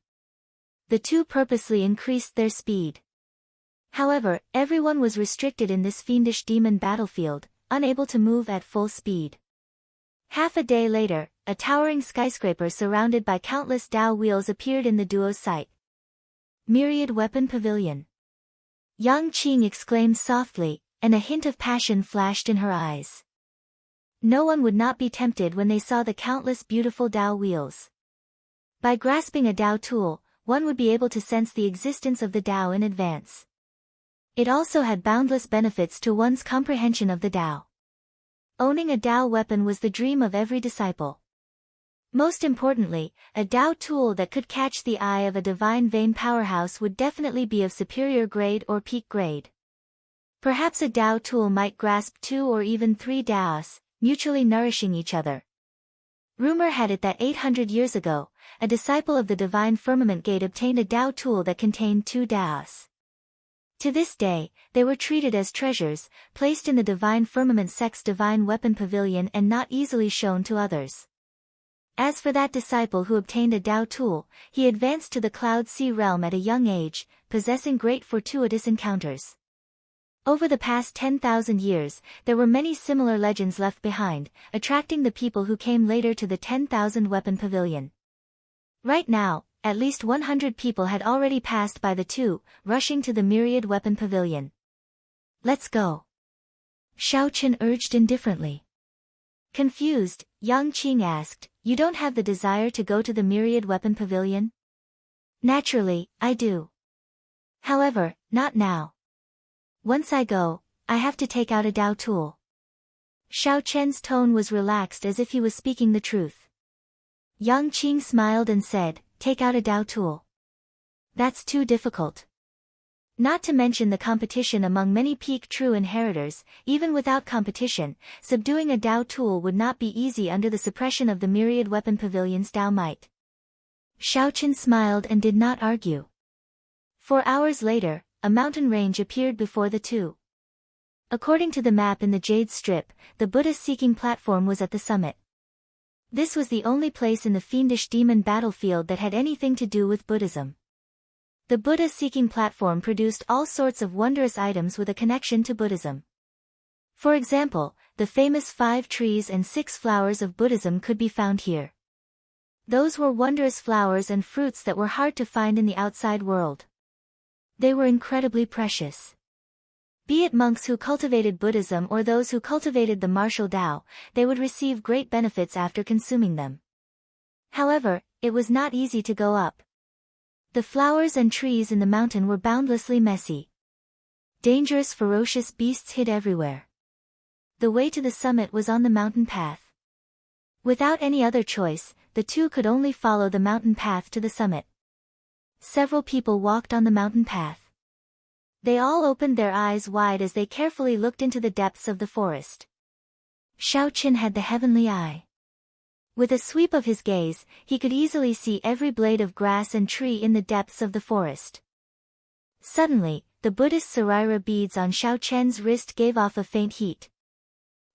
The two purposely increased their speed. However, everyone was restricted in this fiendish demon battlefield, unable to move at full speed. Half a day later, a towering skyscraper surrounded by countless Dao wheels appeared in the duo's sight. Myriad Weapon Pavilion. Yang Qing exclaimed softly, and a hint of passion flashed in her eyes. No one would not be tempted when they saw the countless beautiful Dao wheels. By grasping a Dao tool, one would be able to sense the existence of the Dao in advance. It also had boundless benefits to one's comprehension of the Dao. Owning a Dao weapon was the dream of every disciple. Most importantly, a Dao tool that could catch the eye of a divine vein powerhouse would definitely be of superior grade or peak grade. Perhaps a Dao tool might grasp 2 or even 3 Daos, mutually nourishing each other. Rumor had it that 800 years ago, a disciple of the Divine Firmament Gate obtained a Dao tool that contained 2 Daos. To this day, they were treated as treasures, placed in the Divine Firmament sect's Divine Weapon Pavilion and not easily shown to others. As for that disciple who obtained a Dao tool, he advanced to the Cloud Sea realm at a young age, possessing great fortuitous encounters. Over the past 10,000 years, there were many similar legends left behind, attracting the people who came later to the 10,000 Weapon Pavilion. Right now, at least 100 people had already passed by the two, rushing to the Myriad Weapon Pavilion. Let's go. Xiaoqin urged indifferently. Confused, Yang Qing asked, You don't have the desire to go to the Myriad Weapon Pavilion? Naturally, I do. However, not now. Once I go, I have to take out a Dao tool. Xiaoqian's tone was relaxed as if he was speaking the truth. Yang Qing smiled and said, Take out a Dao tool. That's too difficult. Not to mention the competition among many peak true inheritors, even without competition, subduing a Dao tool would not be easy under the suppression of the Myriad Weapon Pavilion's Dao might. Xiaoqin smiled and did not argue. 4 hours later, a mountain range appeared before the two. According to the map in the Jade Strip, the Buddha-seeking platform was at the summit. This was the only place in the fiendish demon battlefield that had anything to do with Buddhism. The Buddha-seeking platform produced all sorts of wondrous items with a connection to Buddhism. For example, the famous 5 trees and 6 flowers of Buddhism could be found here. Those were wondrous flowers and fruits that were hard to find in the outside world. They were incredibly precious. Be it monks who cultivated Buddhism or those who cultivated the martial Tao, they would receive great benefits after consuming them. However, it was not easy to go up. The flowers and trees in the mountain were boundlessly messy. Dangerous, ferocious beasts hid everywhere. The way to the summit was on the mountain path. Without any other choice, the two could only follow the mountain path to the summit. Several people walked on the mountain path. They all opened their eyes wide as they carefully looked into the depths of the forest. Xiaoqin had the heavenly eye. With a sweep of his gaze, he could easily see every blade of grass and tree in the depths of the forest. Suddenly, the Buddhist Sarira beads on Xiaoqian's wrist gave off a faint heat.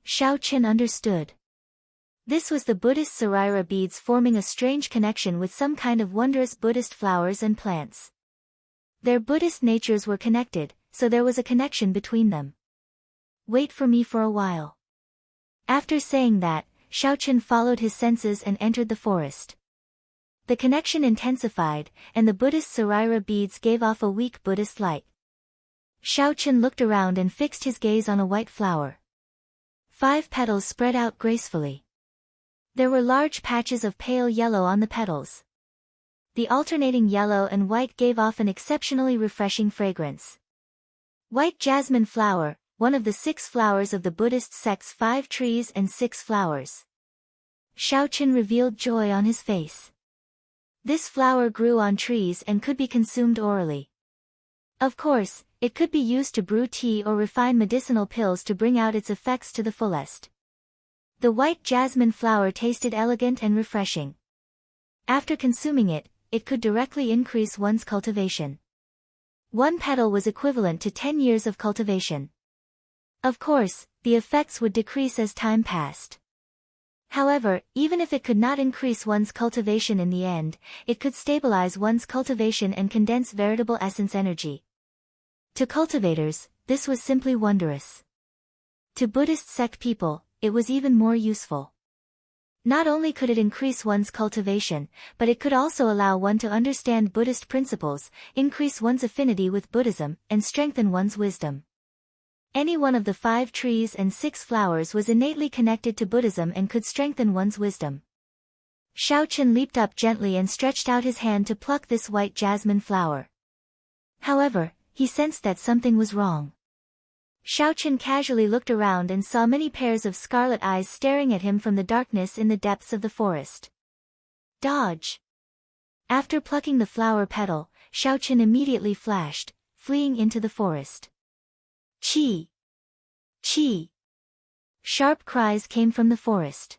Xiaoqin understood. This was the Buddhist Sarira beads forming a strange connection with some kind of wondrous Buddhist flowers and plants. Their Buddhist natures were connected, so there was a connection between them. Wait for me for a while. After saying that, Xiaoqin followed his senses and entered the forest. The connection intensified, and the Buddhist Sarira beads gave off a weak Buddhist light. Xiaoqin looked around and fixed his gaze on a white flower. 5 petals spread out gracefully. There were large patches of pale yellow on the petals. The alternating yellow and white gave off an exceptionally refreshing fragrance. White jasmine flower, one of the 6 flowers of the Buddhist sect's 5 trees and 6 flowers. Xiaoqin revealed joy on his face. This flower grew on trees and could be consumed orally. Of course, it could be used to brew tea or refine medicinal pills to bring out its effects to the fullest. The white jasmine flower tasted elegant and refreshing. After consuming it, it could directly increase one's cultivation. 1 petal was equivalent to 10 years of cultivation. Of course, the effects would decrease as time passed. However, even if it could not increase one's cultivation in the end, it could stabilize one's cultivation and condense veritable essence energy. To cultivators, this was simply wondrous. To Buddhist sect people, it was even more useful. Not only could it increase one's cultivation, but it could also allow one to understand Buddhist principles, increase one's affinity with Buddhism, and strengthen one's wisdom. Any one of the 5 trees and 6 flowers was innately connected to Buddhism and could strengthen one's wisdom. Xiaoqin leaped up gently and stretched out his hand to pluck this white jasmine flower. However, he sensed that something was wrong. Xiaoqin casually looked around and saw many pairs of scarlet eyes staring at him from the darkness in the depths of the forest. Dodge! After plucking the flower petal, Xiaoqin immediately flashed, fleeing into the forest. Chi! Chi! Sharp cries came from the forest.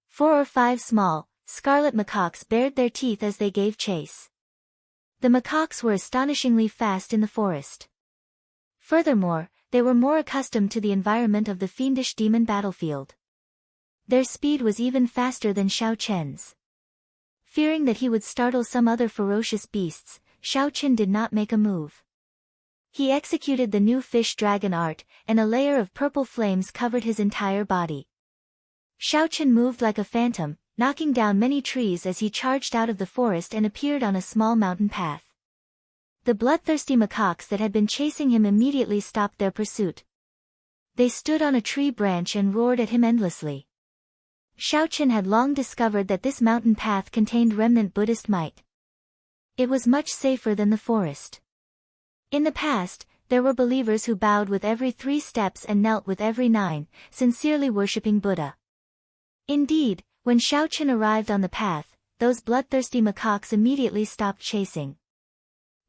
4 or 5 small, scarlet macaques bared their teeth as they gave chase. The macaques were astonishingly fast in the forest. Furthermore, they were more accustomed to the environment of the fiendish demon battlefield. Their speed was even faster than Xiaoqin's. Fearing that he would startle some other ferocious beasts, Xiaoqin did not make a move. He executed the new fish dragon art, and a layer of purple flames covered his entire body. Xiaoqin moved like a phantom, knocking down many trees as he charged out of the forest and appeared on a small mountain path. The bloodthirsty macaques that had been chasing him immediately stopped their pursuit. They stood on a tree branch and roared at him endlessly. Xiaoqin had long discovered that this mountain path contained remnant Buddhist might. It was much safer than the forest. In the past, there were believers who bowed with every 3 steps and knelt with every 9, sincerely worshipping Buddha. Indeed, when Xiaoqin arrived on the path, those bloodthirsty macaques immediately stopped chasing.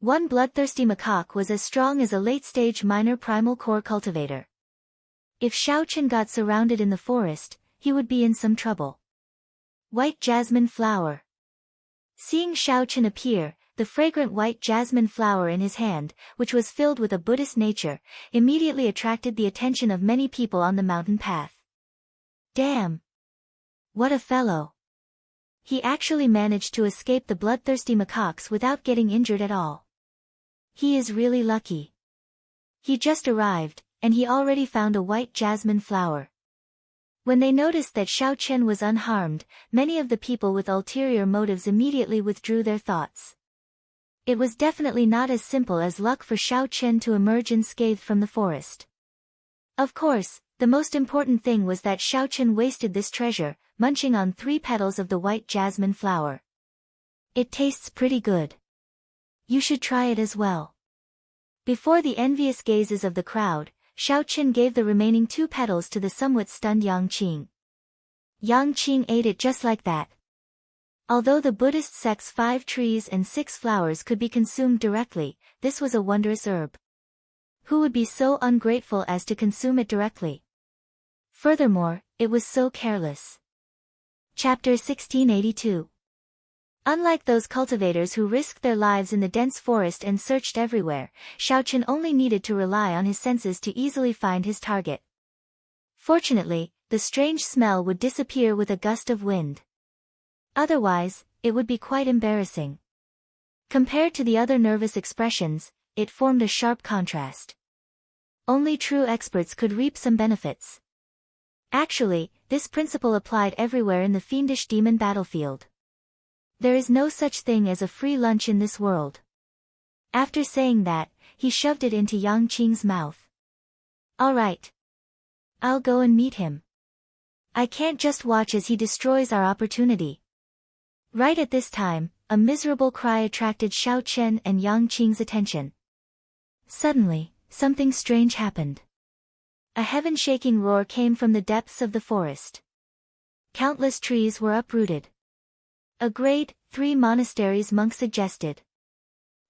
One bloodthirsty macaque was as strong as a late-stage minor primal core cultivator. If Xiaoqin got surrounded in the forest, he would be in some trouble. White jasmine flower. Seeing Xiaoqin appear, the fragrant white jasmine flower in his hand, which was filled with a Buddhist nature, immediately attracted the attention of many people on the mountain path. Damn! What a fellow! He actually managed to escape the bloodthirsty macaques without getting injured at all. He is really lucky. He just arrived, and he already found a white jasmine flower. When they noticed that Xiao Chen was unharmed, many of the people with ulterior motives immediately withdrew their thoughts. It was definitely not as simple as luck for Xiao Chen to emerge unscathed from the forest. Of course, the most important thing was that Xiao Chen wasted this treasure, munching on 3 petals of the white jasmine flower. It tastes pretty good. You should try it as well. Before the envious gazes of the crowd, Xiao Chen gave the remaining 2 petals to the somewhat stunned Yang Qing. Yang Qing ate it just like that. Although the Buddhist sect's 5 trees and 6 flowers could be consumed directly, this was a wondrous herb. Who would be so ungrateful as to consume it directly? Furthermore, it was so careless. Chapter 1682. Unlike those cultivators who risked their lives in the dense forest and searched everywhere, Xiao Chen only needed to rely on his senses to easily find his target. Fortunately, the strange smell would disappear with a gust of wind. Otherwise, it would be quite embarrassing. Compared to the other nervous expressions, it formed a sharp contrast. Only true experts could reap some benefits. Actually, this principle applied everywhere in the fiendish demon battlefield. There is no such thing as a free lunch in this world. After saying that, he shoved it into Yang Qing's mouth. All right. I'll go and meet him. I can't just watch as he destroys our opportunity. Right at this time, a miserable cry attracted Xiao Chen and Yang Qing's attention. Suddenly, something strange happened. A heaven-shaking roar came from the depths of the forest. Countless trees were uprooted. A grade 3 monastery's monk suggested.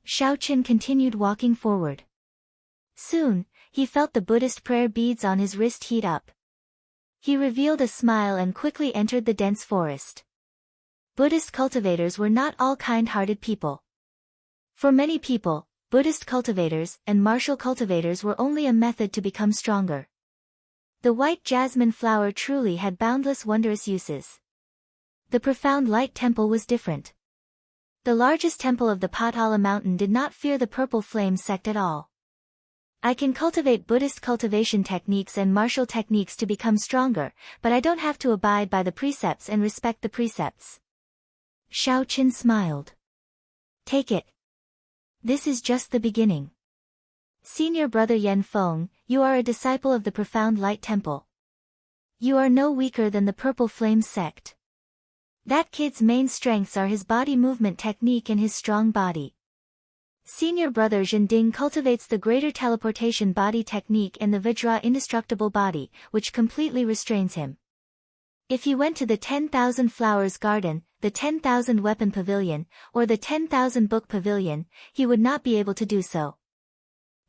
Xiao Chen continued walking forward. Soon, he felt the Buddhist prayer beads on his wrist heat up. He revealed a smile and quickly entered the dense forest. Buddhist cultivators were not all kind-hearted people. For many people, Buddhist cultivators and martial cultivators were only a method to become stronger. The white jasmine flower truly had boundless wondrous uses. The profound light temple was different. The largest temple of the Potala mountain did not fear the purple flame sect at all. I can cultivate Buddhist cultivation techniques and martial techniques to become stronger, but I don't have to abide by the precepts and respect the precepts. Xiao Chen smiled. Take it. This is just the beginning. Senior brother Yan Feng, you are a disciple of the profound light temple. You are no weaker than the purple flame sect. That kid's main strengths are his body movement technique and his strong body. Senior brother Zhending cultivates the greater teleportation body technique and the Vajra indestructible body, which completely restrains him. If he went to the 10,000 flowers garden, the 10,000 weapon pavilion, or the 10,000 book pavilion, he would not be able to do so.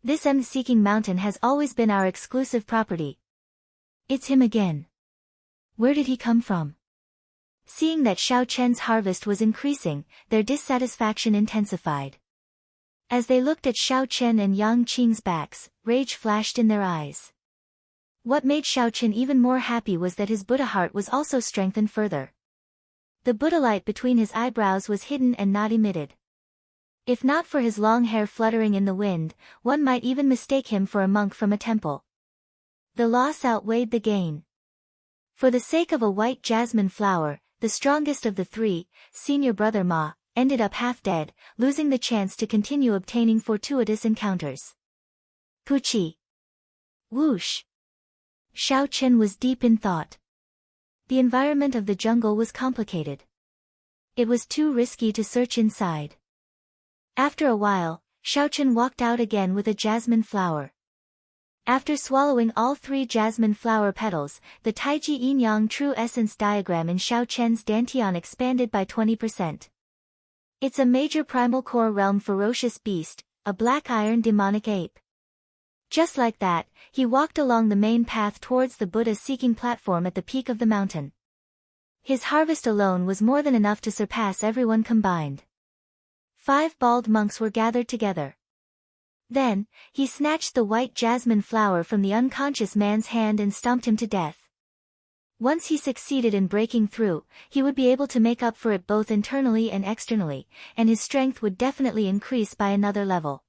This seeking mountain has always been our exclusive property. It's him again. Where did he come from? Seeing that Xiao Chen's harvest was increasing, their dissatisfaction intensified. As they looked at Xiao Chen and Yang Qing's backs, rage flashed in their eyes. What made Xiao Chen even more happy was that his Buddha heart was also strengthened further. The Buddha light between his eyebrows was hidden and not emitted. If not for his long hair fluttering in the wind, one might even mistake him for a monk from a temple. The loss outweighed the gain. For the sake of a white jasmine flower, the strongest of the 3, senior brother Ma, ended up half dead, losing the chance to continue obtaining fortuitous encounters. Puchi. Whoosh. Xiao Chen was deep in thought. The environment of the jungle was complicated. It was too risky to search inside. After a while, Xiao Chen walked out again with a jasmine flower. After swallowing all 3 jasmine flower petals, the Taiji Yin-Yang true essence diagram in Xiao Chen's dantian expanded by 20%. It's a major primal core realm ferocious beast, a black iron demonic ape. Just like that, he walked along the main path towards the Buddha-seeking platform at the peak of the mountain. His harvest alone was more than enough to surpass everyone combined. 5 bald monks were gathered together. Then, he snatched the white jasmine flower from the unconscious man's hand and stomped him to death. Once he succeeded in breaking through, he would be able to make up for it both internally and externally, and his strength would definitely increase by another level.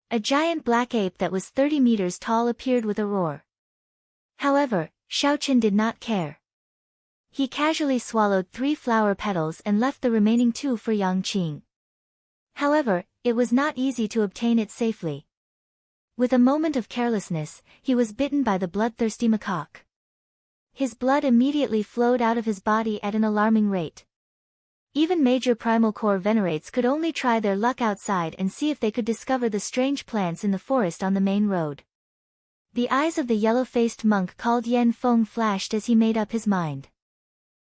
A giant black ape that was 30 meters tall appeared with a roar. However, Xiaoqin did not care. He casually swallowed 3 flower petals and left the remaining 2 for Yang Qing. However, it was not easy to obtain it safely. With a moment of carelessness, he was bitten by the bloodthirsty macaque. His blood immediately flowed out of his body at an alarming rate. Even major primal core venerates could only try their luck outside and see if they could discover the strange plants in the forest on the main road. The eyes of the yellow-faced monk called Yan Feng flashed as he made up his mind.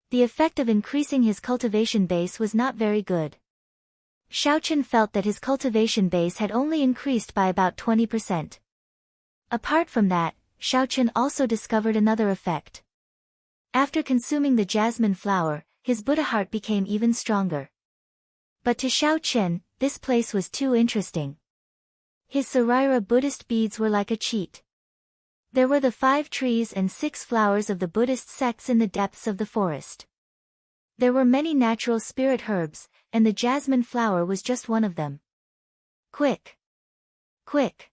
The effect of increasing his cultivation base was not very good. Xiaoqin felt that his cultivation base had only increased by about 20%. Apart from that, Xiaoqin also discovered another effect. After consuming the jasmine flower, his Buddha heart became even stronger. But to Xiaoqin, this place was too interesting. His Saraira Buddhist beads were like a cheat. There were the 5 trees and 6 flowers of the Buddhist sects in the depths of the forest. There were many natural spirit herbs, and the jasmine flower was just one of them. Quick! Quick!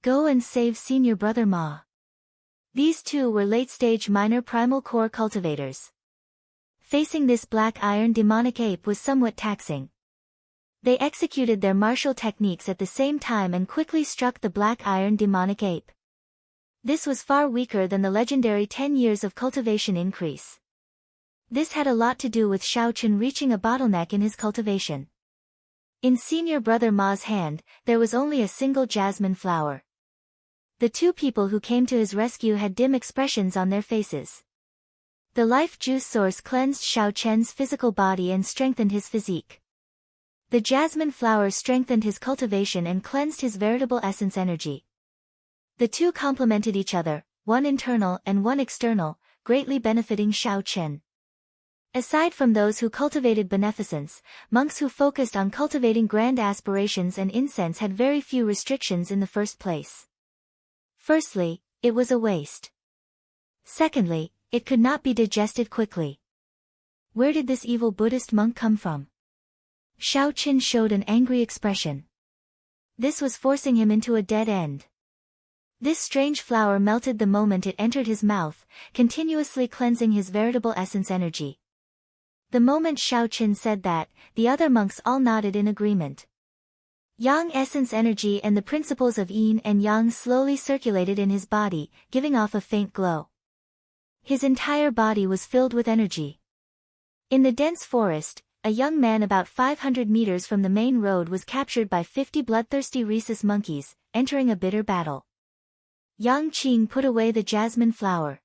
Go and save senior brother Ma. These 2 were late-stage minor primal core cultivators. Facing this black iron demonic ape was somewhat taxing. They executed their martial techniques at the same time and quickly struck the black iron demonic ape. This was far weaker than the legendary 10 years of cultivation increase. This had a lot to do with Xiaoqin reaching a bottleneck in his cultivation. In senior brother Ma's hand, there was only a single jasmine flower. The 2 people who came to his rescue had dim expressions on their faces. The life juice source cleansed Xiaoqin's physical body and strengthened his physique. The jasmine flower strengthened his cultivation and cleansed his veritable essence energy. The 2 complemented each other, one internal and one external, greatly benefiting Xiaoqin. Aside from those who cultivated beneficence, monks who focused on cultivating grand aspirations and incense had very few restrictions in the first place. Firstly, it was a waste. Secondly, it could not be digested quickly. Where did this evil Buddhist monk come from? Xiaoqin showed an angry expression. This was forcing him into a dead end. This strange flower melted the moment it entered his mouth, continuously cleansing his veritable essence energy. The moment Xiaoqin said that, the other monks all nodded in agreement. Yang essence energy and the principles of yin and yang slowly circulated in his body, giving off a faint glow. His entire body was filled with energy. In the dense forest, a young man about 500 meters from the main road was captured by 50 bloodthirsty rhesus monkeys, entering a bitter battle. Yang Qing put away the jasmine flower.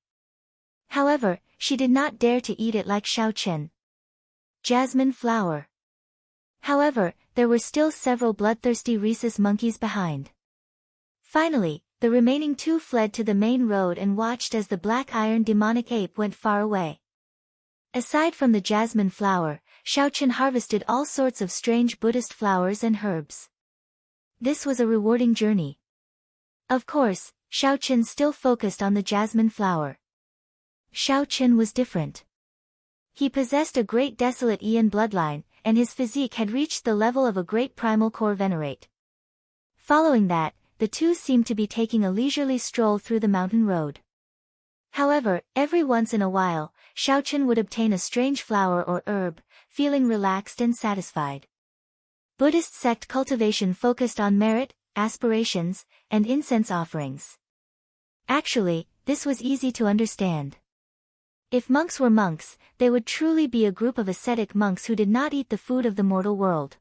However, she did not dare to eat it like Xiaoqin. Jasmine flower. However, there were still several bloodthirsty rhesus monkeys behind. Finally, the remaining 2 fled to the main road and watched as the black iron demonic ape went far away. Aside from the jasmine flower, Xiaoqin harvested all sorts of strange Buddhist flowers and herbs. This was a rewarding journey. Of course, Xiaoqin still focused on the jasmine flower. Xiaoqin was different. He possessed a great desolate Ian bloodline, and his physique had reached the level of a great primal core venerate. Following that, the 2 seemed to be taking a leisurely stroll through the mountain road. However, every once in a while, Xiaoqin would obtain a strange flower or herb, feeling relaxed and satisfied. Buddhist sect cultivation focused on merit, aspirations, and incense offerings. Actually, this was easy to understand. If monks were monks, they would truly be a group of ascetic monks who did not eat the food of the mortal world.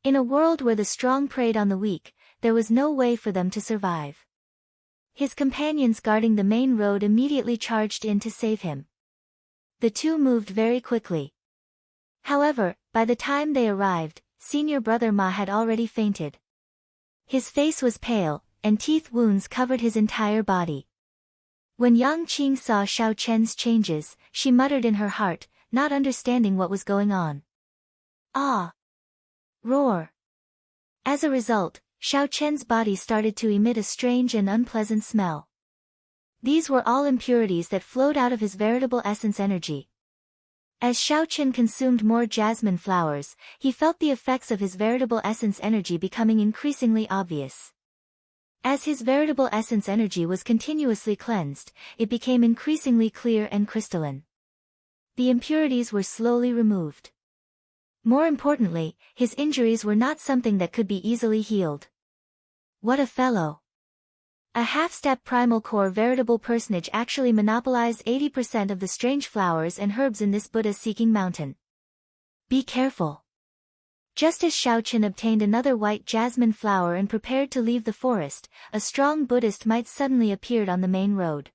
In a world where the strong preyed on the weak, there was no way for them to survive. His companions guarding the main road immediately charged in to save him. The 2 moved very quickly. However, by the time they arrived, senior brother Ma had already fainted. His face was pale, and teeth wounds covered his entire body. When Yang Qing saw Xiaoqin's changes, she muttered in her heart, not understanding what was going on. Ah! Roar. As a result, Xiao Chen's body started to emit a strange and unpleasant smell. These were all impurities that flowed out of his veritable essence energy. As Xiao Chen consumed more jasmine flowers, he felt the effects of his veritable essence energy becoming increasingly obvious. As his veritable essence energy was continuously cleansed, it became increasingly clear and crystalline. The impurities were slowly removed. More importantly, his injuries were not something that could be easily healed. What a fellow! A half-step primal core veritable personage actually monopolized 80% of the strange flowers and herbs in this Buddha-seeking mountain. Be careful. Just as Xiao Chen obtained another white jasmine flower and prepared to leave the forest, a strong Buddhist might suddenly appeared on the main road.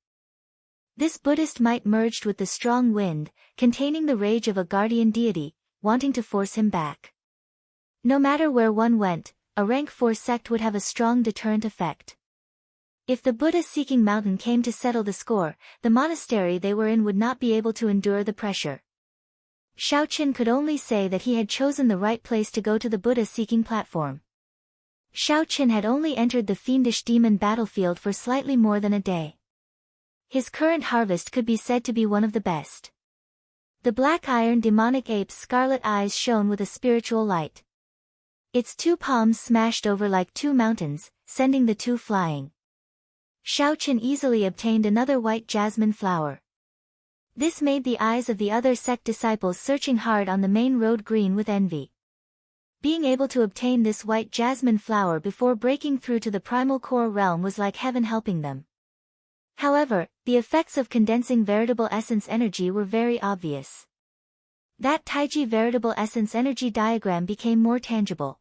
This Buddhist might merged with the strong wind, containing the rage of a guardian deity, wanting to force him back. No matter where one went, a rank 4 sect would have a strong deterrent effect. If the Buddha-seeking mountain came to settle the score, the monastery they were in would not be able to endure the pressure. Xiao Chen could only say that he had chosen the right place to go to the Buddha-seeking platform. Xiao Chen had only entered the fiendish demon battlefield for slightly more than a day. His current harvest could be said to be one of the best. The black iron demonic ape's scarlet eyes shone with a spiritual light. Its 2 palms smashed over like 2 mountains, sending the 2 flying. Xiao Chen easily obtained another white jasmine flower. This made the eyes of the other sect disciples searching hard on the main road green with envy. Being able to obtain this white jasmine flower before breaking through to the primal core realm was like heaven helping them. However, the effects of condensing veritable essence energy were very obvious. That Taiji veritable essence energy diagram became more tangible.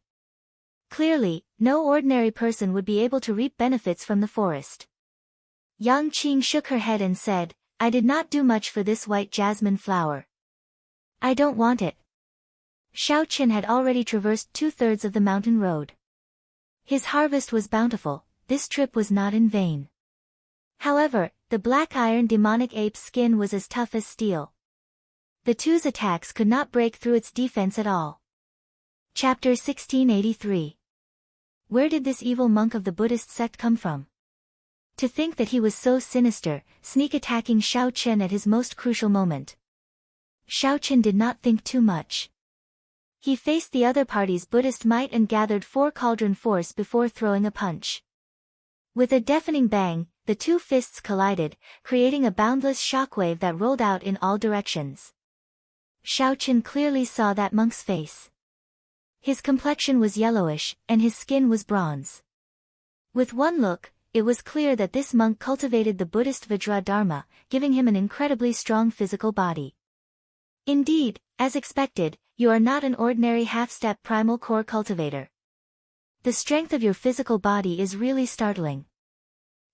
Clearly, no ordinary person would be able to reap benefits from the forest. Yang Qing shook her head and said, I did not do much for this white jasmine flower. I don't want it. Xiao Chen had already traversed 2/3 of the mountain road. His harvest was bountiful, this trip was not in vain. However, the black iron demonic ape's skin was as tough as steel. The 2's attacks could not break through its defense at all. Chapter 1683. Where did this evil monk of the Buddhist sect come from? To think that he was so sinister, sneak attacking Xiao Chen at his most crucial moment. Xiao Chen did not think too much. He faced the other party's Buddhist might and gathered 4 cauldron force before throwing a punch. With a deafening bang, the 2 fists collided, creating a boundless shockwave that rolled out in all directions. Xiao Chen clearly saw that monk's face. His complexion was yellowish, and his skin was bronze. With one look, it was clear that this monk cultivated the Buddhist Vajra Dharma, giving him an incredibly strong physical body. Indeed, as expected, you are not an ordinary half-step primal core cultivator. The strength of your physical body is really startling.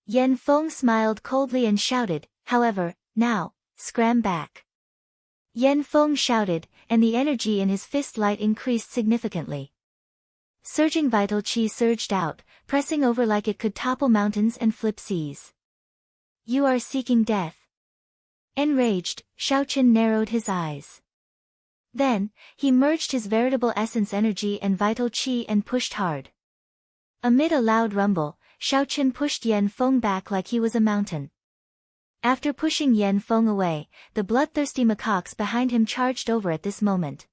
Yan Feng smiled coldly and shouted, however, now, scram back. Yan Feng shouted, and the energy in his fist light increased significantly. Surging vital qi surged out, pressing over like it could topple mountains and flip seas. You are seeking death. Enraged, Xiao Chen narrowed his eyes. Then, he merged his veritable essence energy and vital qi and pushed hard. Amid a loud rumble, Xiao Chen pushed Yan Feng back like he was a mountain. After pushing Yan Feng away, the bloodthirsty macaques behind him charged over at this moment.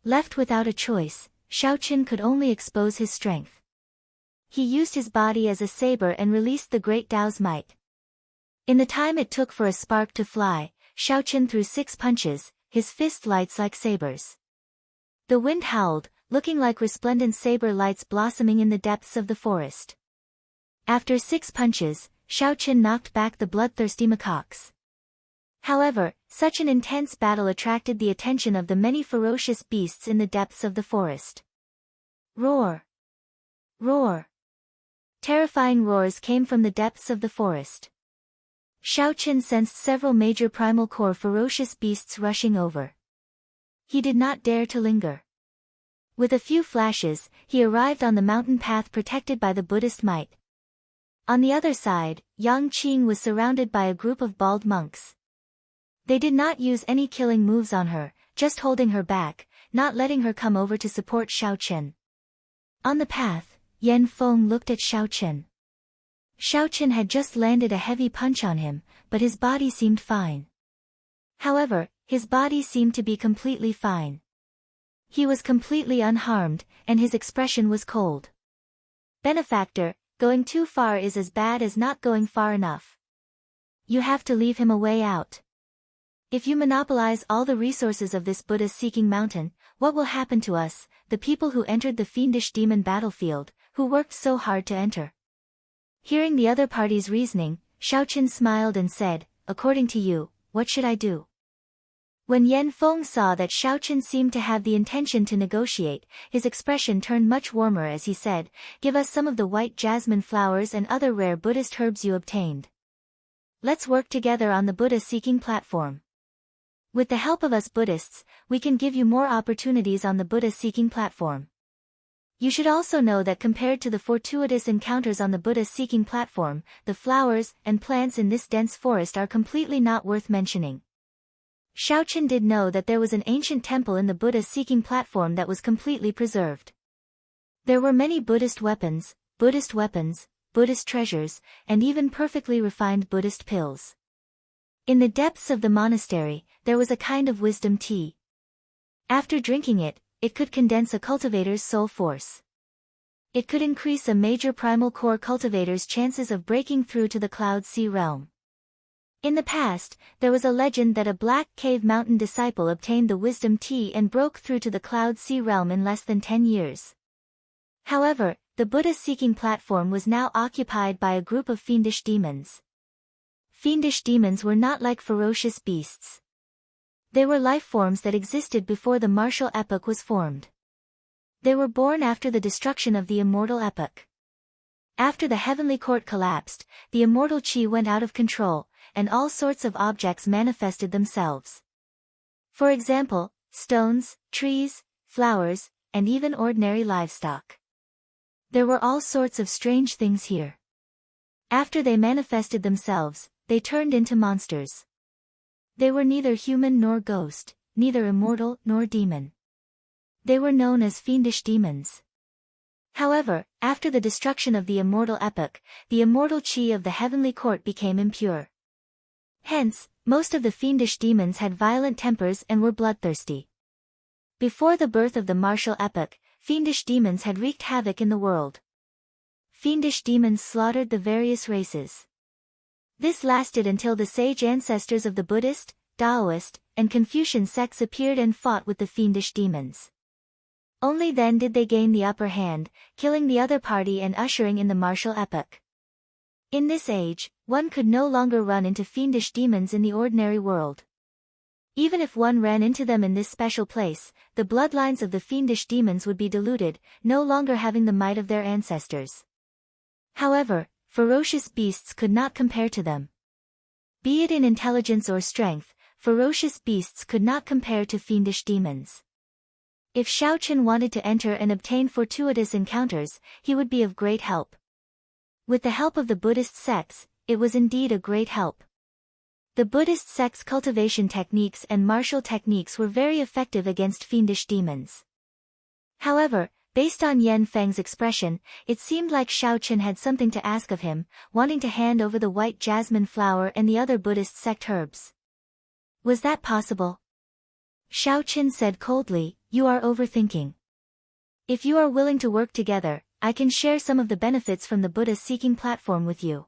Left without a choice, Xiao Chen could only expose his strength. He used his body as a saber and released the great Tao's might. In the time it took for a spark to fly, Xiao Chen threw 6 punches, his fist lights like sabers. The wind howled, looking like resplendent saber lights blossoming in the depths of the forest. After 6 punches, Xiao Chen knocked back the bloodthirsty macaques. However, such an intense battle attracted the attention of the many ferocious beasts in the depths of the forest. Roar! Roar! Terrifying roars came from the depths of the forest. Xiao Chen sensed several major primal core ferocious beasts rushing over. He did not dare to linger. With a few flashes, he arrived on the mountain path protected by the Buddhist might. On the other side, Yang Qing was surrounded by a group of bald monks. They did not use any killing moves on her, just holding her back, not letting her come over to support Xiao Chen. On the path, Yan Feng looked at Xiao Chen. Xiao Chen had just landed a heavy punch on him, but his body seemed fine. However, his body seemed to be completely fine. He was completely unharmed, and his expression was cold. Benefactor, going too far is as bad as not going far enough. You have to leave him a way out. If you monopolize all the resources of this Buddha-seeking mountain, what will happen to us, the people who entered the fiendish demon battlefield, who worked so hard to enter? Hearing the other party's reasoning, Xiao Chen smiled and said, according to you, what should I do? When Yan Feng saw that Xiao Chen seemed to have the intention to negotiate, his expression turned much warmer as he said, give us some of the white jasmine flowers and other rare Buddhist herbs you obtained. Let's work together on the Buddha-seeking platform. With the help of us Buddhists, we can give you more opportunities on the Buddha-seeking platform. You should also know that compared to the fortuitous encounters on the Buddha-seeking platform, the flowers and plants in this dense forest are completely not worth mentioning. Xiao Chen did know that there was an ancient temple in the Buddha-seeking platform that was completely preserved. There were many Buddhist weapons, Buddhist treasures, and even perfectly refined Buddhist pills. In the depths of the monastery, there was a kind of wisdom tea. After drinking it, it could condense a cultivator's soul force. It could increase a major primal core cultivator's chances of breaking through to the Cloud Sea realm. In the past, there was a legend that a Black Cave Mountain disciple obtained the wisdom tea and broke through to the Cloud Sea realm in less than 10 years. However, the Buddha-seeking platform was now occupied by a group of fiendish demons. Fiendish demons were not like ferocious beasts. They were life forms that existed before the martial epoch was formed. They were born after the destruction of the immortal epoch. After the heavenly court collapsed, the immortal chi went out of control, and all sorts of objects manifested themselves. For example, stones, trees, flowers, and even ordinary livestock. There were all sorts of strange things here. After they manifested themselves, they turned into monsters. They were neither human nor ghost, neither immortal nor demon. They were known as fiendish demons. However, after the destruction of the immortal epoch, the immortal chi of the heavenly court became impure. Hence, most of the fiendish demons had violent tempers and were bloodthirsty. Before the birth of the martial epoch, fiendish demons had wreaked havoc in the world. Fiendish demons slaughtered the various races. This lasted until the sage ancestors of the Buddhist, Taoist, and Confucian sects appeared and fought with the fiendish demons. Only then did they gain the upper hand, killing the other party and ushering in the martial epoch. In this age, one could no longer run into fiendish demons in the ordinary world. Even if one ran into them in this special place, the bloodlines of the fiendish demons would be diluted, no longer having the might of their ancestors. However, ferocious beasts could not compare to them. Be it in intelligence or strength, ferocious beasts could not compare to fiendish demons. If Xiao Chen wanted to enter and obtain fortuitous encounters, he would be of great help. With the help of the Buddhist sects, it was indeed a great help. The Buddhist sects' cultivation techniques and martial techniques were very effective against fiendish demons. However, based on Yan Feng's expression, it seemed like Xiao Chen had something to ask of him, wanting to hand over the white jasmine flower and the other Buddhist sect herbs. Was that possible? Xiao Chen said coldly, you are overthinking. If you are willing to work together, I can share some of the benefits from the Buddha-seeking platform with you.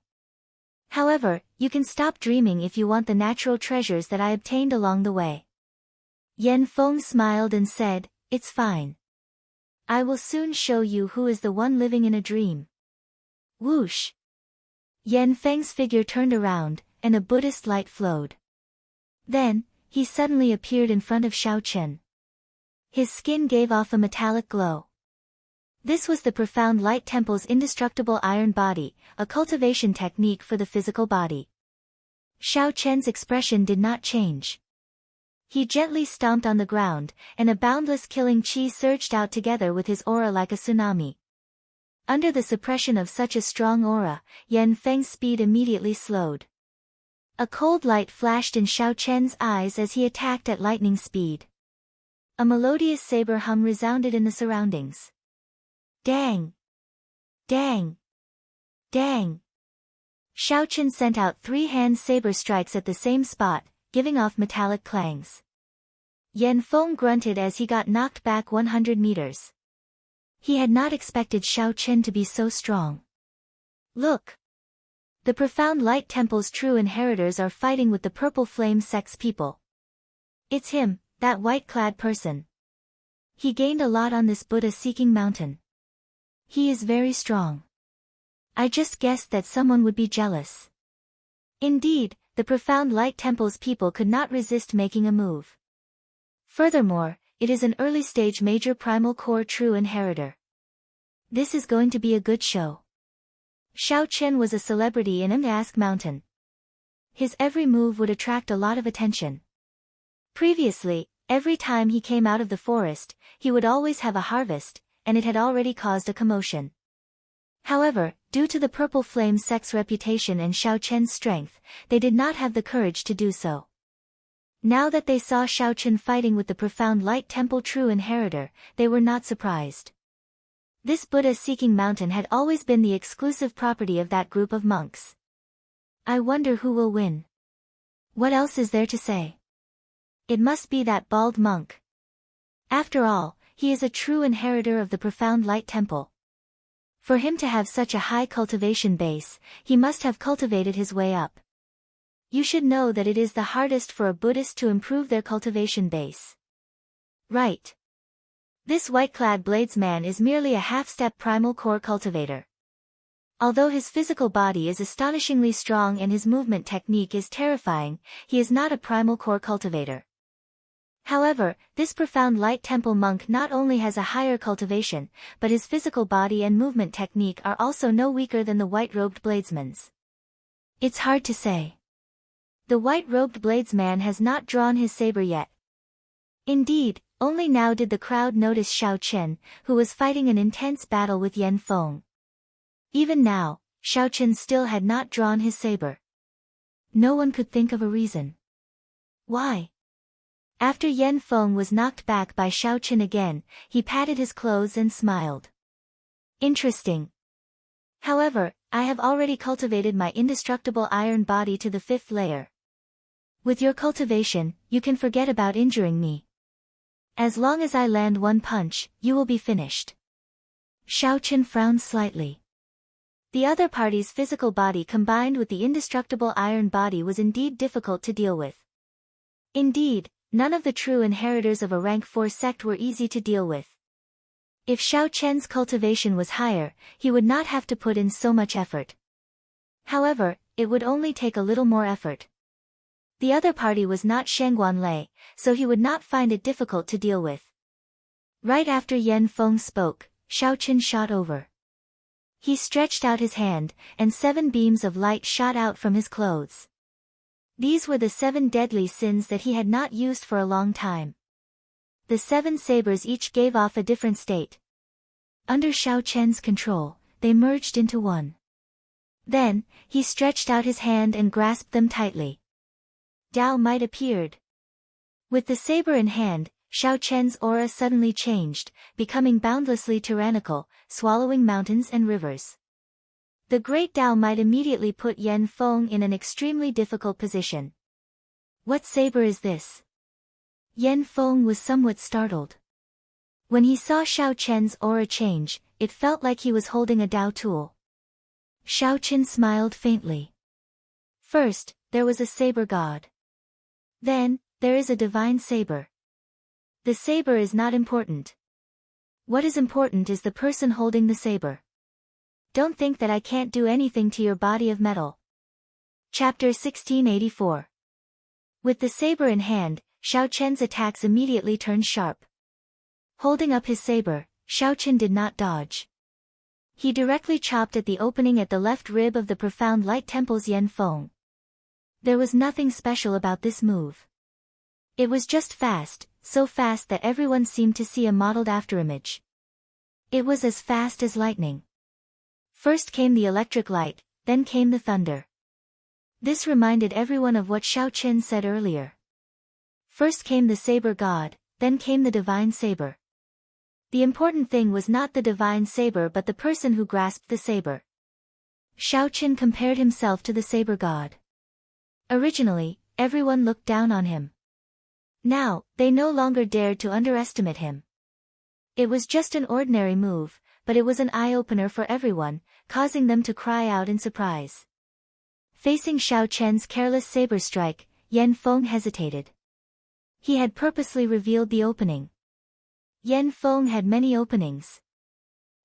However, you can stop dreaming if you want the natural treasures that I obtained along the way. Yan Feng smiled and said, it's fine. I will soon show you who is the one living in a dream. Whoosh! Yan Feng's figure turned around, and a Buddhist light flowed. Then, he suddenly appeared in front of Xiao Chen. His skin gave off a metallic glow. This was the profound light temple's indestructible iron body, a cultivation technique for the physical body. Xiao Chen's expression did not change. He gently stomped on the ground, and a boundless killing chi surged out together with his aura like a tsunami. Under the suppression of such a strong aura, Yan Feng's speed immediately slowed. A cold light flashed in Xiao Chen's eyes as he attacked at lightning speed. A melodious saber hum resounded in the surroundings. Dang! Dang! Dang! Xiao Chen sent out 3-hand saber strikes at the same spot, giving off metallic clangs. Yan Feng grunted as he got knocked back 100 meters. He had not expected Xiao Chen to be so strong. Look! The Profound Light Temple's true inheritors are fighting with the Purple Flame Sect's people. It's him, that white-clad person. He gained a lot on this Buddha-seeking mountain. He is very strong. I just guessed that someone would be jealous. Indeed, the Profound Light Temple's people could not resist making a move. Furthermore, it is an early-stage major primal core true inheritor. This is going to be a good show. Xiao Chen was a celebrity in Embark Mountain. His every move would attract a lot of attention. Previously, every time he came out of the forest, he would always have a harvest, and it had already caused a commotion. However, due to the Purple Flame Sect's reputation and Xiao Chen's strength, they did not have the courage to do so. Now that they saw Xiao Chen fighting with the Profound Light Temple true inheritor, they were not surprised. This Buddha-seeking mountain had always been the exclusive property of that group of monks. I wonder who will win. What else is there to say? It must be that bald monk. After all, he is a true inheritor of the Profound Light Temple. For him to have such a high cultivation base, he must have cultivated his way up. You should know that it is the hardest for a Buddhist to improve their cultivation base. Right. This white-clad bladesman is merely a half-step primal core cultivator. Although his physical body is astonishingly strong and his movement technique is terrifying, he is not a primal core cultivator. However, this Profound Light Temple monk not only has a higher cultivation, but his physical body and movement technique are also no weaker than the white-robed bladesman's. It's hard to say. The white-robed bladesman has not drawn his saber yet. Indeed, only now did the crowd notice Xiao Chen, who was fighting an intense battle with Yan Feng. Even now, Xiao Chen still had not drawn his saber. No one could think of a reason. Why? After Yan Feng was knocked back by Xiao Chen again, he patted his clothes and smiled. Interesting. However, I have already cultivated my indestructible iron body to the 5th layer. With your cultivation, you can forget about injuring me. As long as I land one punch, you will be finished. Xiao Chen frowned slightly. The other party's physical body combined with the indestructible iron body was indeed difficult to deal with. Indeed, none of the true inheritors of a rank 4 sect were easy to deal with. If Xiao Chen's cultivation was higher, he would not have to put in so much effort. However, it would only take a little more effort. The other party was not Shangguan Lei, so he would not find it difficult to deal with. Right after Yan Feng spoke, Xiao Chen shot over. He stretched out his hand, and 7 beams of light shot out from his clothes. These were the 7 deadly sins that he had not used for a long time. The 7 sabers each gave off a different state. Under Xiao Chen's control, they merged into one. Then, he stretched out his hand and grasped them tightly. Dao Might appeared. With the saber in hand, Xiao Chen's aura suddenly changed, becoming boundlessly tyrannical, swallowing mountains and rivers. The great Dao Might immediately put Yan Feng in an extremely difficult position. What saber is this? Yan Feng was somewhat startled. When he saw Xiao Chen's aura change, it felt like he was holding a Dao tool. Xiao Chen smiled faintly. First, there was a saber god. Then, there is a divine saber. The saber is not important. What is important is the person holding the saber. Don't think that I can't do anything to your body of metal. Chapter 1684. With the saber in hand, Xiao Chen's attacks immediately turned sharp. Holding up his saber, Xiao Chen did not dodge. He directly chopped at the opening at the left rib of the Profound Light Temple's Yan Feng. There was nothing special about this move. It was just fast, so fast that everyone seemed to see a modeled afterimage. It was as fast as lightning. First came the electric light, then came the thunder. This reminded everyone of what Xiao Chen said earlier. First came the saber god, then came the divine saber. The important thing was not the divine saber but the person who grasped the saber. Xiaoqin compared himself to the saber god. Originally, everyone looked down on him. Now, they no longer dared to underestimate him. It was just an ordinary move, but it was an eye-opener for everyone, causing them to cry out in surprise. Facing Xiaoqian's careless saber strike, Yan Feng hesitated. He had purposely revealed the opening. Yan Feng had many openings.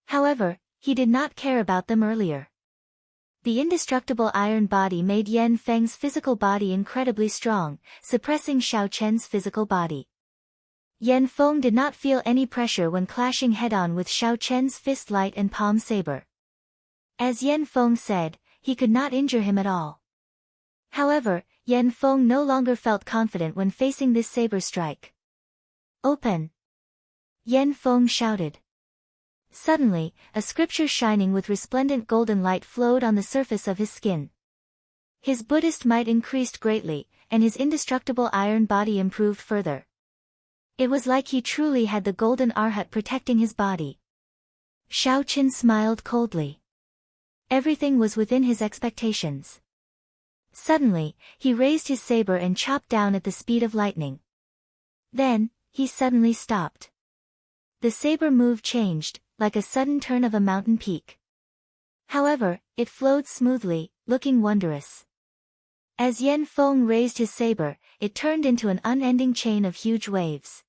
However, he did not care about them earlier. The indestructible iron body made Yan Feng's physical body incredibly strong, suppressing Xiaoqian's physical body. Yan Feng did not feel any pressure when clashing head-on with Xiaoqian's fist light and palm saber. As Yan Feng said, he could not injure him at all. However, Yan Feng no longer felt confident when facing this saber strike. "Open!" Yan Feng shouted. Suddenly, a scripture shining with resplendent golden light flowed on the surface of his skin. His Buddhist might increased greatly, and his indestructible iron body improved further. It was like he truly had the golden arhat protecting his body. Xiaoqin smiled coldly. Everything was within his expectations. Suddenly, he raised his saber and chopped down at the speed of lightning. Then, he suddenly stopped. The saber move changed, like a sudden turn of a mountain peak. However, it flowed smoothly, looking wondrous. As Yan Feng raised his saber, it turned into an unending chain of huge waves.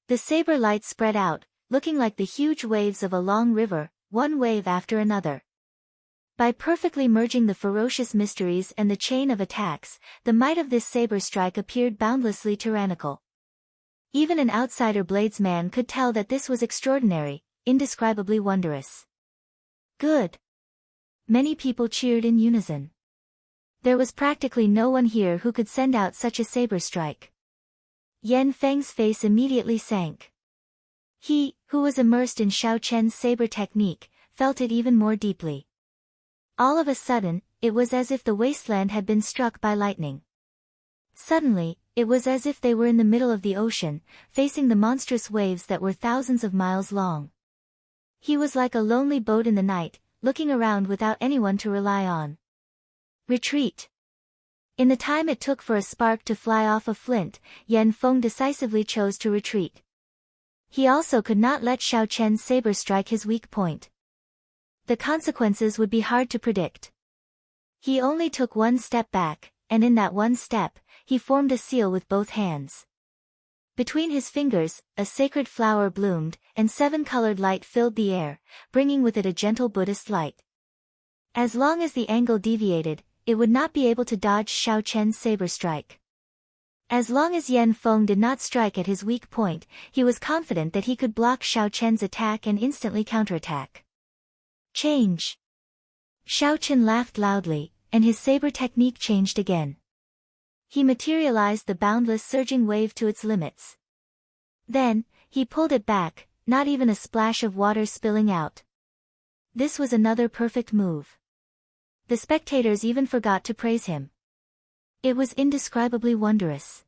The saber light spread out, looking like the huge waves of a long river, one wave after another. By perfectly merging the ferocious mysteries and the chain of attacks, the might of this saber strike appeared boundlessly tyrannical. Even an outsider bladesman could tell that this was extraordinary, indescribably wondrous. Good! Many people cheered in unison. There was practically no one here who could send out such a saber strike. Yan Feng's face immediately sank. He, who was immersed in Xiaoqian's saber technique, felt it even more deeply. All of a sudden, it was as if the wasteland had been struck by lightning. Suddenly, it was as if they were in the middle of the ocean, facing the monstrous waves that were thousands of miles long. He was like a lonely boat in the night, looking around without anyone to rely on. Retreat! In the time it took for a spark to fly off a flint, Yan Feng decisively chose to retreat. He also could not let Xiaoqian's saber strike his weak point. The consequences would be hard to predict. He only took one step back, and in that one step, he formed a seal with both hands. Between his fingers, a sacred flower bloomed, and seven-colored light filled the air, bringing with it a gentle Buddhist light. As long as the angle deviated, it would not be able to dodge Xiaoqian's saber strike. As long as Yan Feng did not strike at his weak point, he was confident that he could block Xiaoqian's attack and instantly counterattack. Change! Xiaoqian laughed loudly, and his saber technique changed again. He materialized the boundless surging wave to its limits. Then, he pulled it back, not even a splash of water spilling out. This was another perfect move. The spectators even forgot to praise him. It was indescribably wondrous.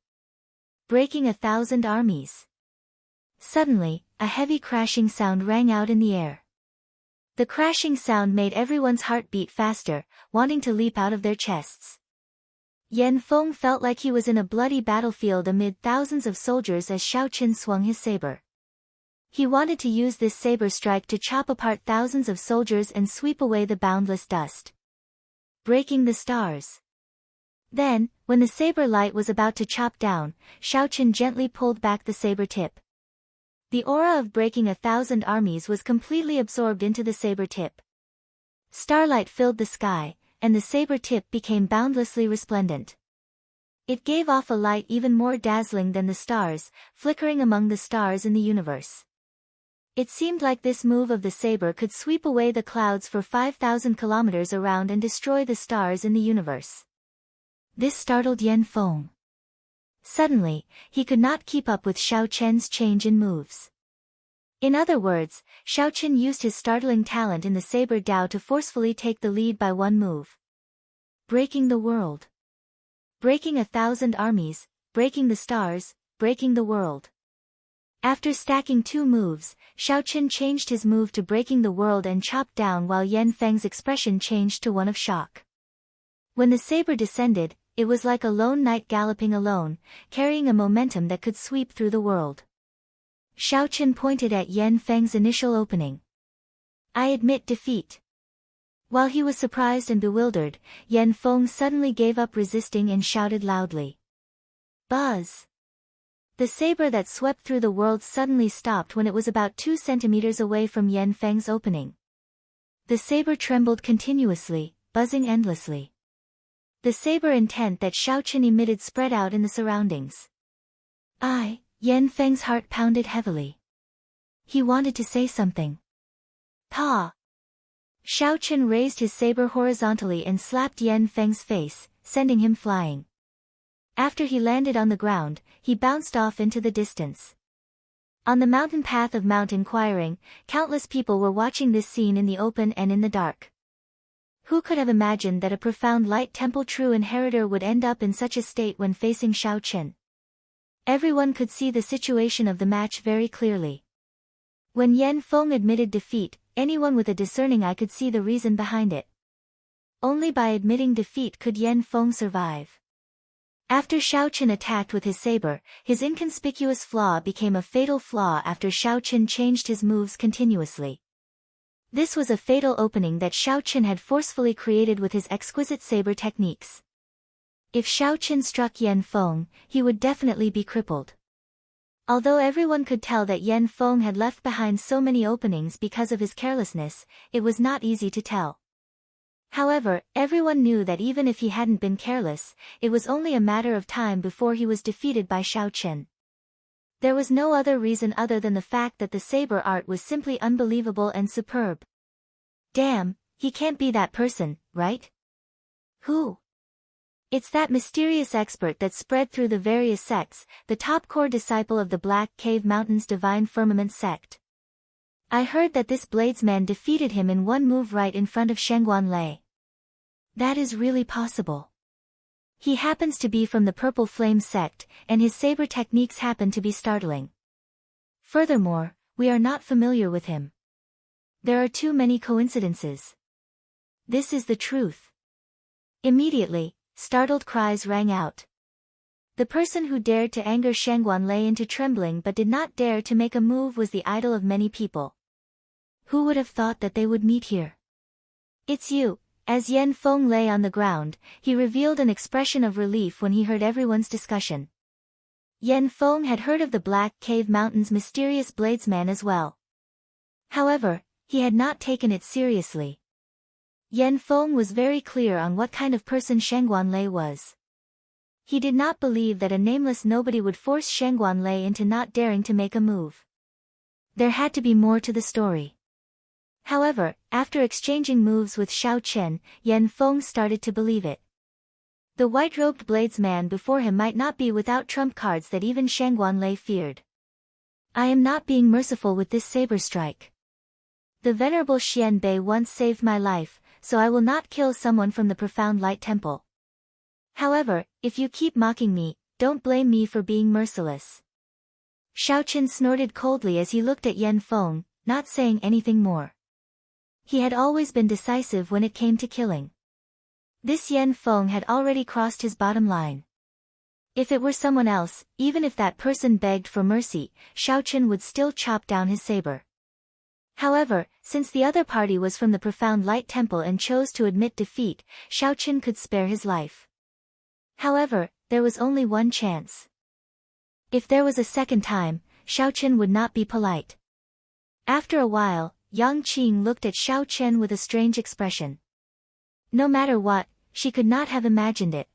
Breaking 1,000 armies. Suddenly, a heavy crashing sound rang out in the air. The crashing sound made everyone's heart beat faster, wanting to leap out of their chests. Yan Feng felt like he was in a bloody battlefield amid thousands of soldiers as Xiaoqin swung his saber. He wanted to use this saber strike to chop apart thousands of soldiers and sweep away the boundless dust. Breaking the stars. Then, when the saber light was about to chop down, Xiaoqin gently pulled back the saber tip. The aura of breaking 1,000 armies was completely absorbed into the saber tip. Starlight filled the sky, and the saber tip became boundlessly resplendent. It gave off a light even more dazzling than the stars, flickering among the stars in the universe. It seemed like this move of the saber could sweep away the clouds for 5,000 kilometers around and destroy the stars in the universe. This startled Yan Feng. Suddenly, he could not keep up with Xiaoqian's change in moves. In other words, Xiaoqian used his startling talent in the saber Dao to forcefully take the lead by one move. Breaking the world. Breaking 1,000 armies, breaking the stars, breaking the world. After stacking 2 moves, Xiaoqin changed his move to breaking the world and chopped down while Yan Feng's expression changed to one of shock. When the saber descended, it was like a lone knight galloping alone, carrying a momentum that could sweep through the world. Xiaoqin pointed at Yan Feng's initial opening. "I admit defeat." While he was surprised and bewildered, Yan Feng suddenly gave up resisting and shouted loudly. Buzz! The saber that swept through the world suddenly stopped when it was about 2 centimeters away from Yan Feng's opening. The saber trembled continuously, buzzing endlessly. The saber intent that Xiaoqin emitted spread out in the surroundings. Yan Feng's heart pounded heavily. He wanted to say something. "Ta!" Xiaoqin raised his saber horizontally and slapped Yan Feng's face, sending him flying. After he landed on the ground, he bounced off into the distance. On the mountain path of Mount Inquiring, countless people were watching this scene in the open and in the dark. Who could have imagined that a profound light temple true inheritor would end up in such a state when facing Xiaoqin? Everyone could see the situation of the match very clearly. When Yan Feng admitted defeat, anyone with a discerning eye could see the reason behind it. Only by admitting defeat could Yan Feng survive. After Xiaoqin attacked with his saber, his inconspicuous flaw became a fatal flaw after Xiaoqin changed his moves continuously. This was a fatal opening that Xiaoqin had forcefully created with his exquisite saber techniques. If Xiaoqin struck Yan Feng, he would definitely be crippled. Although everyone could tell that Yan Feng had left behind so many openings because of his carelessness, it was not easy to tell. However, everyone knew that even if he hadn't been careless, it was only a matter of time before he was defeated by Xiaoqin. There was no other reason other than the fact that the saber art was simply unbelievable and superb. Damn, he can't be that person, right? Who? It's that mysterious expert that spread through the various sects, the top core disciple of the Black Cave Mountain's Divine Firmament sect. I heard that this bladesman defeated him in one move right in front of Shengguan Lei. That is really possible. He happens to be from the Purple Flame sect, and his saber techniques happen to be startling. Furthermore, we are not familiar with him. There are too many coincidences. This is the truth. Immediately, startled cries rang out. The person who dared to anger Shengguan Lei into trembling but did not dare to make a move was the idol of many people. Who would have thought that they would meet here? It's you. As Yan Feng lay on the ground, he revealed an expression of relief when he heard everyone's discussion. Yan Feng had heard of the Black Cave Mountain's mysterious bladesman as well. However, he had not taken it seriously. Yan Feng was very clear on what kind of person Shengguan Lei was. He did not believe that a nameless nobody would force Shengguan Lei into not daring to make a move. There had to be more to the story. However, after exchanging moves with Xiaoqin, Yan Feng started to believe it. The white-robed bladesman before him might not be without trump cards that even Shengguan Lei feared. I am not being merciful with this saber strike. The venerable Xian Bei once saved my life, so I will not kill someone from the profound light temple. However, if you keep mocking me, don't blame me for being merciless. Xiaoqin snorted coldly as he looked at Yan Feng, not saying anything more. He had always been decisive when it came to killing. This Yan Feng had already crossed his bottom line. If it were someone else, even if that person begged for mercy, Xiaoqin would still chop down his saber. However, since the other party was from the Profound Light Temple and chose to admit defeat, Xiaoqin could spare his life. However, there was only one chance. If there was a second time, Xiaoqin would not be polite. After a while, Yang Qing looked at Xiaoqin with a strange expression. No matter what, she could not have imagined it.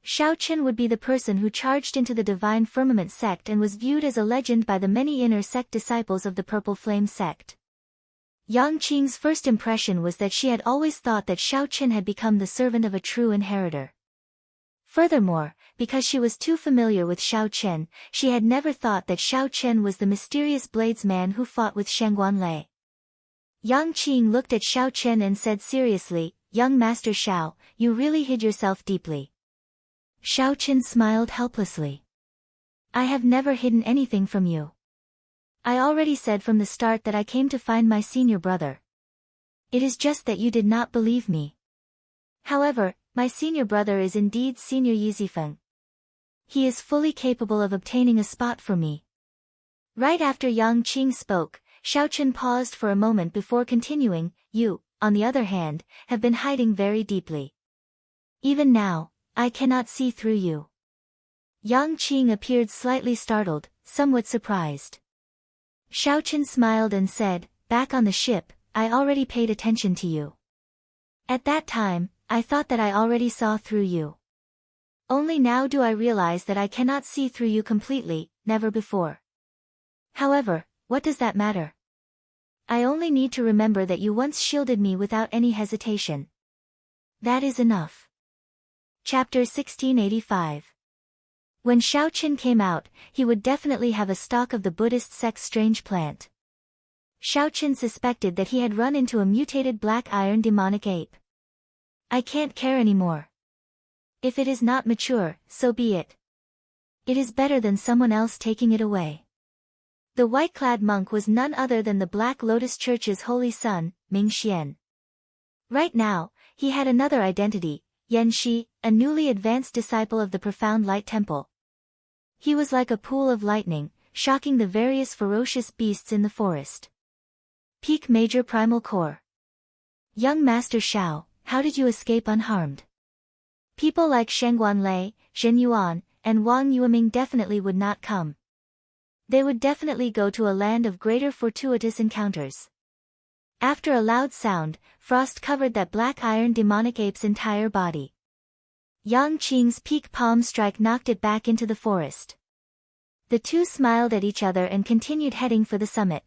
Xiaoqin would be the person who charged into the Divine Firmament sect and was viewed as a legend by the many inner sect disciples of the Purple Flame sect. Yang Qing's first impression was that she had always thought that Xiaoqin had become the servant of a true inheritor. Furthermore, because she was too familiar with Xiaoqin, she had never thought that Xiaoqin was the mysterious bladesman who fought with Shengguan Lei. Yang Qing looked at Xiaoqin and said seriously, "Young Master Xiao, you really hid yourself deeply." Xiaoqin smiled helplessly. "I have never hidden anything from you. I already said from the start that I came to find my senior brother. It is just that you did not believe me. However, my senior brother is indeed Senior Yizifeng. He is fully capable of obtaining a spot for me. Right after Yang Qing spoke, Xiaochen paused for a moment before continuing. You, on the other hand, have been hiding very deeply. Even now, I cannot see through you. Yang Qing appeared slightly startled, somewhat surprised. Xiaochen smiled and said, back on the ship, I already paid attention to you. At that time, I thought that I already saw through you. Only now do I realize that I cannot see through you completely, never before. However, what does that matter? I only need to remember that you once shielded me without any hesitation. That is enough. Chapter 1685. When Xiaochen came out, he would definitely have a stock of the Buddhist sect's strange plant. Xiaochen suspected that he had run into a mutated black iron demonic ape. I can't care anymore. If it is not mature, so be it. It is better than someone else taking it away. The white-clad monk was none other than the Black Lotus Church's holy son, Ming Xian. Right now, he had another identity, Yan Shi, a newly advanced disciple of the Profound Light Temple. He was like a pool of lightning, shocking the various ferocious beasts in the forest. Peak Major Primal Core. Young Master Xiao, how did you escape unharmed? People like Shengguan Lei, Zhen Yuan, and Wang Yueming definitely would not come. They would definitely go to a land of greater fortuitous encounters. After a loud sound, frost covered that black iron demonic ape's entire body. Yang Qing's peak palm strike knocked it back into the forest. The two smiled at each other and continued heading for the summit.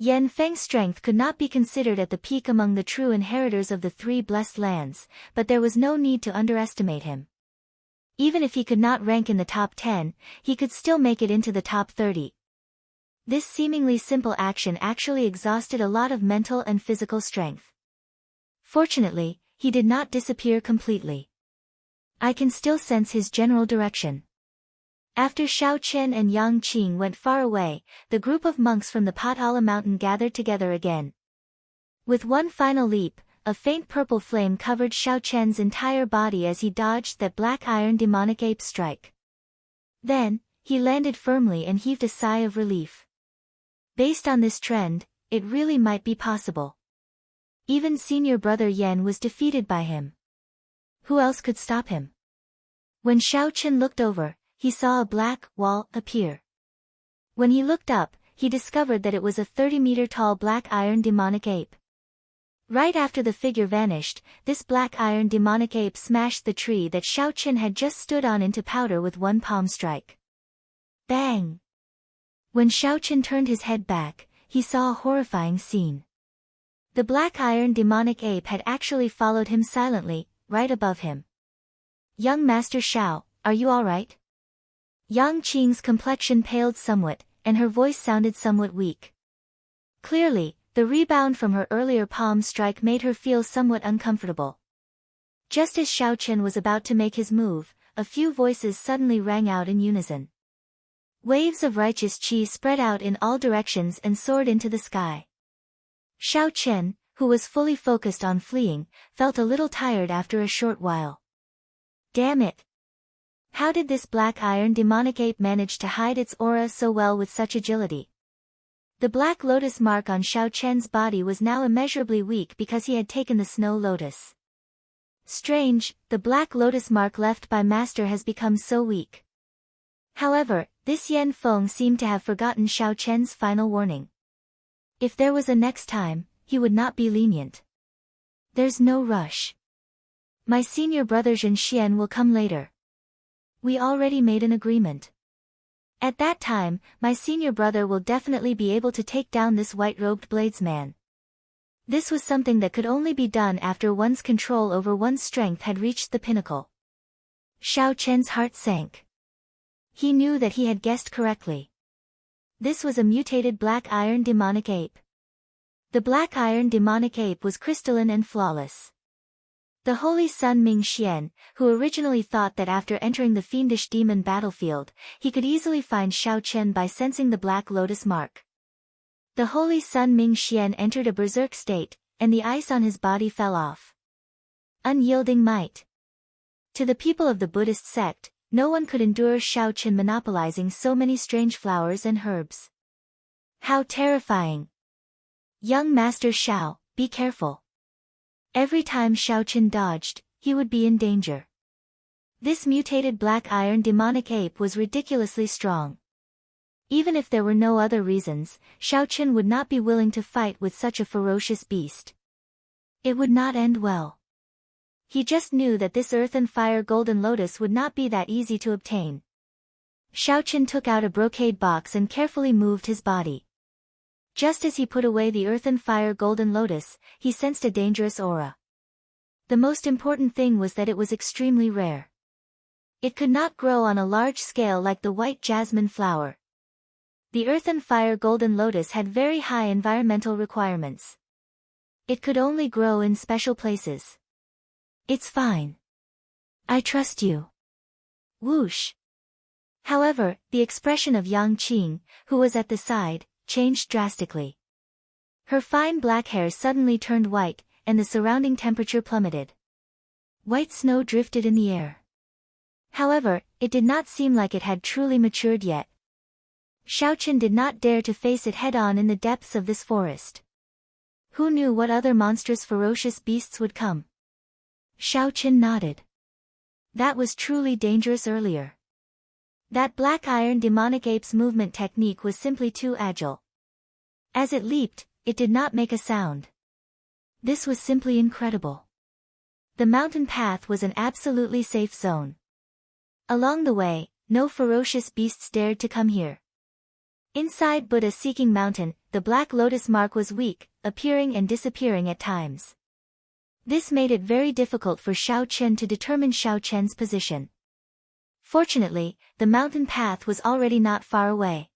Yan Feng's strength could not be considered at the peak among the true inheritors of the three blessed lands, but there was no need to underestimate him. Even if he could not rank in the top 10, he could still make it into the top 30. This seemingly simple action actually exhausted a lot of mental and physical strength. Fortunately, he did not disappear completely. I can still sense his general direction. After Xiaochen and Yang Qing went far away, the group of monks from the Potala mountain gathered together again. With one final leap, a faint purple flame covered Xiaochen's entire body as he dodged that black iron demonic ape strike. Then, he landed firmly and heaved a sigh of relief. Based on this trend, it really might be possible. Even senior brother Yan was defeated by him. Who else could stop him? When Xiaochen looked over, he saw a black wall appear. When he looked up, he discovered that it was a 30-meter-tall black iron demonic ape. Right after the figure vanished, this black iron demonic ape smashed the tree that Xiaochen had just stood on into powder with one palm strike. Bang! When Xiaochen turned his head back, he saw a horrifying scene. The black iron demonic ape had actually followed him silently, right above him. Young Master Xiao, are you alright? Yang Qing's complexion paled somewhat, and her voice sounded somewhat weak. Clearly, the rebound from her earlier palm strike made her feel somewhat uncomfortable. Just as Xiaochen was about to make his move, a few voices suddenly rang out in unison. Waves of righteous qi spread out in all directions and soared into the sky. Xiaochen, who was fully focused on fleeing, felt a little tired after a short while. Damn it! How did this black iron demonic ape manage to hide its aura so well with such agility? The black lotus mark on Xiaochen's body was now immeasurably weak because he had taken the snow lotus. Strange, the black lotus mark left by Master has become so weak. However, this Yan Feng seemed to have forgotten Xiaochen's final warning. If there was a next time, he would not be lenient. There's no rush. My senior brother Zhen Xian will come later. We already made an agreement. At that time, my senior brother will definitely be able to take down this white-robed bladesman. This was something that could only be done after one's control over one's strength had reached the pinnacle. Xiaochen's heart sank. He knew that he had guessed correctly. This was a mutated black iron demonic ape. The black iron demonic ape was crystalline and flawless. The holy Sun Ming Xian, who originally thought that after entering the fiendish demon battlefield, he could easily find Xiao Chen by sensing the black lotus mark. The holy Sun Ming Xian entered a berserk state, and the ice on his body fell off. Unyielding might. To the people of the Buddhist sect, no one could endure Xiao Chen monopolizing so many strange flowers and herbs. How terrifying! Young Master Xiao, be careful. Every time Xiao Chen dodged, he would be in danger. This mutated black iron demonic ape was ridiculously strong. Even if there were no other reasons, Xiao Chen would not be willing to fight with such a ferocious beast. It would not end well. He just knew that this earth and fire golden lotus would not be that easy to obtain. Xiao Chen took out a brocade box and carefully moved his body. Just as he put away the earth and fire golden lotus, he sensed a dangerous aura. The most important thing was that it was extremely rare. It could not grow on a large scale like the white jasmine flower. The earth and fire golden lotus had very high environmental requirements. It could only grow in special places. It's fine. I trust you. Whoosh. However, the expression of Yang Qing, who was at the side, changed drastically. Her fine black hair suddenly turned white, and the surrounding temperature plummeted. White snow drifted in the air. However, it did not seem like it had truly matured yet. Xiao Chen did not dare to face it head-on in the depths of this forest. Who knew what other monstrous ferocious beasts would come? Xiao Chen nodded. That was truly dangerous earlier. That black iron demonic ape's movement technique was simply too agile. As it leaped, it did not make a sound. This was simply incredible. The mountain path was an absolutely safe zone. Along the way, no ferocious beasts dared to come here. Inside Buddha-seeking mountain, the black lotus mark was weak, appearing and disappearing at times. This made it very difficult for Xiao Chen to determine Xiao Chen's position. Fortunately, the mountain path was already not far away.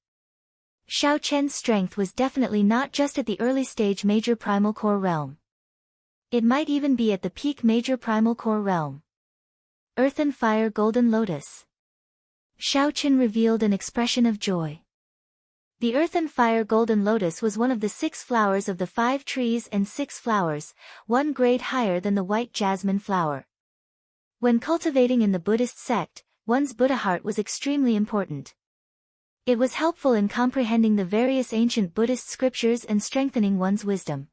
Xiao Chen's strength was definitely not just at the early stage major primal core realm. It might even be at the peak major primal core realm. Earth and fire golden lotus. Xiao Chen revealed an expression of joy. The earth and fire golden lotus was one of the 6 flowers of the 5 trees and 6 flowers, 1 grade higher than the white jasmine flower. When cultivating in the Buddhist sect, one's Buddha heart was extremely important. It was helpful in comprehending the various ancient Buddhist scriptures and strengthening one's wisdom.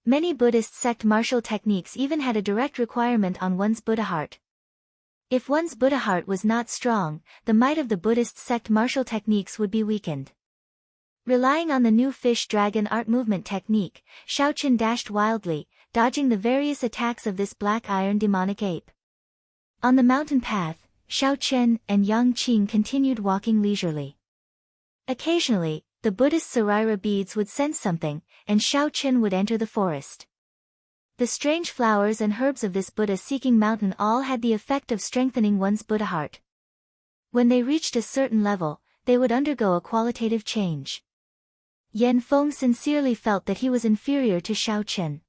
Many Buddhist sect martial techniques even had a direct requirement on one's Buddha heart. If one's Buddha heart was not strong, the might of the Buddhist sect martial techniques would be weakened. Relying on the new fish dragon art movement technique, Xiao Chen dashed wildly, dodging the various attacks of this black iron demonic ape. On the mountain path, Xiao Chen and Yang Qing continued walking leisurely. Occasionally, the Buddhist Sarira beads would sense something, and Xiao Chen would enter the forest. The strange flowers and herbs of this Buddha-seeking mountain all had the effect of strengthening one's Buddha heart. When they reached a certain level, they would undergo a qualitative change. Yan Feng sincerely felt that he was inferior to Xiao Chen.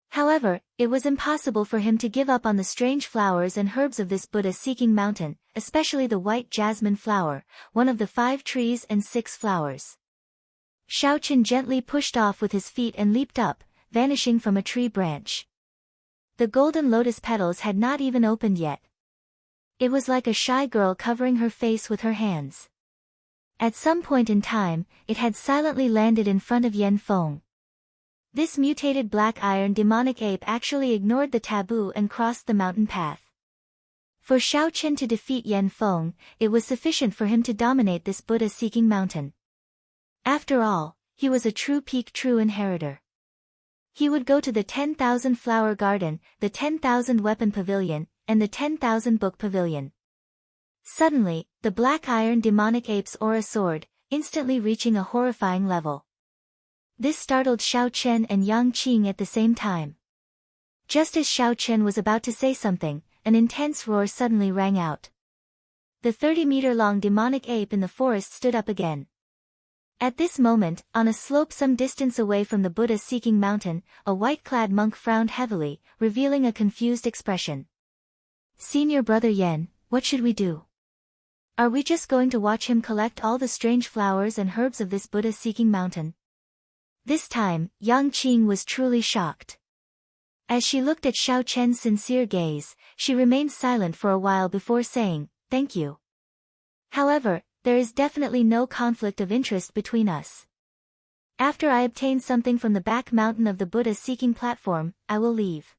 However, it was impossible for him to give up on the strange flowers and herbs of this Buddha-seeking mountain, especially the white jasmine flower, one of the 5 trees and 6 flowers. Xiao Chen gently pushed off with his feet and leaped up, vanishing from a tree branch. The golden lotus petals had not even opened yet. It was like a shy girl covering her face with her hands. At some point in time, it had silently landed in front of Yan Feng. This mutated black iron demonic ape actually ignored the taboo and crossed the mountain path. For Xiao Chen to defeat Yan Feng, it was sufficient for him to dominate this Buddha-seeking mountain. After all, he was a true peak true inheritor. He would go to the 10,000 flower garden, the 10,000 weapon pavilion, and the 10,000 book pavilion. Suddenly, the black iron demonic ape's aura soared, instantly reaching a horrifying level. This startled Xiao Chen and Yang Qing at the same time. Just as Xiao Chen was about to say something, an intense roar suddenly rang out. The 30-meter-long demonic ape in the forest stood up again. At this moment, on a slope some distance away from the Buddha-seeking mountain, a white-clad monk frowned heavily, revealing a confused expression. "Senior Brother Yen, what should we do? Are we just going to watch him collect all the strange flowers and herbs of this Buddha-seeking mountain?" This time, Yang Qing was truly shocked. As she looked at Xiao Chen's sincere gaze, she remained silent for a while before saying, "Thank you. However, there is definitely no conflict of interest between us. After I obtain something from the back mountain of the Buddha-seeking platform, I will leave."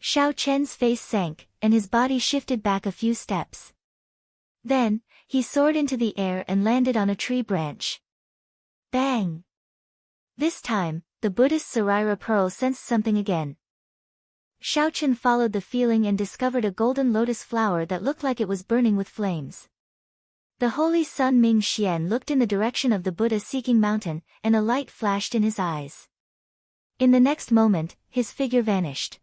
Xiao Chen's face sank, and his body shifted back a few steps. Then, he soared into the air and landed on a tree branch. Bang! This time, the Buddhist Saraira Pearl sensed something again. Xiao Chen followed the feeling and discovered a golden lotus flower that looked like it was burning with flames. The holy Sun Ming Xian looked in the direction of the Buddha-seeking mountain, and a light flashed in his eyes. In the next moment, his figure vanished.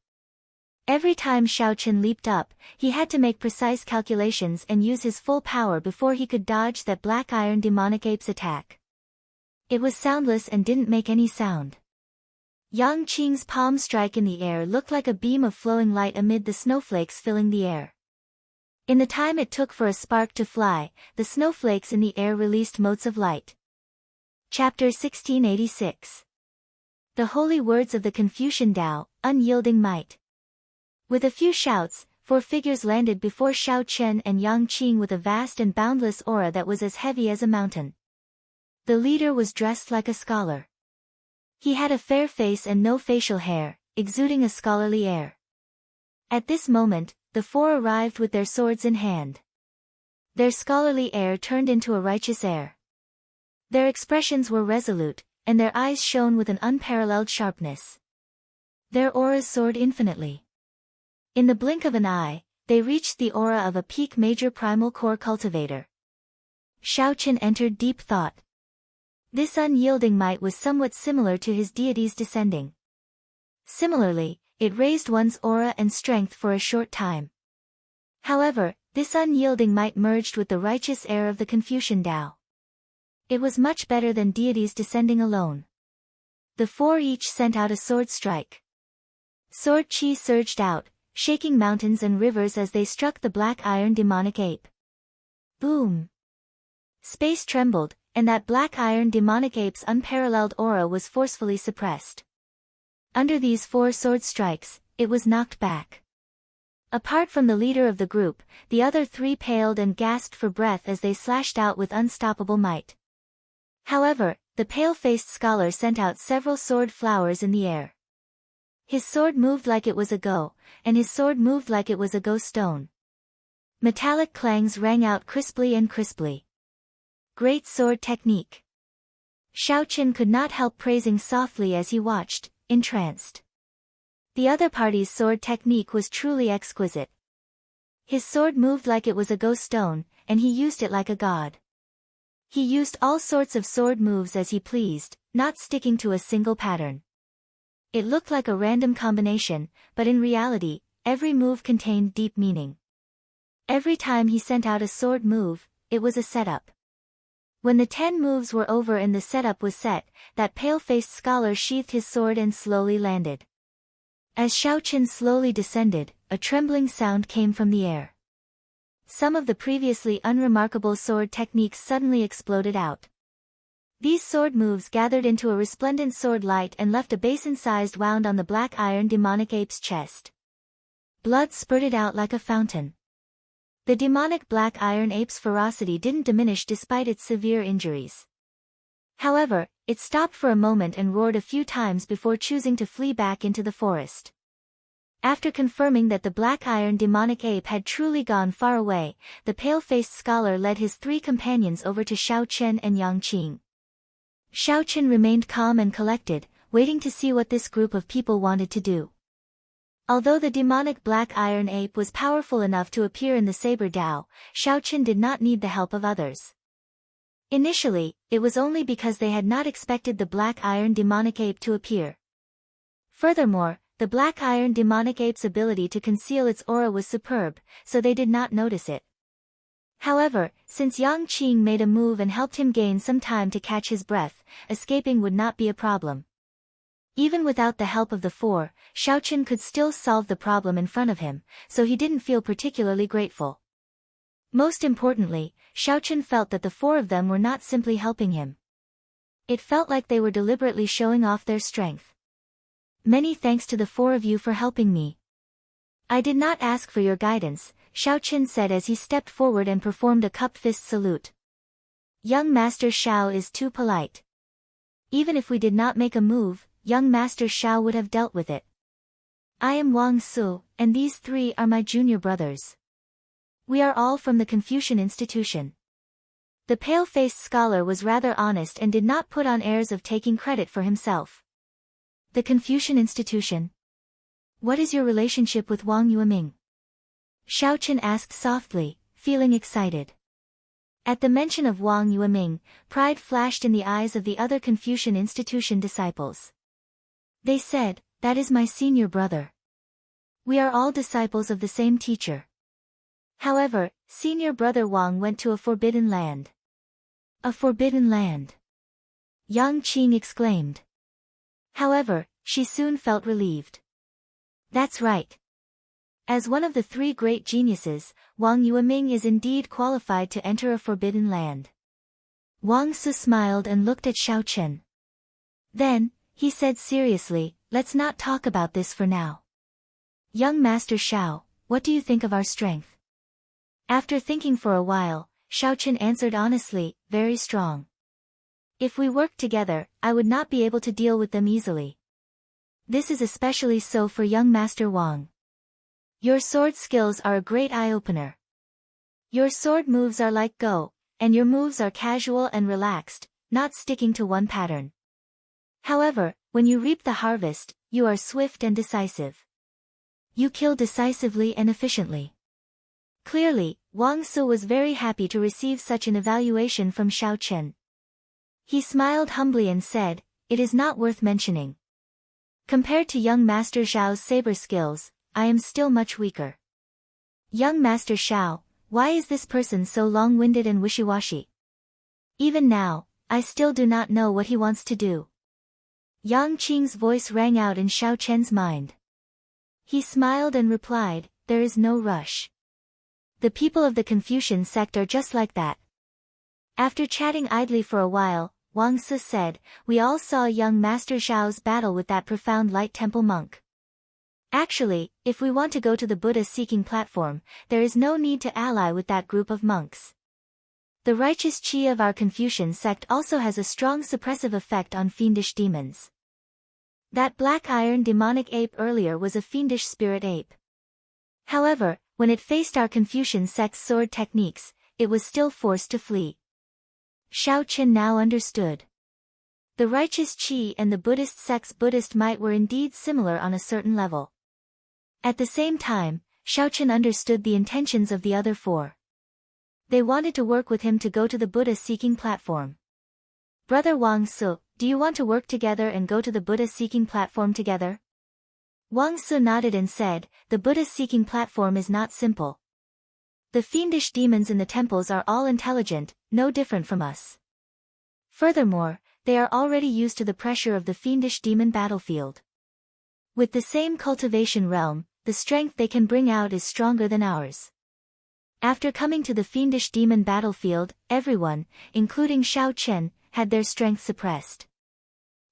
Every time Xiao Chen leaped up, he had to make precise calculations and use his full power before he could dodge that black iron demonic ape's attack. It was soundless and didn't make any sound. Yang Qing's palm strike in the air looked like a beam of flowing light amid the snowflakes filling the air. In the time it took for a spark to fly, the snowflakes in the air released motes of light. Chapter 1686. The Holy Words of the Confucian Tao, Unyielding Might. With a few shouts, 4 figures landed before Xiao Chen and Yang Qing with a vast and boundless aura that was as heavy as a mountain. The leader was dressed like a scholar. He had a fair face and no facial hair, exuding a scholarly air. At this moment, the 4 arrived with their swords in hand. Their scholarly air turned into a righteous air. Their expressions were resolute, and their eyes shone with an unparalleled sharpness. Their auras soared infinitely. In the blink of an eye, they reached the aura of a peak major primal core cultivator. Xiao Chen entered deep thought. This unyielding might was somewhat similar to his deity's descending. Similarly, it raised one's aura and strength for a short time. However, this unyielding might merged with the righteous air of the Confucian Tao. It was much better than deities descending alone. The 4 each sent out a sword strike. Sword chi surged out, shaking mountains and rivers as they struck the black iron demonic ape. Boom! Space trembled, and that black iron demonic ape's unparalleled aura was forcefully suppressed. Under these 4 sword strikes, it was knocked back. Apart from the leader of the group, the other 3 paled and gasped for breath as they slashed out with unstoppable might. However, the pale-faced scholar sent out several sword flowers in the air. His sword moved like it was a go, and his sword moved like it was a go stone. Metallic clangs rang out crisply and crisply. Great sword technique. Xiao Chen could not help praising softly as he watched, entranced. The other party's sword technique was truly exquisite. His sword moved like it was a go stone, and he used it like a god. He used all sorts of sword moves as he pleased, not sticking to a single pattern. It looked like a random combination, but in reality, every move contained deep meaning. Every time he sent out a sword move, it was a setup. When the 10 moves were over and the setup was set, that pale-faced scholar sheathed his sword and slowly landed. As Xiao Chen slowly descended, a trembling sound came from the air. Some of the previously unremarkable sword techniques suddenly exploded out. These sword moves gathered into a resplendent sword light and left a basin-sized wound on the black iron demonic ape's chest. Blood spurted out like a fountain. The demonic black iron ape's ferocity didn't diminish despite its severe injuries. However, it stopped for a moment and roared a few times before choosing to flee back into the forest. After confirming that the black iron demonic ape had truly gone far away, the pale-faced scholar led his 3 companions over to Xiao Chen and Yang Qing. Xiao Chen remained calm and collected, waiting to see what this group of people wanted to do. Although the demonic black iron ape was powerful enough to appear in the Saber Dao, Xiao Chen did not need the help of others. Initially, it was only because they had not expected the black iron demonic ape to appear. Furthermore, the black iron demonic ape's ability to conceal its aura was superb, so they did not notice it. However, since Yang Qing made a move and helped him gain some time to catch his breath, escaping would not be a problem. Even without the help of the four, Xiaochen could still solve the problem in front of him, so he didn't feel particularly grateful. Most importantly, Xiaochen felt that the four of them were not simply helping him. It felt like they were deliberately showing off their strength. Many thanks to the four of you for helping me. I did not ask for your guidance, Xiaochen said as he stepped forward and performed a cupped fist salute. Young Master Xiao is too polite. Even if we did not make a move, young Master Xiao would have dealt with it. I am Wang Su, and these three are my junior brothers. We are all from the Confucian institution. The pale-faced scholar was rather honest and did not put on airs of taking credit for himself. The Confucian institution? What is your relationship with Wang Yueming? Xiaochen asked softly, feeling excited. At the mention of Wang Yueming, pride flashed in the eyes of the other Confucian institution disciples. They said, that is my senior brother. We are all disciples of the same teacher. However, senior brother Wang went to a forbidden land. A forbidden land? Yang Qing exclaimed. However, she soon felt relieved. That's right. As one of the three great geniuses, Wang Yueming is indeed qualified to enter a forbidden land. Wang Su smiled and looked at Xiaochen. Then, he said seriously, let's not talk about this for now. Young Master Xiao, what do you think of our strength? After thinking for a while, Xiaochen answered honestly, very strong. If we worked together, I would not be able to deal with them easily. This is especially so for young Master Wang. Your sword skills are a great eye-opener. Your sword moves are like Go, and your moves are casual and relaxed, not sticking to one pattern. However, when you reap the harvest, you are swift and decisive. You kill decisively and efficiently. Clearly, Wang Su was very happy to receive such an evaluation from Xiaochen. He smiled humbly and said, it is not worth mentioning. Compared to young Master Xiao's saber skills, I am still much weaker. Young Master Xiao, why is this person so long-winded and wishy-washy? Even now, I still do not know what he wants to do. Yang Qing's voice rang out in Xiaochen's mind. He smiled and replied, there is no rush. The people of the Confucian sect are just like that. After chatting idly for a while, Wang Su said, we all saw young Master Xiao's battle with that profound light temple monk. Actually, if we want to go to the Buddha-seeking platform, there is no need to ally with that group of monks. The righteous qi of our Confucian sect also has a strong suppressive effect on fiendish demons. That black iron demonic ape earlier was a fiendish spirit ape. However, when it faced our Confucian sect's sword techniques, it was still forced to flee. Xiaochen now understood. The righteous qi and the Buddhist sect's Buddhist might were indeed similar on a certain level. At the same time, Xiaochen understood the intentions of the other four. They wanted to work with him to go to the Buddha-seeking platform. Brother Wang Su, do you want to work together and go to the Buddha-seeking platform together? Wang Su nodded and said, the Buddha-seeking platform is not simple. The fiendish demons in the temples are all intelligent, no different from us. Furthermore, they are already used to the pressure of the fiendish demon battlefield. With the same cultivation realm, the strength they can bring out is stronger than ours. After coming to the fiendish demon battlefield, everyone, including Xiaochen, had their strength suppressed.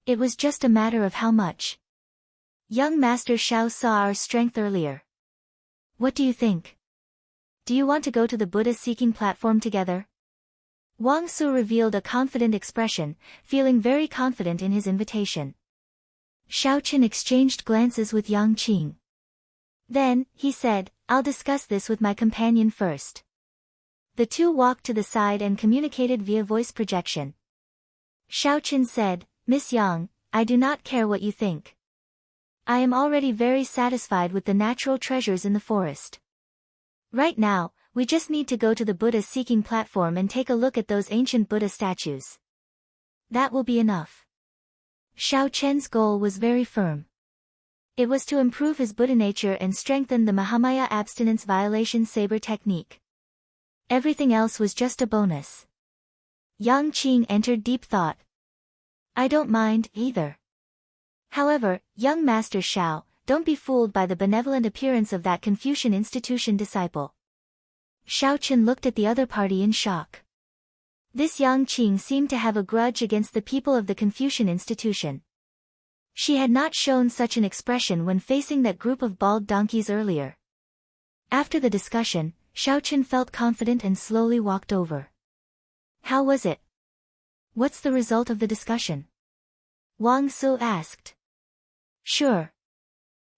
It was just a matter of how much. Young Master Xiao saw our strength earlier. What do you think? Do you want to go to the Buddha-seeking platform together? Wang Su revealed a confident expression, feeling very confident in his invitation. Xiaochen exchanged glances with Yang Qing. Then, he said, I'll discuss this with my companion first. The two walked to the side and communicated via voice projection. Xiaochen said, Miss Yang, I do not care what you think. I am already very satisfied with the natural treasures in the forest. Right now, we just need to go to the Buddha-seeking platform and take a look at those ancient Buddha statues. That will be enough. Xiaochen's goal was very firm. It was to improve his Buddha nature and strengthen the Mahamaya abstinence violation saber technique. Everything else was just a bonus. Yang Qing entered deep thought. I don't mind, either. However, young Master Shao, don't be fooled by the benevolent appearance of that Confucian institution disciple. Shao Chen looked at the other party in shock. This Yang Qing seemed to have a grudge against the people of the Confucian institution. She had not shown such an expression when facing that group of bald donkeys earlier. After the discussion, Shao Chen felt confident and slowly walked over. How was it? What's the result of the discussion? Wang Su asked. Sure.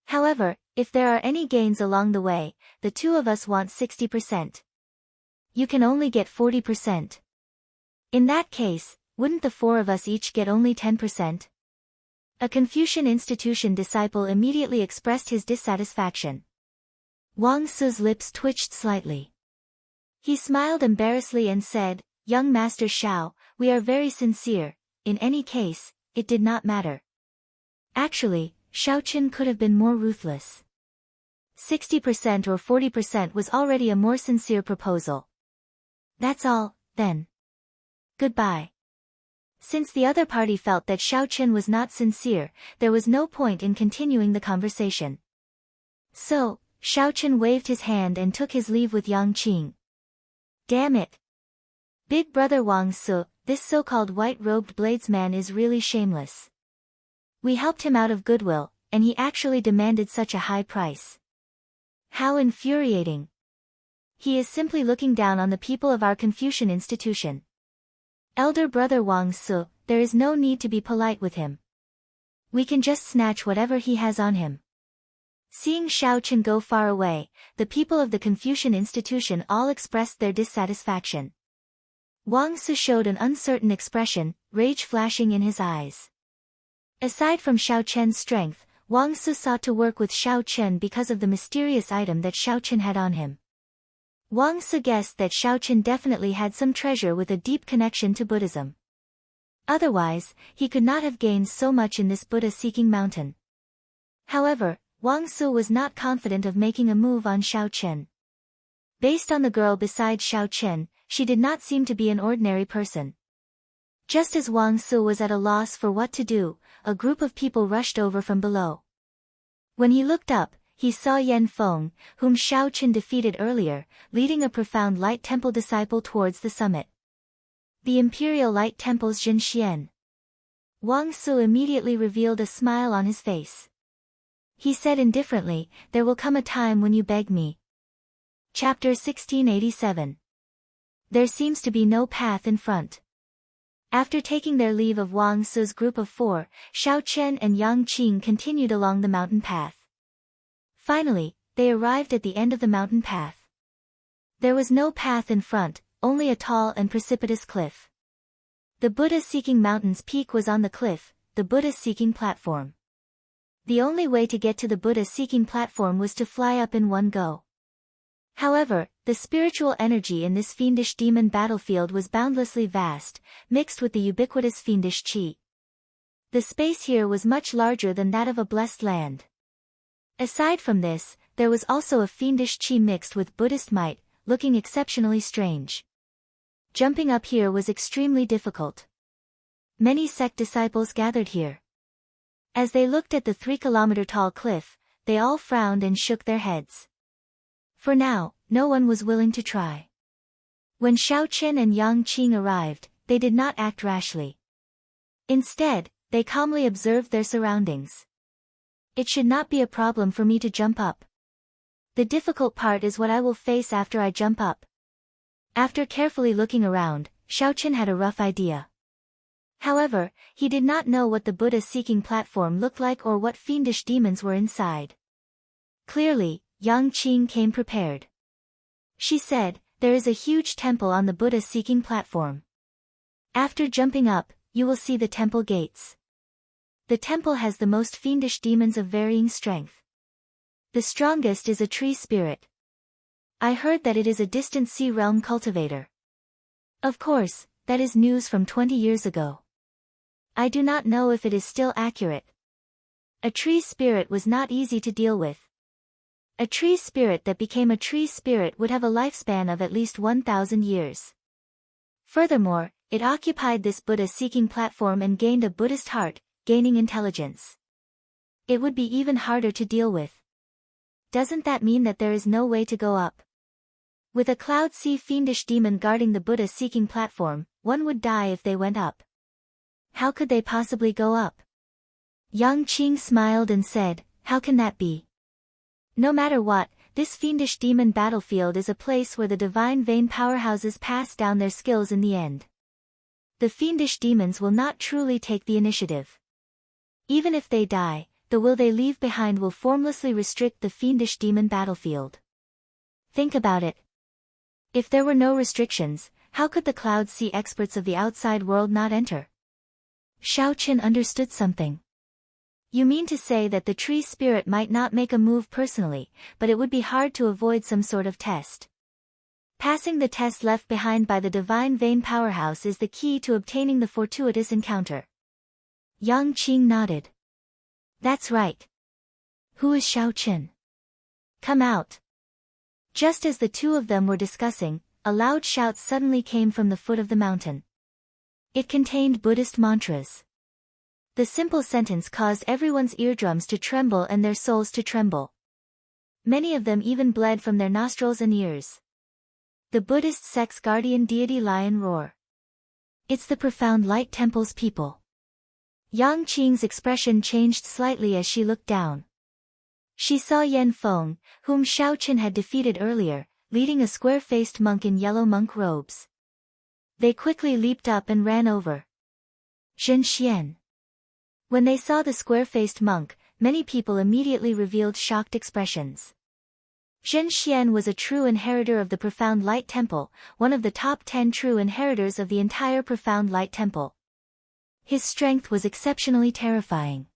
However, if there are any gains along the way, the two of us want 60%. You can only get 40%. In that case, wouldn't the four of us each get only 10%? A Confucian institution disciple immediately expressed his dissatisfaction. Wang Su's lips twitched slightly. He smiled embarrassedly and said, Young Master Shao, we are very sincere. In any case, it did not matter. Actually, Shao Chen could have been more ruthless. 60% or 40% was already a more sincere proposal. That's all, then. Goodbye. Since the other party felt that Shao Chen was not sincere, there was no point in continuing the conversation. So, Shao Chen waved his hand and took his leave with Yang Qing. Damn it. Big brother Wang Su, this so-called white-robed bladesman is really shameless. We helped him out of goodwill, and he actually demanded such a high price. How infuriating. He is simply looking down on the people of our Confucian institution. Elder brother Wang Su, there is no need to be polite with him. We can just snatch whatever he has on him. Seeing Shao Chen go far away, the people of the Confucian institution all expressed their dissatisfaction. Wang Su showed an uncertain expression, rage flashing in his eyes. Aside from Shao Chen's strength, Wang Su sought to work with Shao Chen because of the mysterious item that Shao Chen had on him. Wang Su guessed that Shao Chen definitely had some treasure with a deep connection to Buddhism. Otherwise, he could not have gained so much in this Buddha-seeking mountain. However, Wang Su was not confident of making a move on Shao Chen. Based on the girl beside Shao Chen, she did not seem to be an ordinary person. Just as Wang Su was at a loss for what to do, a group of people rushed over from below. When he looked up, he saw Yan Feng, whom Shao Chen defeated earlier, leading a profound light temple disciple towards the summit. The Imperial Light Temple's Jinxian. Wang Su immediately revealed a smile on his face. He said indifferently, there will come a time when you beg me. Chapter 1687. There seems to be no path in front. After taking their leave of Wang Su's group of four, Shao Chen and Yang Qing continued along the mountain path. Finally, they arrived at the end of the mountain path. There was no path in front, only a tall and precipitous cliff. The Buddha-seeking mountain's peak was on the cliff, the Buddha-seeking platform. The only way to get to the Buddha-seeking platform was to fly up in one go. However, the spiritual energy in this fiendish demon battlefield was boundlessly vast, mixed with the ubiquitous fiendish qi. The space here was much larger than that of a blessed land. Aside from this, there was also a fiendish qi mixed with Buddhist might, looking exceptionally strange. Jumping up here was extremely difficult. Many sect disciples gathered here. As they looked at the 3-kilometer-tall cliff, they all frowned and shook their heads. For now, no one was willing to try. When Shao Chen and Yang Qing arrived, they did not act rashly. Instead, they calmly observed their surroundings. It should not be a problem for me to jump up. The difficult part is what I will face after I jump up. After carefully looking around, Shao Chen had a rough idea. However, he did not know what the Buddha-seeking platform looked like or what fiendish demons were inside. Clearly, Yang Qing came prepared. She said, there is a huge temple on the Buddha-seeking platform. After jumping up, you will see the temple gates. The temple has the most fiendish demons of varying strength. The strongest is a tree spirit. I heard that it is a distant sea realm cultivator. Of course, that is news from 20 years ago. I do not know if it is still accurate. A tree spirit was not easy to deal with. A tree spirit that became a tree spirit would have a lifespan of at least 1,000 years. Furthermore, it occupied this Buddha-seeking platform and gained a Buddhist heart, gaining intelligence. It would be even harder to deal with. Doesn't that mean that there is no way to go up? With a cloud sea fiendish demon guarding the Buddha-seeking platform, one would die if they went up. How could they possibly go up? Yang Qing smiled and said, how can that be? No matter what, this fiendish demon battlefield is a place where the divine vein powerhouses pass down their skills in the end. The fiendish demons will not truly take the initiative. Even if they die, the will they leave behind will formlessly restrict the fiendish demon battlefield. Think about it. If there were no restrictions, how could the Cloud Sea experts of the outside world not enter? Xiaoqin understood something. You mean to say that the tree spirit might not make a move personally, but it would be hard to avoid some sort of test. Passing the test left behind by the divine vein powerhouse is the key to obtaining the fortuitous encounter. Yang Qing nodded. That's right. Who is Xiaoqin? Come out. Just as the two of them were discussing, a loud shout suddenly came from the foot of the mountain. It contained Buddhist mantras. The simple sentence caused everyone's eardrums to tremble and their souls to tremble. Many of them even bled from their nostrils and ears. The Buddhist sect's guardian deity lion roar. It's the Profound Light Temple's people. Yang Qing's expression changed slightly as she looked down. She saw Yan Feng, whom Xiaoqin had defeated earlier, leading a square-faced monk in yellow monk robes. They quickly leaped up and ran over. Zhen Xian. When they saw the square-faced monk, many people immediately revealed shocked expressions. Zhen Xian was a true inheritor of the Profound Light Temple, one of the top 10 true inheritors of the entire Profound Light Temple. His strength was exceptionally terrifying.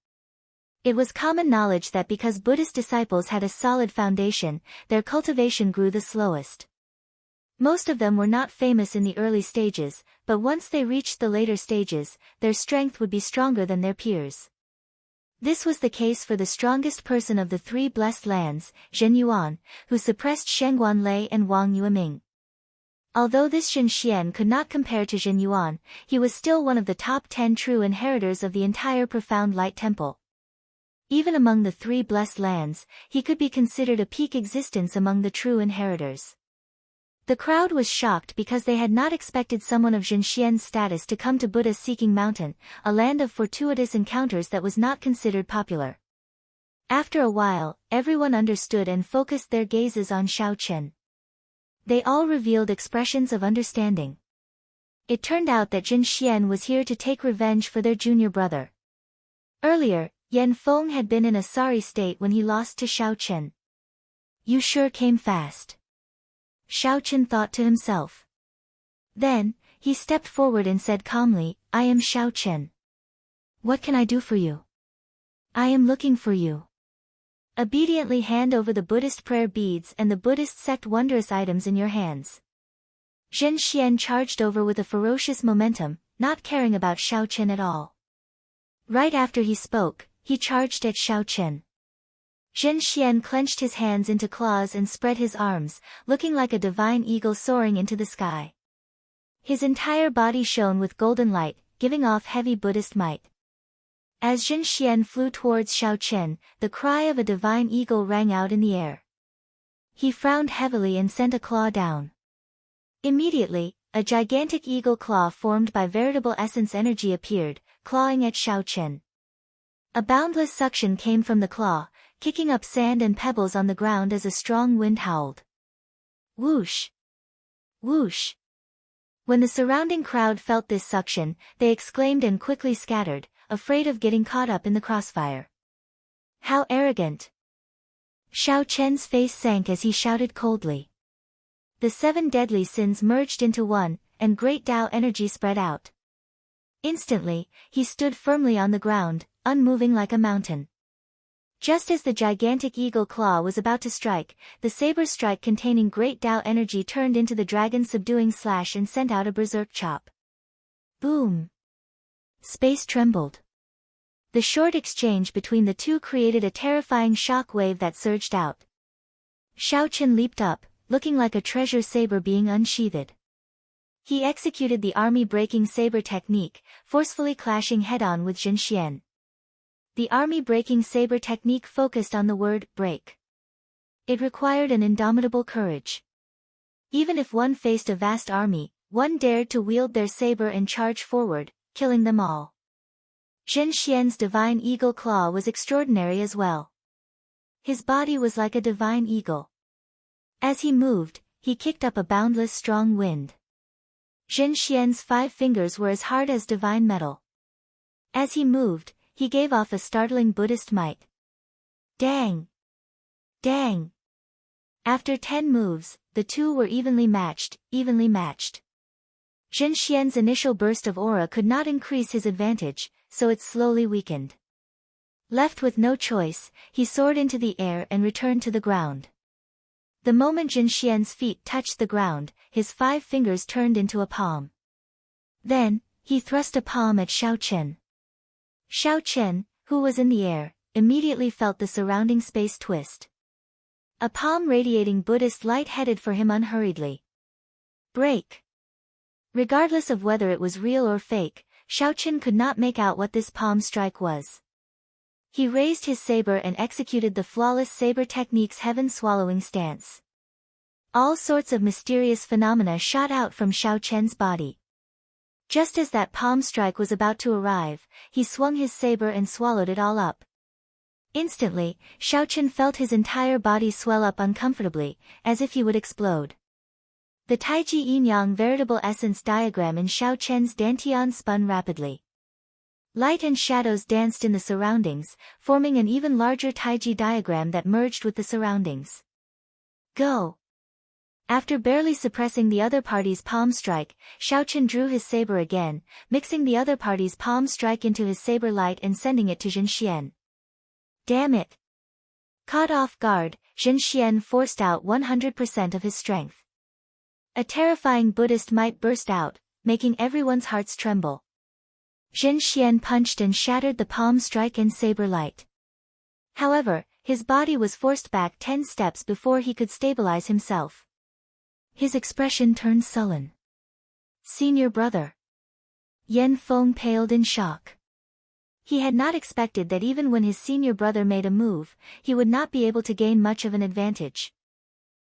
It was common knowledge that because Buddhist disciples had a solid foundation, their cultivation grew the slowest. Most of them were not famous in the early stages, but once they reached the later stages, their strength would be stronger than their peers. This was the case for the strongest person of the three blessed lands, Zhen Yuan, who suppressed Shengguan Lei and Wang Yueming. Although this Zhen Xian could not compare to Zhen Yuan, he was still one of the top 10 true inheritors of the entire Profound Light Temple. Even among the three blessed lands, he could be considered a peak existence among the true inheritors. The crowd was shocked because they had not expected someone of Zhen Xian's status to come to Buddha's Seeking Mountain, a land of fortuitous encounters that was not considered popular. After a while, everyone understood and focused their gazes on Xiaoqin. They all revealed expressions of understanding. It turned out that Zhen Xian was here to take revenge for their junior brother. Earlier, Yan Feng had been in a sorry state when he lost to Xiaoqin. You sure came fast. Xiaoqin thought to himself. Then, he stepped forward and said calmly, I am Xiaoqin. What can I do for you? I am looking for you. Obediently hand over the Buddhist prayer beads and the Buddhist sect wondrous items in your hands. Zhen Xian charged over with a ferocious momentum, not caring about Xiaoqin at all. Right after he spoke, he charged at Xiaoqin. Zhen Xian clenched his hands into claws and spread his arms, looking like a divine eagle soaring into the sky. His entire body shone with golden light, giving off heavy Buddhist might. As Zhen Xian flew towards Xiaoqin, the cry of a divine eagle rang out in the air. He frowned heavily and sent a claw down. Immediately, a gigantic eagle claw formed by veritable essence energy appeared, clawing at Xiaoqin. A boundless suction came from the claw, kicking up sand and pebbles on the ground as a strong wind howled. Whoosh! Whoosh! When the surrounding crowd felt this suction, they exclaimed and quickly scattered, afraid of getting caught up in the crossfire. How arrogant! Xiaoqian's face sank as he shouted coldly. The 7 deadly sins merged into one, and great Tao energy spread out. Instantly, he stood firmly on the ground, unmoving like a mountain. Just as the gigantic eagle claw was about to strike, the saber strike containing great Tao energy turned into the dragon's subduing slash and sent out a berserk chop. Boom! Space trembled. The short exchange between the two created a terrifying shock wave that surged out. Xiao Chen leaped up, looking like a treasure saber being unsheathed. He executed the army-breaking saber technique, forcefully clashing head-on with Jin Xian. The army-breaking saber technique focused on the word break. It required an indomitable courage. Even if one faced a vast army, one dared to wield their saber and charge forward, killing them all. Jin Xian's divine eagle claw was extraordinary as well. His body was like a divine eagle. As he moved, he kicked up a boundless strong wind. Jin Xian's 5 fingers were as hard as divine metal. As he moved, he gave off a startling Buddhist might. Dang! Dang! After 10 moves, the two were evenly matched. Jin Xian's initial burst of aura could not increase his advantage, so it slowly weakened. Left with no choice, he soared into the air and returned to the ground. The moment Jin Xian's feet touched the ground, his 5 fingers turned into a palm. Then, he thrust a palm at Xiao Chen. Xiao Chen, who was in the air, immediately felt the surrounding space twist. A palm radiating Buddhist light headed for him unhurriedly. Break! Regardless of whether it was real or fake, Xiao Chen could not make out what this palm strike was. He raised his saber and executed the flawless saber technique's heaven-swallowing stance. All sorts of mysterious phenomena shot out from Xiao Chen's body. Just as that palm strike was about to arrive, he swung his saber and swallowed it all up. Instantly, Xiao Chen felt his entire body swell up uncomfortably, as if he would explode. The Taiji Yin-Yang veritable essence diagram in Xiao Chen's dantian spun rapidly. Light and shadows danced in the surroundings, forming an even larger Taiji diagram that merged with the surroundings. Go! After barely suppressing the other party's palm strike, Xiao Chen drew his saber again, mixing the other party's palm strike into his saber light and sending it to Jin Xian. Damn it! Caught off guard, Jin Xian forced out 100% of his strength. A terrifying Buddhist might burst out, making everyone's hearts tremble. Jin Xian punched and shattered the palm strike and saber light. However, his body was forced back 10 steps before he could stabilize himself. His expression turned sullen. Senior brother. Yan Feng paled in shock. He had not expected that even when his senior brother made a move, he would not be able to gain much of an advantage.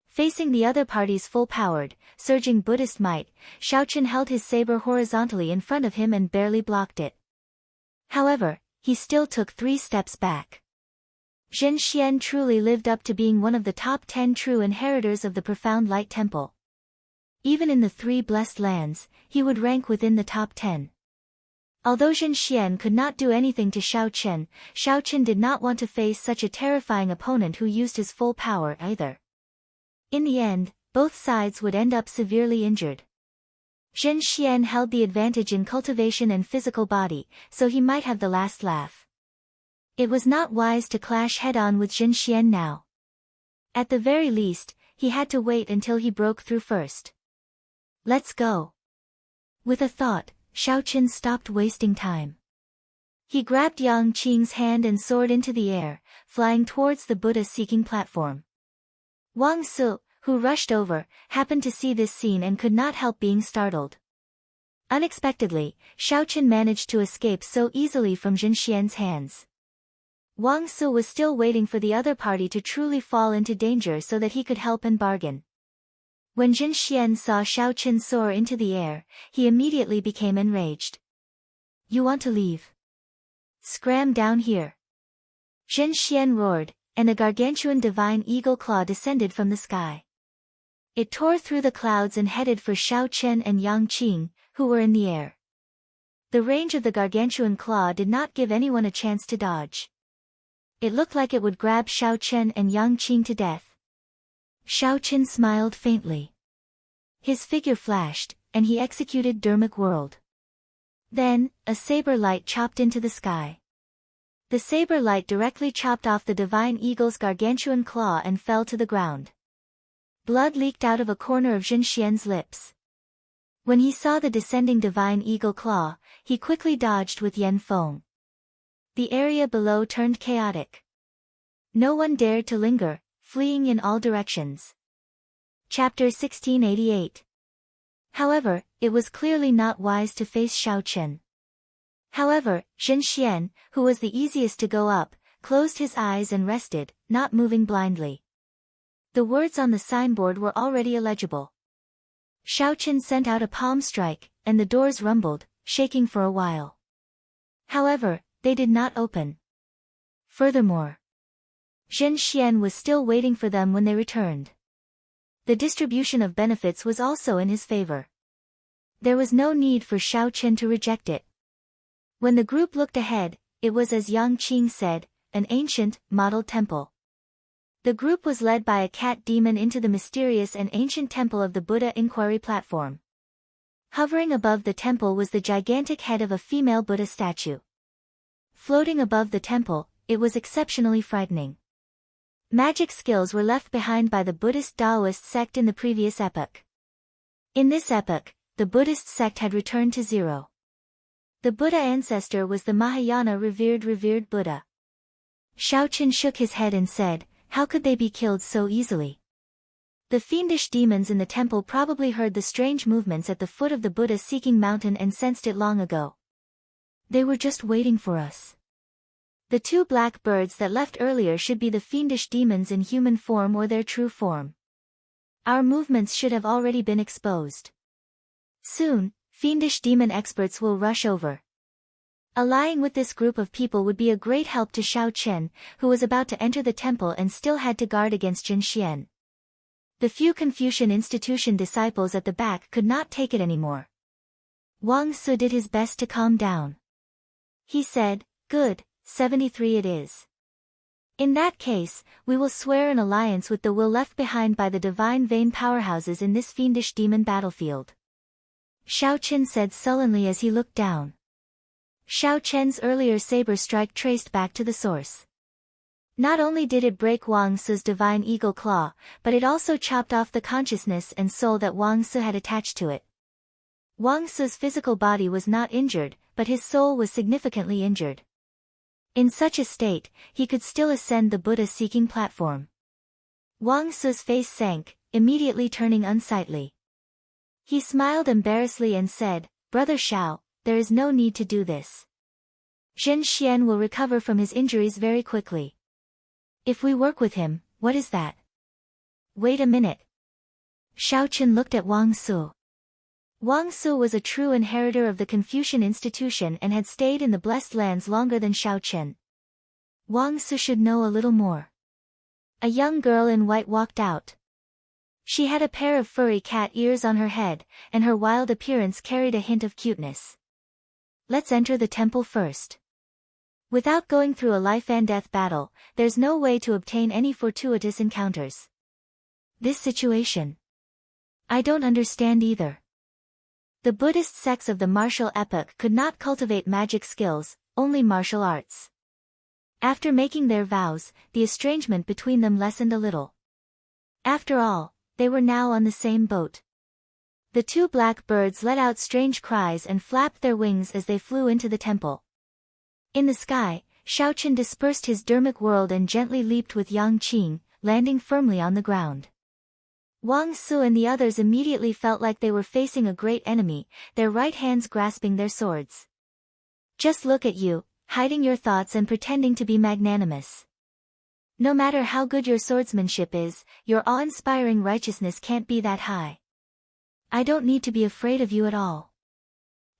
Facing the other party's full-powered, surging Buddhist might, Xiao Chen held his saber horizontally in front of him and barely blocked it. However, he still took 3 steps back. Jin Xian truly lived up to being one of the top 10 true inheritors of the profound light temple. Even in the 3 blessed lands, he would rank within the top 10. Although Jin Xian could not do anything to Xiao Chen did not want to face such a terrifying opponent who used his full power either. In the end, both sides would end up severely injured. Jin Xian held the advantage in cultivation and physical body, so he might have the last laugh. It was not wise to clash head-on with Jin Xian now. At the very least, he had to wait until he broke through first. Let's go. With a thought, Xiao Chen stopped wasting time. He grabbed Yang Qing's hand and soared into the air, flying towards the Buddha-seeking platform. Wang Su, who rushed over, happened to see this scene and could not help being startled. Unexpectedly, Xiao Chen managed to escape so easily from Jin Xian's hands. Wang Su was still waiting for the other party to truly fall into danger so that he could help and bargain. When Jin Xian saw Xiao Chen soar into the air, he immediately became enraged. You want to leave? Scram down here. Jin Xian roared, and a gargantuan divine eagle claw descended from the sky. It tore through the clouds and headed for Xiao Chen and Yang Qing, who were in the air. The range of the gargantuan claw did not give anyone a chance to dodge. It looked like it would grab Xiao Chen and Yang Qing to death. Xiao Chen smiled faintly. His figure flashed, and he executed Dermic World. Then, a saber light chopped into the sky. The saber light directly chopped off the divine eagle's gargantuan claw and fell to the ground. Blood leaked out of a corner of Jin Xian's lips. When he saw the descending divine eagle claw, he quickly dodged with Yan Feng. The area below turned chaotic. No one dared to linger, fleeing in all directions. Chapter 1688. However, it was clearly not wise to face Xiaochen. However, Zhen Xian, who was the easiest to go up, closed his eyes and rested, not moving blindly. The words on the signboard were already illegible. Xiaochen sent out a palm strike, and the doors rumbled, shaking for a while. However, they did not open. Furthermore, Zhen Xian was still waiting for them when they returned. The distribution of benefits was also in his favor. There was no need for Xiaochen to reject it. When the group looked ahead, it was as Yang Qing said, an ancient, modeled temple. The group was led by a cat demon into the mysterious and ancient temple of the Buddha Inquiry platform. Hovering above the temple was the gigantic head of a female Buddha statue. Floating above the temple, it was exceptionally frightening. Magic skills were left behind by the Buddhist Taoist sect in the previous epoch. In this epoch, the Buddhist sect had returned to zero. The Buddha ancestor was the Mahayana revered Buddha. Xiaochen shook his head and said, how could they be killed so easily? The fiendish demons in the temple probably heard the strange movements at the foot of the Buddha-seeking mountain and sensed it long ago. They were just waiting for us. The two black birds that left earlier should be the fiendish demons in human form or their true form. Our movements should have already been exposed. Soon, fiendish demon experts will rush over. Allying with this group of people would be a great help to Xiaochen, who was about to enter the temple and still had to guard against Zhen Xian. The few Confucian institution disciples at the back could not take it anymore. Wang Su did his best to calm down. He said, good, 73 it is. In that case, we will swear an alliance with the will left behind by the divine vein powerhouses in this fiendish demon battlefield. Xiaochen said sullenly as he looked down. Xiaochen's earlier saber strike traced back to the source. Not only did it break Wang Su's divine eagle claw, but it also chopped off the consciousness and soul that Wang Su had attached to it. Wang Su's physical body was not injured, but his soul was significantly injured. In such a state, he could still ascend the Buddha-seeking platform. Wang Su's face sank, immediately turning unsightly. He smiled embarrassedly and said, Brother Xiao, there is no need to do this. Zhen Xian will recover from his injuries very quickly. If we work with him, what is that? Wait a minute. Xiaochen looked at Wang Su. Wang Su was a true inheritor of the Confucian institution and had stayed in the Blessed Lands longer than Xiaochen. Wang Su should know a little more. A young girl in white walked out. She had a pair of furry cat ears on her head, and her wild appearance carried a hint of cuteness. Let's enter the temple first. Without going through a life-and-death battle, there's no way to obtain any fortuitous encounters. This situation, I don't understand either. The Buddhist sects of the martial epoch could not cultivate magic skills, only martial arts. After making their vows, the estrangement between them lessened a little. After all, they were now on the same boat. The two black birds let out strange cries and flapped their wings as they flew into the temple. In the sky, Xiaochen dispersed his dermic world and gently leaped with Yang Qing, landing firmly on the ground. Wang Su and the others immediately felt like they were facing a great enemy, their right hands grasping their swords. Just look at you, hiding your thoughts and pretending to be magnanimous. No matter how good your swordsmanship is, your awe-inspiring righteousness can't be that high. I don't need to be afraid of you at all.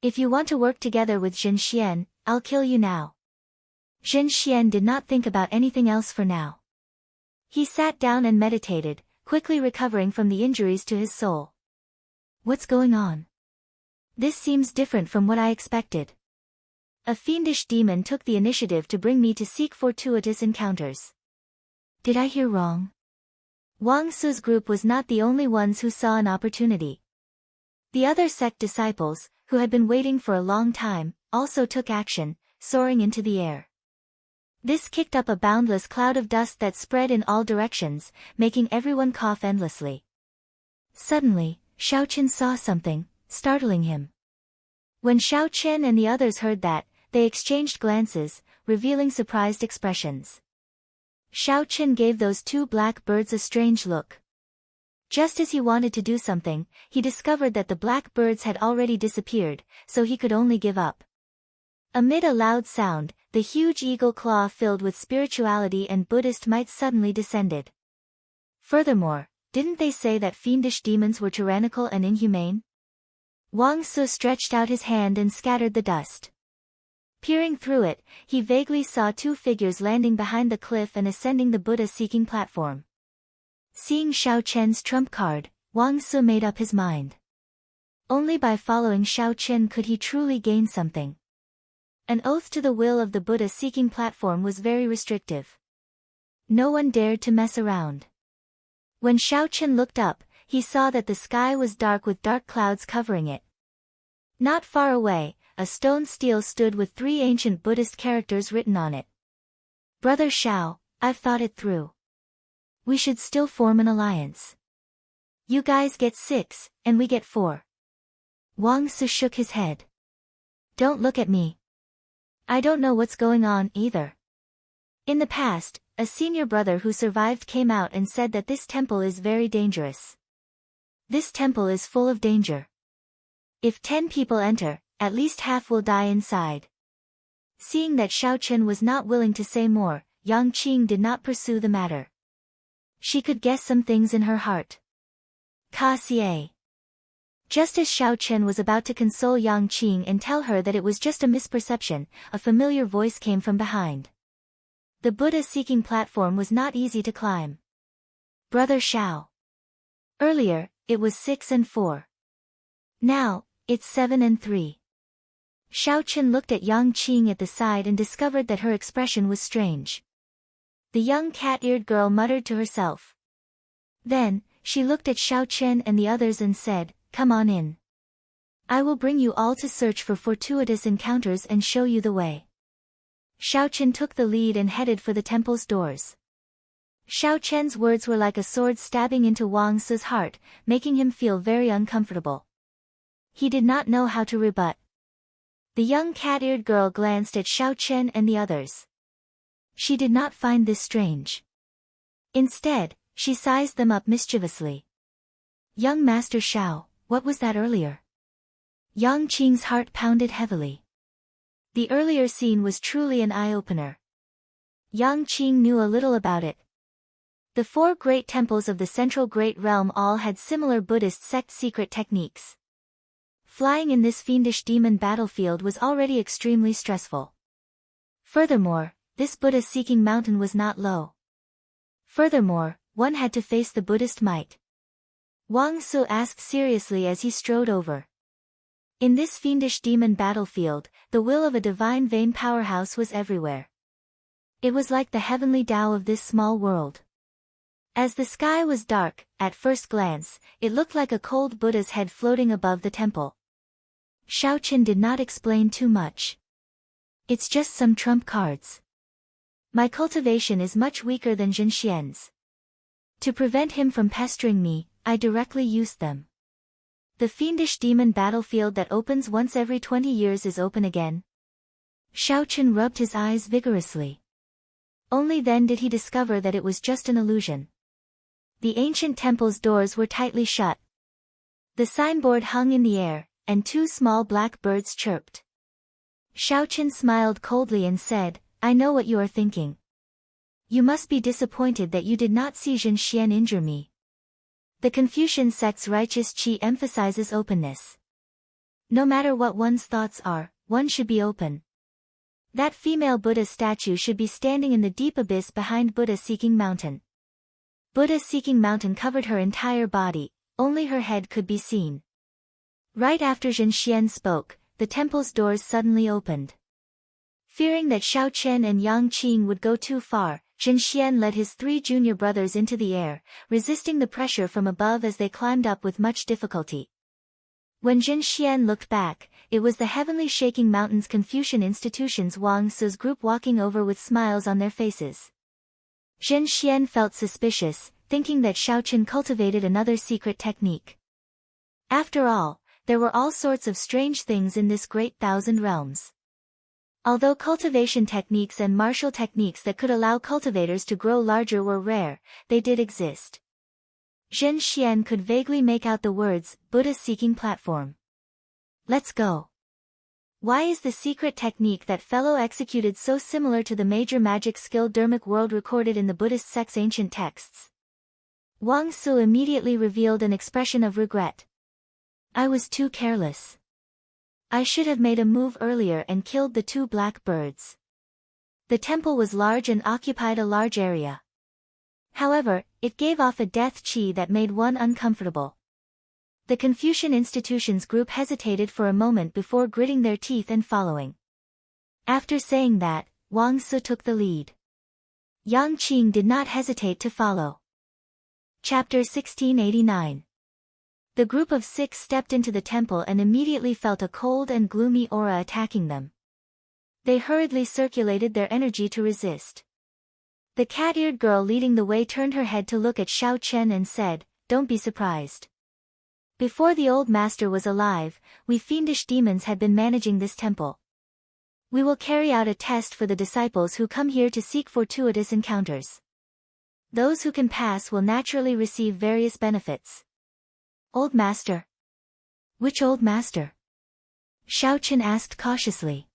If you want to work together with Zhen Xian, I'll kill you now. Zhen Xian did not think about anything else for now. He sat down and meditated, quickly recovering from the injuries to his soul. What's going on? This seems different from what I expected. A fiendish demon took the initiative to bring me to seek fortuitous encounters. Did I hear wrong? Wang Su's group was not the only ones who saw an opportunity. The other sect disciples, who had been waiting for a long time, also took action, soaring into the air. This kicked up a boundless cloud of dust that spread in all directions, making everyone cough endlessly. Suddenly, Xiaochen saw something, startling him. When Xiaochen and the others heard that, they exchanged glances, revealing surprised expressions. Xiao Chen gave those two black birds a strange look. Just as he wanted to do something, he discovered that the black birds had already disappeared, so he could only give up. Amid a loud sound, the huge eagle claw filled with spirituality and Buddhist might suddenly descended. Furthermore, didn't they say that fiendish demons were tyrannical and inhumane? Wang Su stretched out his hand and scattered the dust. Peering through it, he vaguely saw two figures landing behind the cliff and ascending the Buddha-seeking platform. Seeing Xiao Chen's trump card, Wang Su made up his mind. Only by following Xiao Chen could he truly gain something. An oath to the will of the Buddha-seeking platform was very restrictive. No one dared to mess around. When Xiao Chen looked up, he saw that the sky was dark with dark clouds covering it. Not far away, a stone stele stood with 3 ancient Buddhist characters written on it. Brother Xiao, I've thought it through. We should still form an alliance. You guys get 6, and we get 4. Wang Su shook his head. Don't look at me. I don't know what's going on either. In the past, a senior brother who survived came out and said that this temple is very dangerous. This temple is full of danger. If 10 people enter, at least half will die inside. Seeing that Xiao Chen was not willing to say more, Yang Qing did not pursue the matter. She could guess some things in her heart. Ka Xie. Just as Xiao Chen was about to console Yang Qing and tell her that it was just a misperception, a familiar voice came from behind. The Buddha-seeking platform was not easy to climb. Brother Xiao. Earlier, it was 6 and 4. Now, it's 7 and 3. Xiao Chen looked at Yang Qing at the side and discovered that her expression was strange. The young cat-eared girl muttered to herself. Then, she looked at Xiao Chen and the others and said, "Come on in. I will bring you all to search for fortuitous encounters and show you the way." Xiao Chen took the lead and headed for the temple's doors. Xiao Chen's words were like a sword stabbing into Wang Su's heart, making him feel very uncomfortable. He did not know how to rebut. The young cat-eared girl glanced at Xiao Chen and the others. She did not find this strange. Instead, she sized them up mischievously. Young Master Xiao, what was that earlier? Yang Qing's heart pounded heavily. The earlier scene was truly an eye-opener. Yang Qing knew a little about it. The 4 great temples of the Central Great Realm all had similar Buddhist sect secret techniques. Flying in this fiendish demon battlefield was already extremely stressful. Furthermore, this Buddha-seeking mountain was not low. Furthermore, one had to face the Buddhist might. Wang Su asked seriously as he strode over. In this fiendish demon battlefield, the will of a divine vein powerhouse was everywhere. It was like the heavenly Tao of this small world. As the sky was dark, at first glance, it looked like a cold Buddha's head floating above the temple. Xiao Chen did not explain too much. It's just some trump cards. My cultivation is much weaker than Jin Xian's. To prevent him from pestering me, I directly used them. The fiendish demon battlefield that opens once every 20 years is open again. Xiao Chen rubbed his eyes vigorously. Only then did he discover that it was just an illusion. The ancient temple's doors were tightly shut. The signboard hung in the air, and 2 small black birds chirped. Xiao Chen smiled coldly and said, "I know what you are thinking. You must be disappointed that you did not see Jin Xian injure me." The Confucian sect's righteous qi emphasizes openness. No matter what one's thoughts are, one should be open. That female Buddha statue should be standing in the deep abyss behind Buddha-seeking mountain. Buddha-seeking mountain covered her entire body, only her head could be seen. Right after Jin Xian spoke, the temple's doors suddenly opened. Fearing that Xiao Chen and Yang Qing would go too far, Jin Xian led his 3 junior brothers into the air, resisting the pressure from above as they climbed up with much difficulty. When Jin Xian looked back, it was the heavenly shaking mountains Confucian institution's Wang Su's group walking over with smiles on their faces. Jin Xian felt suspicious, thinking that Xiao Chen cultivated another secret technique. After all, there were all sorts of strange things in this great 1,000 realms. Although cultivation techniques and martial techniques that could allow cultivators to grow larger were rare, they did exist. Zhen Xian could vaguely make out the words, Buddha-seeking platform. Let's go. Why is the secret technique that fellow executed so similar to the major magic skill Dermic world recorded in the Buddhist sect's ancient texts? Wang Su immediately revealed an expression of regret. I was too careless. I should have made a move earlier and killed the 2 black birds. The temple was large and occupied a large area. However, it gave off a death qi that made one uncomfortable. The Confucian Institutions group hesitated for a moment before gritting their teeth and following. After saying that, Wang Su took the lead. Yang Qing did not hesitate to follow. Chapter 1689. The group of 6 stepped into the temple and immediately felt a cold and gloomy aura attacking them. They hurriedly circulated their energy to resist. The cat-eared girl leading the way turned her head to look at Xiao Chen and said, Don't be surprised. Before the old master was alive, we fiendish demons had been managing this temple. We will carry out a test for the disciples who come here to seek fortuitous encounters. Those who can pass will naturally receive various benefits. Old master? Which old master? Xiao Chen asked cautiously.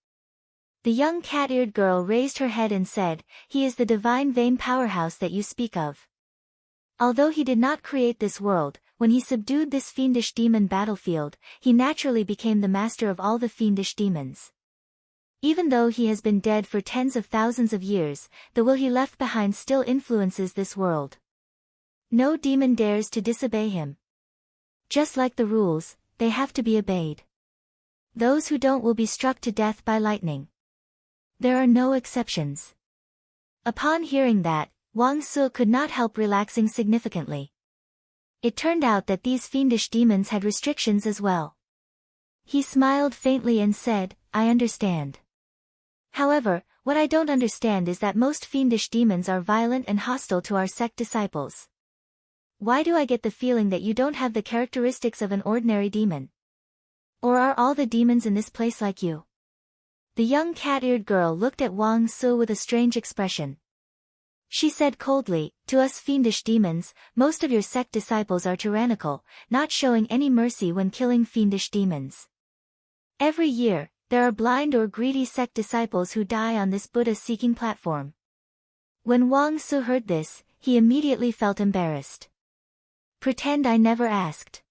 The young cat-eared girl raised her head and said, He is the divine vein powerhouse that you speak of. Although he did not create this world, when he subdued this fiendish demon battlefield, he naturally became the master of all the fiendish demons. Even though he has been dead for tens of thousands of years, the will he left behind still influences this world. No demon dares to disobey him. Just like the rules, they have to be obeyed. Those who don't will be struck to death by lightning. There are no exceptions. Upon hearing that, Wang Su could not help relaxing significantly. It turned out that these fiendish demons had restrictions as well. He smiled faintly and said, I understand. However, what I don't understand is that most fiendish demons are violent and hostile to our sect disciples. Why do I get the feeling that you don't have the characteristics of an ordinary demon? Or are all the demons in this place like you? The young cat-eared girl looked at Wang Su with a strange expression. She said coldly, To us fiendish demons, most of your sect disciples are tyrannical, not showing any mercy when killing fiendish demons. Every year, there are blind or greedy sect disciples who die on this Buddha-seeking platform. When Wang Su heard this, he immediately felt embarrassed. Pretend I never asked.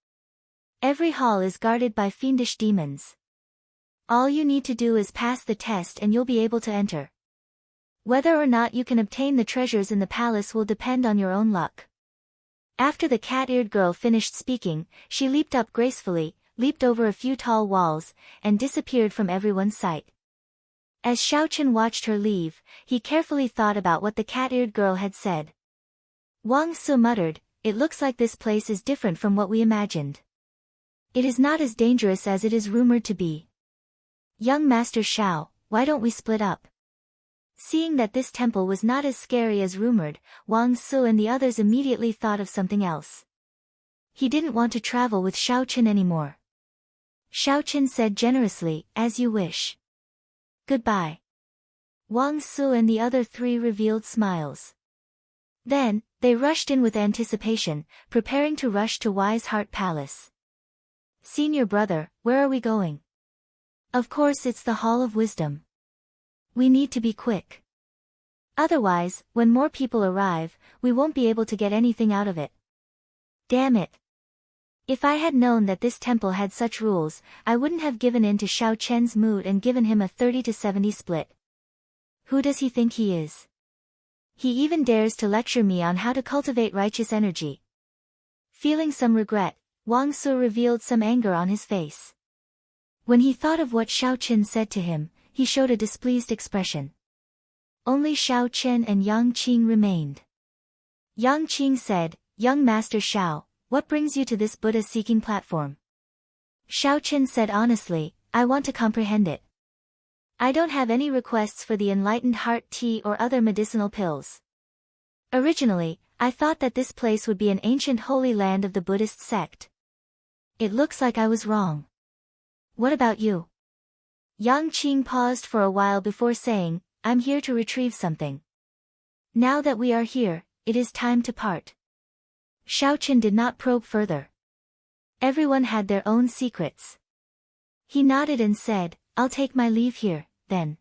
Every hall is guarded by fiendish demons. All you need to do is pass the test and you'll be able to enter. Whether or not you can obtain the treasures in the palace will depend on your own luck. After the cat-eared girl finished speaking, she leaped up gracefully, leaped over a few tall walls, and disappeared from everyone's sight. As Xiao Chen watched her leave, he carefully thought about what the cat-eared girl had said. Wang Su muttered, It looks like this place is different from what we imagined. It is not as dangerous as it is rumored to be. Young Master Xiao, why don't we split up? Seeing that this temple was not as scary as rumored, Wang Su and the others immediately thought of something else. He didn't want to travel with Xiao Chen anymore. Xiao Chen said generously, As you wish. Goodbye. Wang Su and the other 3 revealed smiles. Then, they rushed in with anticipation, preparing to rush to Wise Heart Palace. Senior brother, where are we going? Of course it's the Hall of Wisdom. We need to be quick. Otherwise, when more people arrive, we won't be able to get anything out of it. Damn it. If I had known that this temple had such rules, I wouldn't have given in to Xiao Chen's mood and given him a 30-70 split. Who does he think he is? He even dares to lecture me on how to cultivate righteous energy. Feeling some regret, Wang Su revealed some anger on his face. When he thought of what Xiao Chen said to him, he showed a displeased expression. Only Xiao Chen and Yang Qing remained. Yang Qing said, Young Master Xiao, what brings you to this Buddha-seeking platform? Xiao Chen said honestly, I want to comprehend it. I don't have any requests for the enlightened heart tea or other medicinal pills. Originally, I thought that this place would be an ancient holy land of the Buddhist sect. It looks like I was wrong. What about you? Yang Qing paused for a while before saying, I'm here to retrieve something. Now that we are here, it is time to part. Xiaochen did not probe further. Everyone had their own secrets. He nodded and said, I'll take my leave here, then.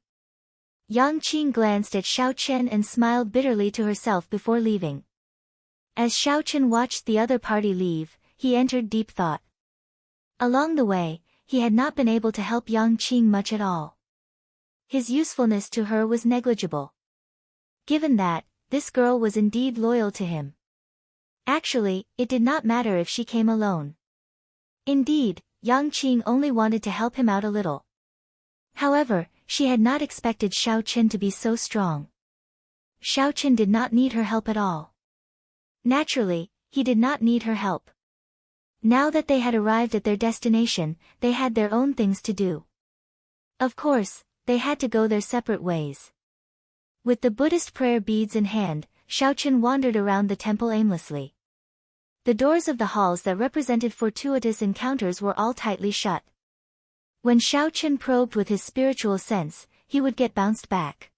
Yang Qing glanced at Xiaochen and smiled bitterly to herself before leaving. As Xiaochen watched the other party leave, he entered deep thought. Along the way, he had not been able to help Yang Qing much at all. His usefulness to her was negligible. Given that, this girl was indeed loyal to him. Actually, it did not matter if she came alone. Indeed, Yang Qing only wanted to help him out a little. However, she had not expected Xiaochen to be so strong. Xiaochen did not need her help at all. Naturally, he did not need her help. Now that they had arrived at their destination, they had their own things to do. Of course, they had to go their separate ways. With the Buddhist prayer beads in hand, Xiaochen wandered around the temple aimlessly. The doors of the halls that represented fortuitous encounters were all tightly shut. When Xiaochen probed with his spiritual sense, he would get bounced back.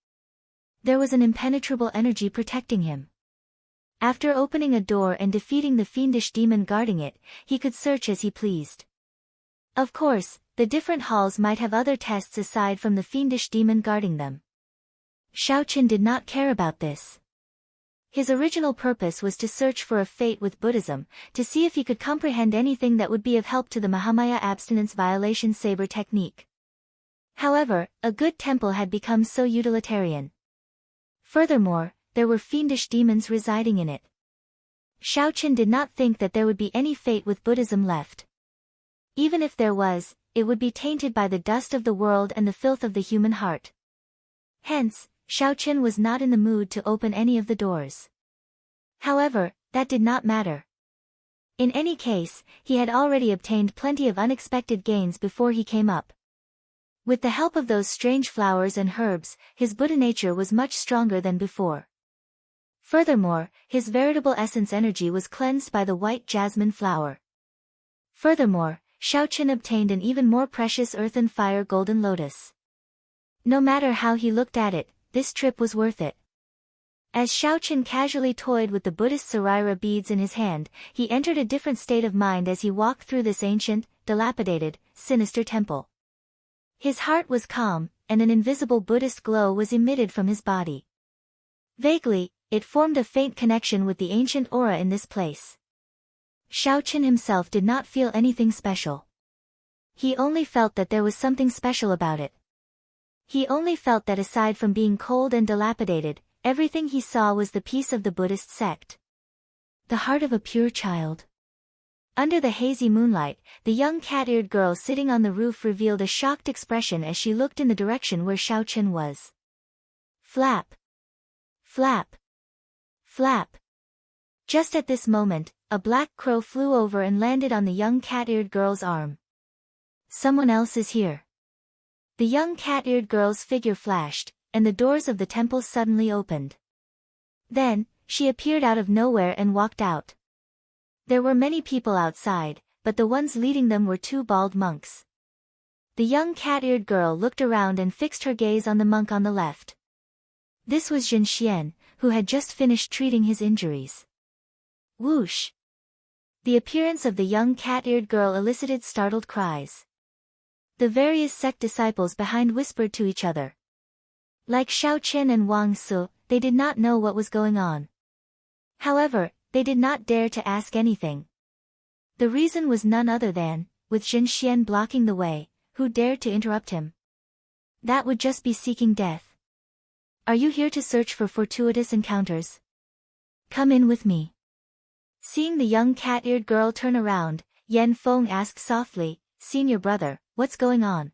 There was an impenetrable energy protecting him. After opening a door and defeating the fiendish demon guarding it, he could search as he pleased. Of course, the different halls might have other tests aside from the fiendish demon guarding them. Xiaochen did not care about this. His original purpose was to search for a fate with Buddhism, to see if he could comprehend anything that would be of help to the Mahamaya abstinence violation saber technique. However, a good temple had become so utilitarian. Furthermore, there were fiendish demons residing in it. Xiaochen did not think that there would be any fate with Buddhism left. Even if there was, it would be tainted by the dust of the world and the filth of the human heart. Hence, Xiaochen was not in the mood to open any of the doors. However, that did not matter. In any case, he had already obtained plenty of unexpected gains before he came up. With the help of those strange flowers and herbs, his Buddha nature was much stronger than before. Furthermore, his veritable essence energy was cleansed by the white jasmine flower. Furthermore, Xiaochen obtained an even more precious earth and fire golden lotus. No matter how he looked at it, this trip was worth it. As Xiaochen casually toyed with the Buddhist Saraira beads in his hand, he entered a different state of mind as he walked through this ancient, dilapidated, sinister temple. His heart was calm, and an invisible Buddhist glow was emitted from his body. Vaguely, it formed a faint connection with the ancient aura in this place. Xiaochen himself did not feel anything special. He only felt that there was something special about it. He only felt that aside from being cold and dilapidated, everything he saw was the peace of the Buddhist sect. The heart of a pure child. Under the hazy moonlight, the young cat-eared girl sitting on the roof revealed a shocked expression as she looked in the direction where Xiaochen was. Flap. Flap. Flap. Just at this moment, a black crow flew over and landed on the young cat-eared girl's arm. Someone else is here. The young cat-eared girl's figure flashed, and the doors of the temple suddenly opened. Then, she appeared out of nowhere and walked out. There were many people outside, but the ones leading them were two bald monks. The young cat-eared girl looked around and fixed her gaze on the monk on the left. This was Zhen Xian, who had just finished treating his injuries. Whoosh! The appearance of the young cat-eared girl elicited startled cries. The various sect disciples behind whispered to each other. Like Xiaochen and Wang Su, they did not know what was going on. However, they did not dare to ask anything. The reason was none other than, with Zhen Xian blocking the way, who dared to interrupt him? That would just be seeking death. Are you here to search for fortuitous encounters? Come in with me. Seeing the young cat-eared girl turn around, Yan Feng asked softly, Senior brother, what's going on?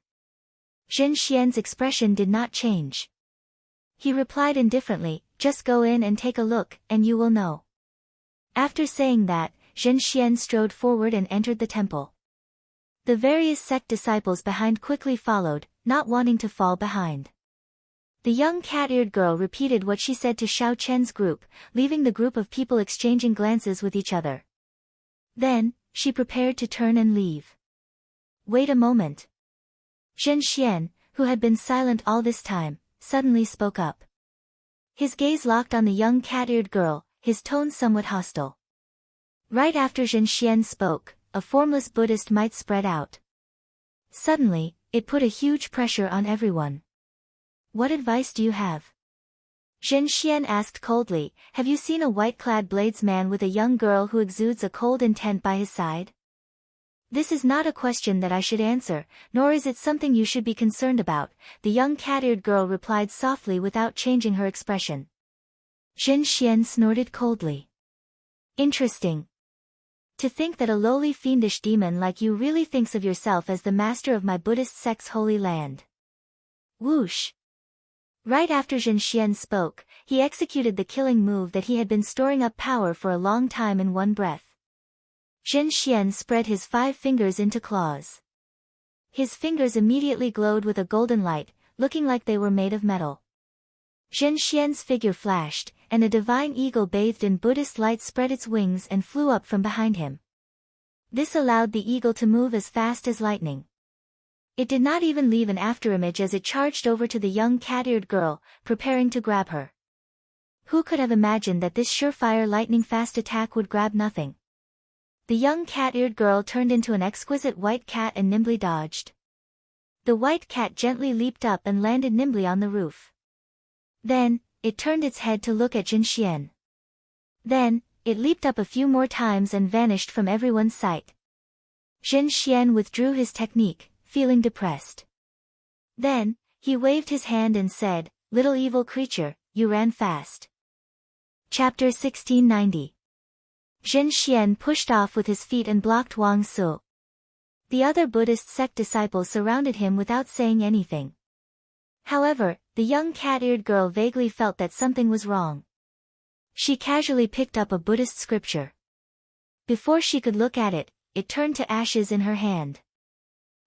Zhen Xian's expression did not change. He replied indifferently, just go in and take a look, and you will know. After saying that, Zhen Xian strode forward and entered the temple. The various sect disciples behind quickly followed, not wanting to fall behind. The young cat-eared girl repeated what she said to Xiaochen's group, leaving the group of people exchanging glances with each other. Then, she prepared to turn and leave. Wait a moment. Zhen Xian, who had been silent all this time, suddenly spoke up. His gaze locked on the young cat-eared girl, his tone somewhat hostile. Right after Zhen Xian spoke, a formless Buddhist might spread out. Suddenly, it put a huge pressure on everyone. What advice do you have? Zhen Xian asked coldly, have you seen a white-clad bladesman with a young girl who exudes a cold intent by his side? This is not a question that I should answer, nor is it something you should be concerned about, the young cat-eared girl replied softly without changing her expression. Zhen Xian snorted coldly. Interesting. To think that a lowly fiendish demon like you really thinks of yourself as the master of my Buddhist sect's holy land. Whoosh. Right after Zhen Xian spoke, he executed the killing move that he had been storing up power for a long time in one breath. Zhen Xian spread his 5 fingers into claws. His fingers immediately glowed with a golden light, looking like they were made of metal. Zhen Xian's figure flashed, and a divine eagle bathed in Buddhist light spread its wings and flew up from behind him. This allowed the eagle to move as fast as lightning. It did not even leave an afterimage as it charged over to the young cat-eared girl, preparing to grab her. Who could have imagined that this surefire lightning-fast attack would grab nothing? The young cat-eared girl turned into an exquisite white cat and nimbly dodged. The white cat gently leaped up and landed nimbly on the roof. Then, it turned its head to look at Zhen Xian. Then, it leaped up a few more times and vanished from everyone's sight. Zhen Xian withdrew his technique, feeling depressed. Then, he waved his hand and said, "Little evil creature, you ran fast." Chapter 1690. Zhen Xian pushed off with his feet and blocked Wang Su. The other Buddhist sect disciples surrounded him without saying anything. However, the young cat-eared girl vaguely felt that something was wrong. She casually picked up a Buddhist scripture. Before she could look at it, it turned to ashes in her hand.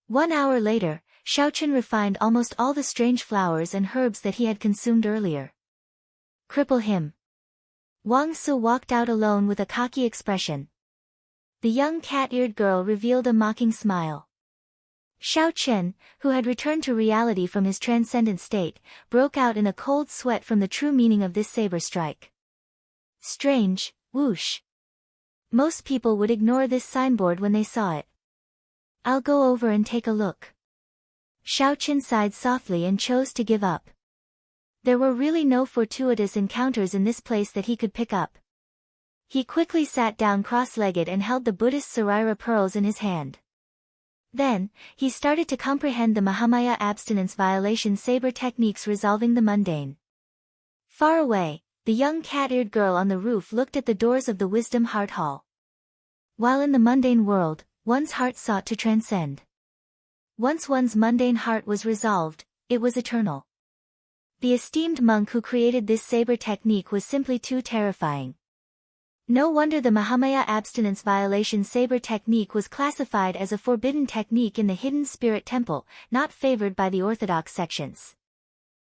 1 hour later, Xiaochen refined almost all the strange flowers and herbs that he had consumed earlier. Cripple him. Wang Su walked out alone with a cocky expression. The young cat-eared girl revealed a mocking smile. Xiaochen, who had returned to reality from his transcendent state, broke out in a cold sweat from the true meaning of this saber strike. Strange, whoosh. Most people would ignore this signboard when they saw it. I'll go over and take a look. Xiaochen sighed softly and chose to give up. There were really no fortuitous encounters in this place that he could pick up. He quickly sat down cross-legged and held the Buddhist Sarira pearls in his hand. Then, he started to comprehend the Mahamaya abstinence violation saber techniques resolving the mundane. Far away, the young cat-eared girl on the roof looked at the doors of the Wisdom Heart Hall. While in the mundane world, one's heart sought to transcend. Once one's mundane heart was resolved, it was eternal. The esteemed monk who created this saber technique was simply too terrifying. No wonder the Mahamaya abstinence violation saber technique was classified as a forbidden technique in the hidden spirit temple, not favored by the orthodox sections.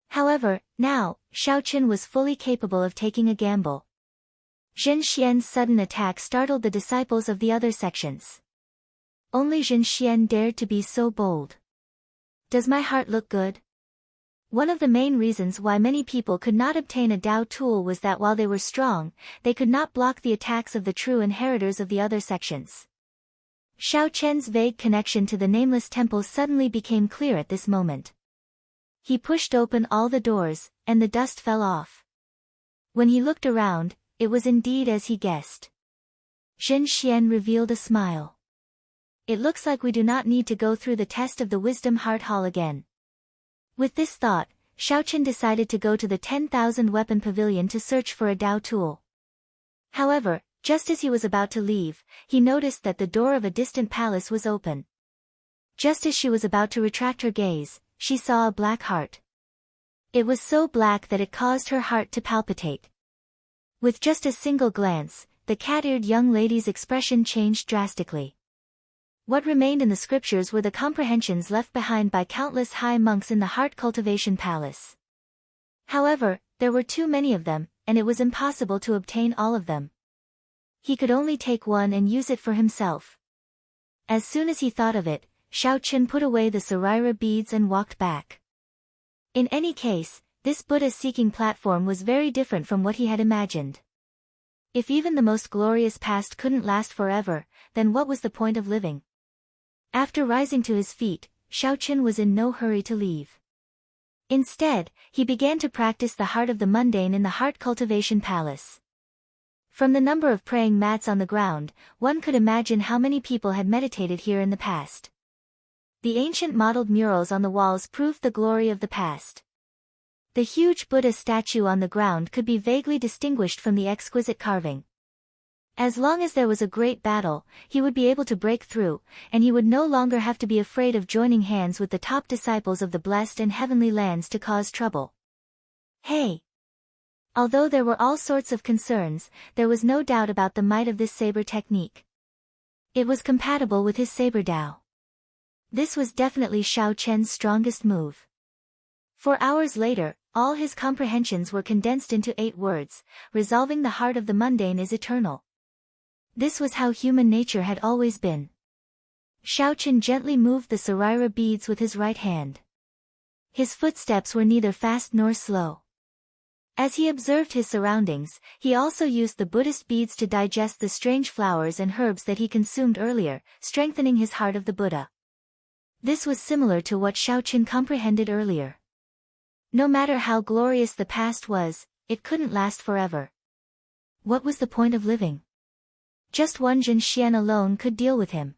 However, now, Xiaochen was fully capable of taking a gamble. Zhen Xian's sudden attack startled the disciples of the other sections. Only Zhen Xian dared to be so bold. Does my heart look good? One of the main reasons why many people could not obtain a Dao tool was that while they were strong, they could not block the attacks of the true inheritors of the other sections. Xiaochen's vague connection to the nameless temple suddenly became clear at this moment. He pushed open all the doors, and the dust fell off. When he looked around, it was indeed as he guessed. Zhen Xian revealed a smile. It looks like we do not need to go through the test of the Wisdom Heart Hall again. With this thought, Xiaochen decided to go to the 10,000 weapon pavilion to search for a Dao tool. However, just as he was about to leave, he noticed that the door of a distant palace was open. Just as she was about to retract her gaze, she saw a black heart. It was so black that it caused her heart to palpitate. With just a single glance, the cat-eared young lady's expression changed drastically. What remained in the scriptures were the comprehensions left behind by countless high monks in the Heart Cultivation Palace. However, there were too many of them, and it was impossible to obtain all of them. He could only take one and use it for himself. As soon as he thought of it, Xiaochen put away the Sarira beads and walked back. In any case, this Buddha-seeking platform was very different from what he had imagined. If even the most glorious past couldn't last forever, then what was the point of living? After rising to his feet, Shaoqun was in no hurry to leave. Instead, he began to practice the heart of the mundane in the Heart Cultivation Palace. From the number of praying mats on the ground, one could imagine how many people had meditated here in the past. The ancient modeled murals on the walls proved the glory of the past. The huge Buddha statue on the ground could be vaguely distinguished from the exquisite carving. As long as there was a great battle, he would be able to break through, and he would no longer have to be afraid of joining hands with the top disciples of the blessed and heavenly lands to cause trouble. Hey! Although there were all sorts of concerns, there was no doubt about the might of this saber technique. It was compatible with his saber Dao. This was definitely Xiao Chen's strongest move. 4 hours later, all his comprehensions were condensed into 8 words: resolving the heart of the mundane is eternal. This was how human nature had always been. Shaoqun gently moved the saraira beads with his right hand. His footsteps were neither fast nor slow. As he observed his surroundings, he also used the Buddhist beads to digest the strange flowers and herbs that he consumed earlier, strengthening his heart of the Buddha. This was similar to what Shaoqun comprehended earlier. No matter how glorious the past was, it couldn't last forever. What was the point of living? Just one Jin Xian alone could deal with him.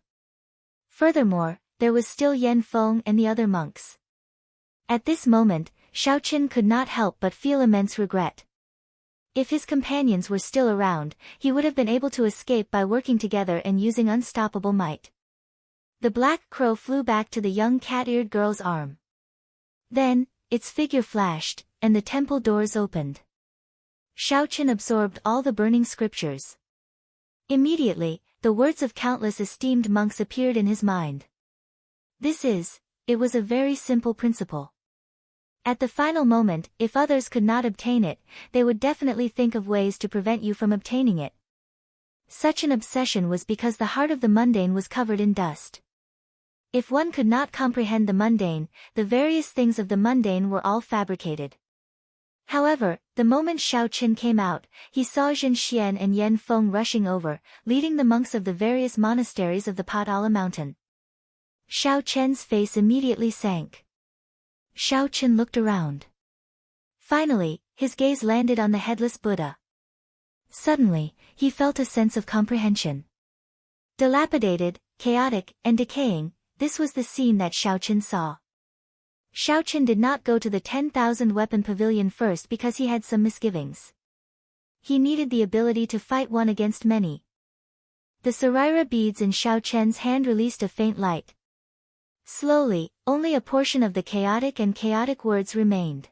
Furthermore, there was still Yan Feng and the other monks. At this moment, Shaoqun could not help but feel immense regret. If his companions were still around, he would have been able to escape by working together and using unstoppable might. The black crow flew back to the young cat-eared girl's arm. Then, its figure flashed, and the temple doors opened. Shaoqun absorbed all the burning scriptures. Immediately, the words of countless esteemed monks appeared in his mind. It was a very simple principle. At the final moment, if others could not obtain it, they would definitely think of ways to prevent you from obtaining it. Such an obsession was because the heart of the mundane was covered in dust. If one could not comprehend the mundane, the various things of the mundane were all fabricated. However, the moment Shaoqun came out, he saw Jin Xian and Yan Feng rushing over, leading the monks of the various monasteries of the Potala mountain. Shaoqun's face immediately sank. Shaoqun looked around. Finally, his gaze landed on the headless Buddha. Suddenly, he felt a sense of comprehension. Dilapidated, chaotic, and decaying, this was the scene that Shaoqun saw. Shaoqun did not go to the 10,000 weapon pavilion first because he had some misgivings. He needed the ability to fight one against many. The saraira beads in Shaoqun's hand released a faint light. Slowly, only a portion of the chaotic words remained.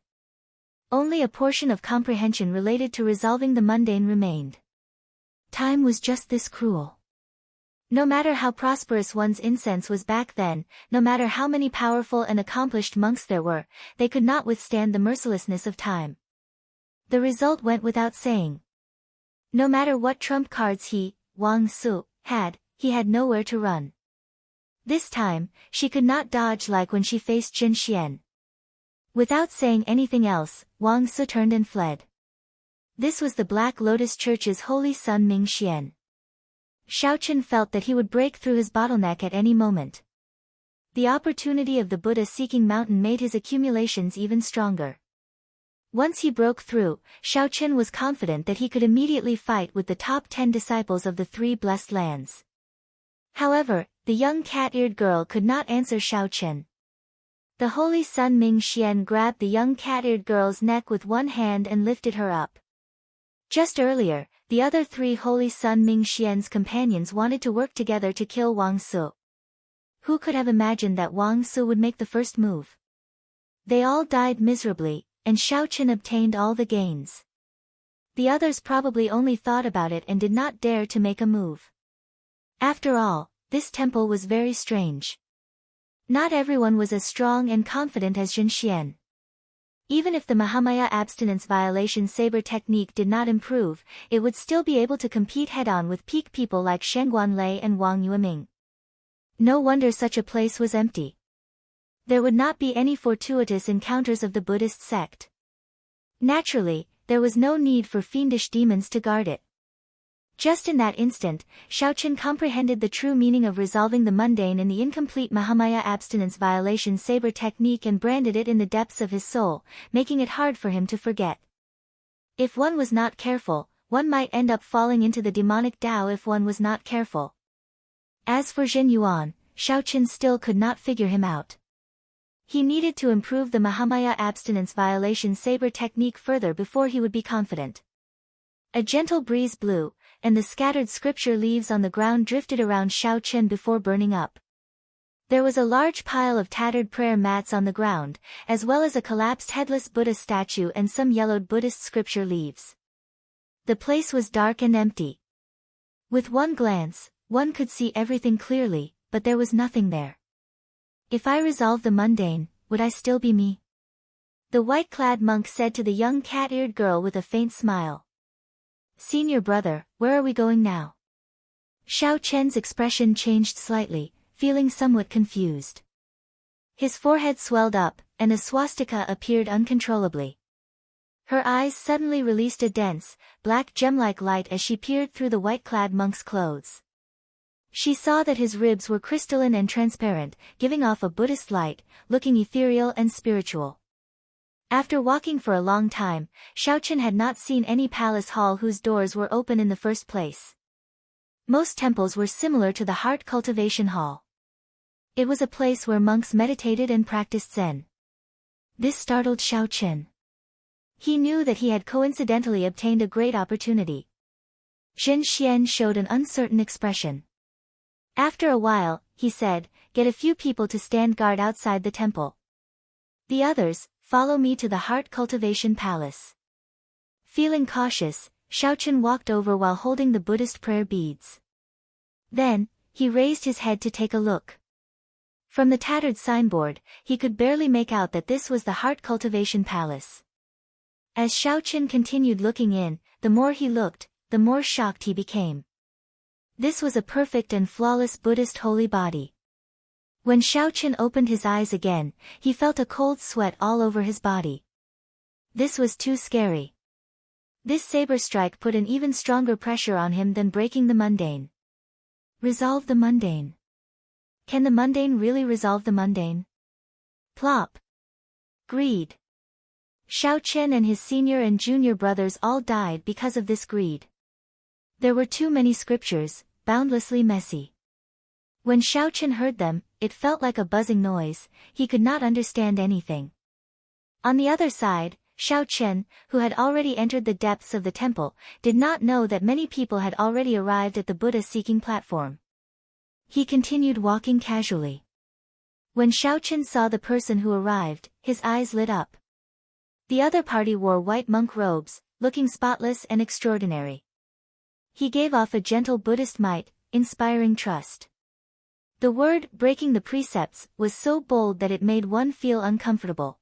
Only a portion of comprehension related to resolving the mundane remained. Time was just this cruel. No matter how prosperous one's incense was back then, no matter how many powerful and accomplished monks there were, they could not withstand the mercilessness of time. The result went without saying. No matter what trump cards he, Wang Su, had, he had nowhere to run. This time, she could not dodge like when she faced Jin Xian. Without saying anything else, Wang Su turned and fled. This was the Black Lotus Church's holy son Ming Xian. Shaoqun felt that he would break through his bottleneck at any moment. The opportunity of the Buddha-seeking mountain made his accumulations even stronger. Once he broke through, Shaoqun was confident that he could immediately fight with the top 10 disciples of the 3 blessed lands. However, the young cat-eared girl could not answer Shaoqun. The holy son Ming Xian grabbed the young cat-eared girl's neck with one hand and lifted her up. Just earlier, the other 3 holy son Ming Xian's companions wanted to work together to kill Wang Su. Who could have imagined that Wang Su would make the first move? They all died miserably, and Shaoqun obtained all the gains. The others probably only thought about it and did not dare to make a move. After all, this temple was very strange. Not everyone was as strong and confident as Jin Xian. Even if the Mahamaya abstinence violation saber technique did not improve, it would still be able to compete head-on with peak people like Shengguan Lei and Wang Yueming. No wonder such a place was empty. There would not be any fortuitous encounters of the Buddhist sect. Naturally, there was no need for fiendish demons to guard it. Just in that instant, Xiaoqin comprehended the true meaning of resolving the mundane in the incomplete Mahamaya abstinence violation saber technique and branded it in the depths of his soul, making it hard for him to forget. If one was not careful, one might end up falling into the demonic Tao if one was not careful. As for Jin Yuan, Xiaoqin still could not figure him out. He needed to improve the Mahamaya abstinence violation saber technique further before he would be confident. A gentle breeze blew, and the scattered scripture leaves on the ground drifted around Xiaoqin before burning up. There was a large pile of tattered prayer mats on the ground, as well as a collapsed headless Buddha statue and some yellowed Buddhist scripture leaves. The place was dark and empty. With one glance, one could see everything clearly, but there was nothing there. If I resolve the mundane, would I still be me? The white-clad monk said to the young cat-eared girl with a faint smile. Senior brother, where are we going now? Xiaoqian's expression changed slightly, feeling somewhat confused. His forehead swelled up, and a swastika appeared uncontrollably. Her eyes suddenly released a dense, black gem-like light as she peered through the white-clad monk's clothes. She saw that his ribs were crystalline and transparent, giving off a Buddhist light, looking ethereal and spiritual. After walking for a long time, Xiaoqin had not seen any palace hall whose doors were open in the first place. Most temples were similar to the heart cultivation hall. It was a place where monks meditated and practiced Zen. This startled Xiaoqin. He knew that he had coincidentally obtained a great opportunity. Zhen Xian showed an uncertain expression. After a while, he said, get a few people to stand guard outside the temple. The others, follow me to the heart cultivation palace. Feeling cautious, Xiaoqin walked over while holding the Buddhist prayer beads. Then, he raised his head to take a look. From the tattered signboard, he could barely make out that this was the heart cultivation palace. As Xiaoqin continued looking in, the more he looked, the more shocked he became. This was a perfect and flawless Buddhist holy body. When Xiaoqin opened his eyes again, he felt a cold sweat all over his body. This was too scary. This saber strike put an even stronger pressure on him than breaking the mundane. Resolve the mundane. Can the mundane really resolve the mundane? Plop. Greed. Xiaoqin and his senior and junior brothers all died because of this greed. There were too many scriptures, boundlessly messy. When Xiaoqin heard them, it felt like a buzzing noise, he could not understand anything. On the other side, Xiaoqin, who had already entered the depths of the temple, did not know that many people had already arrived at the Buddha-seeking platform. He continued walking casually. When Xiaoqin saw the person who arrived, his eyes lit up. The other party wore white monk robes, looking spotless and extraordinary. He gave off a gentle Buddhist might, inspiring trust. The word, breaking the precepts, was so bold that it made one feel uncomfortable.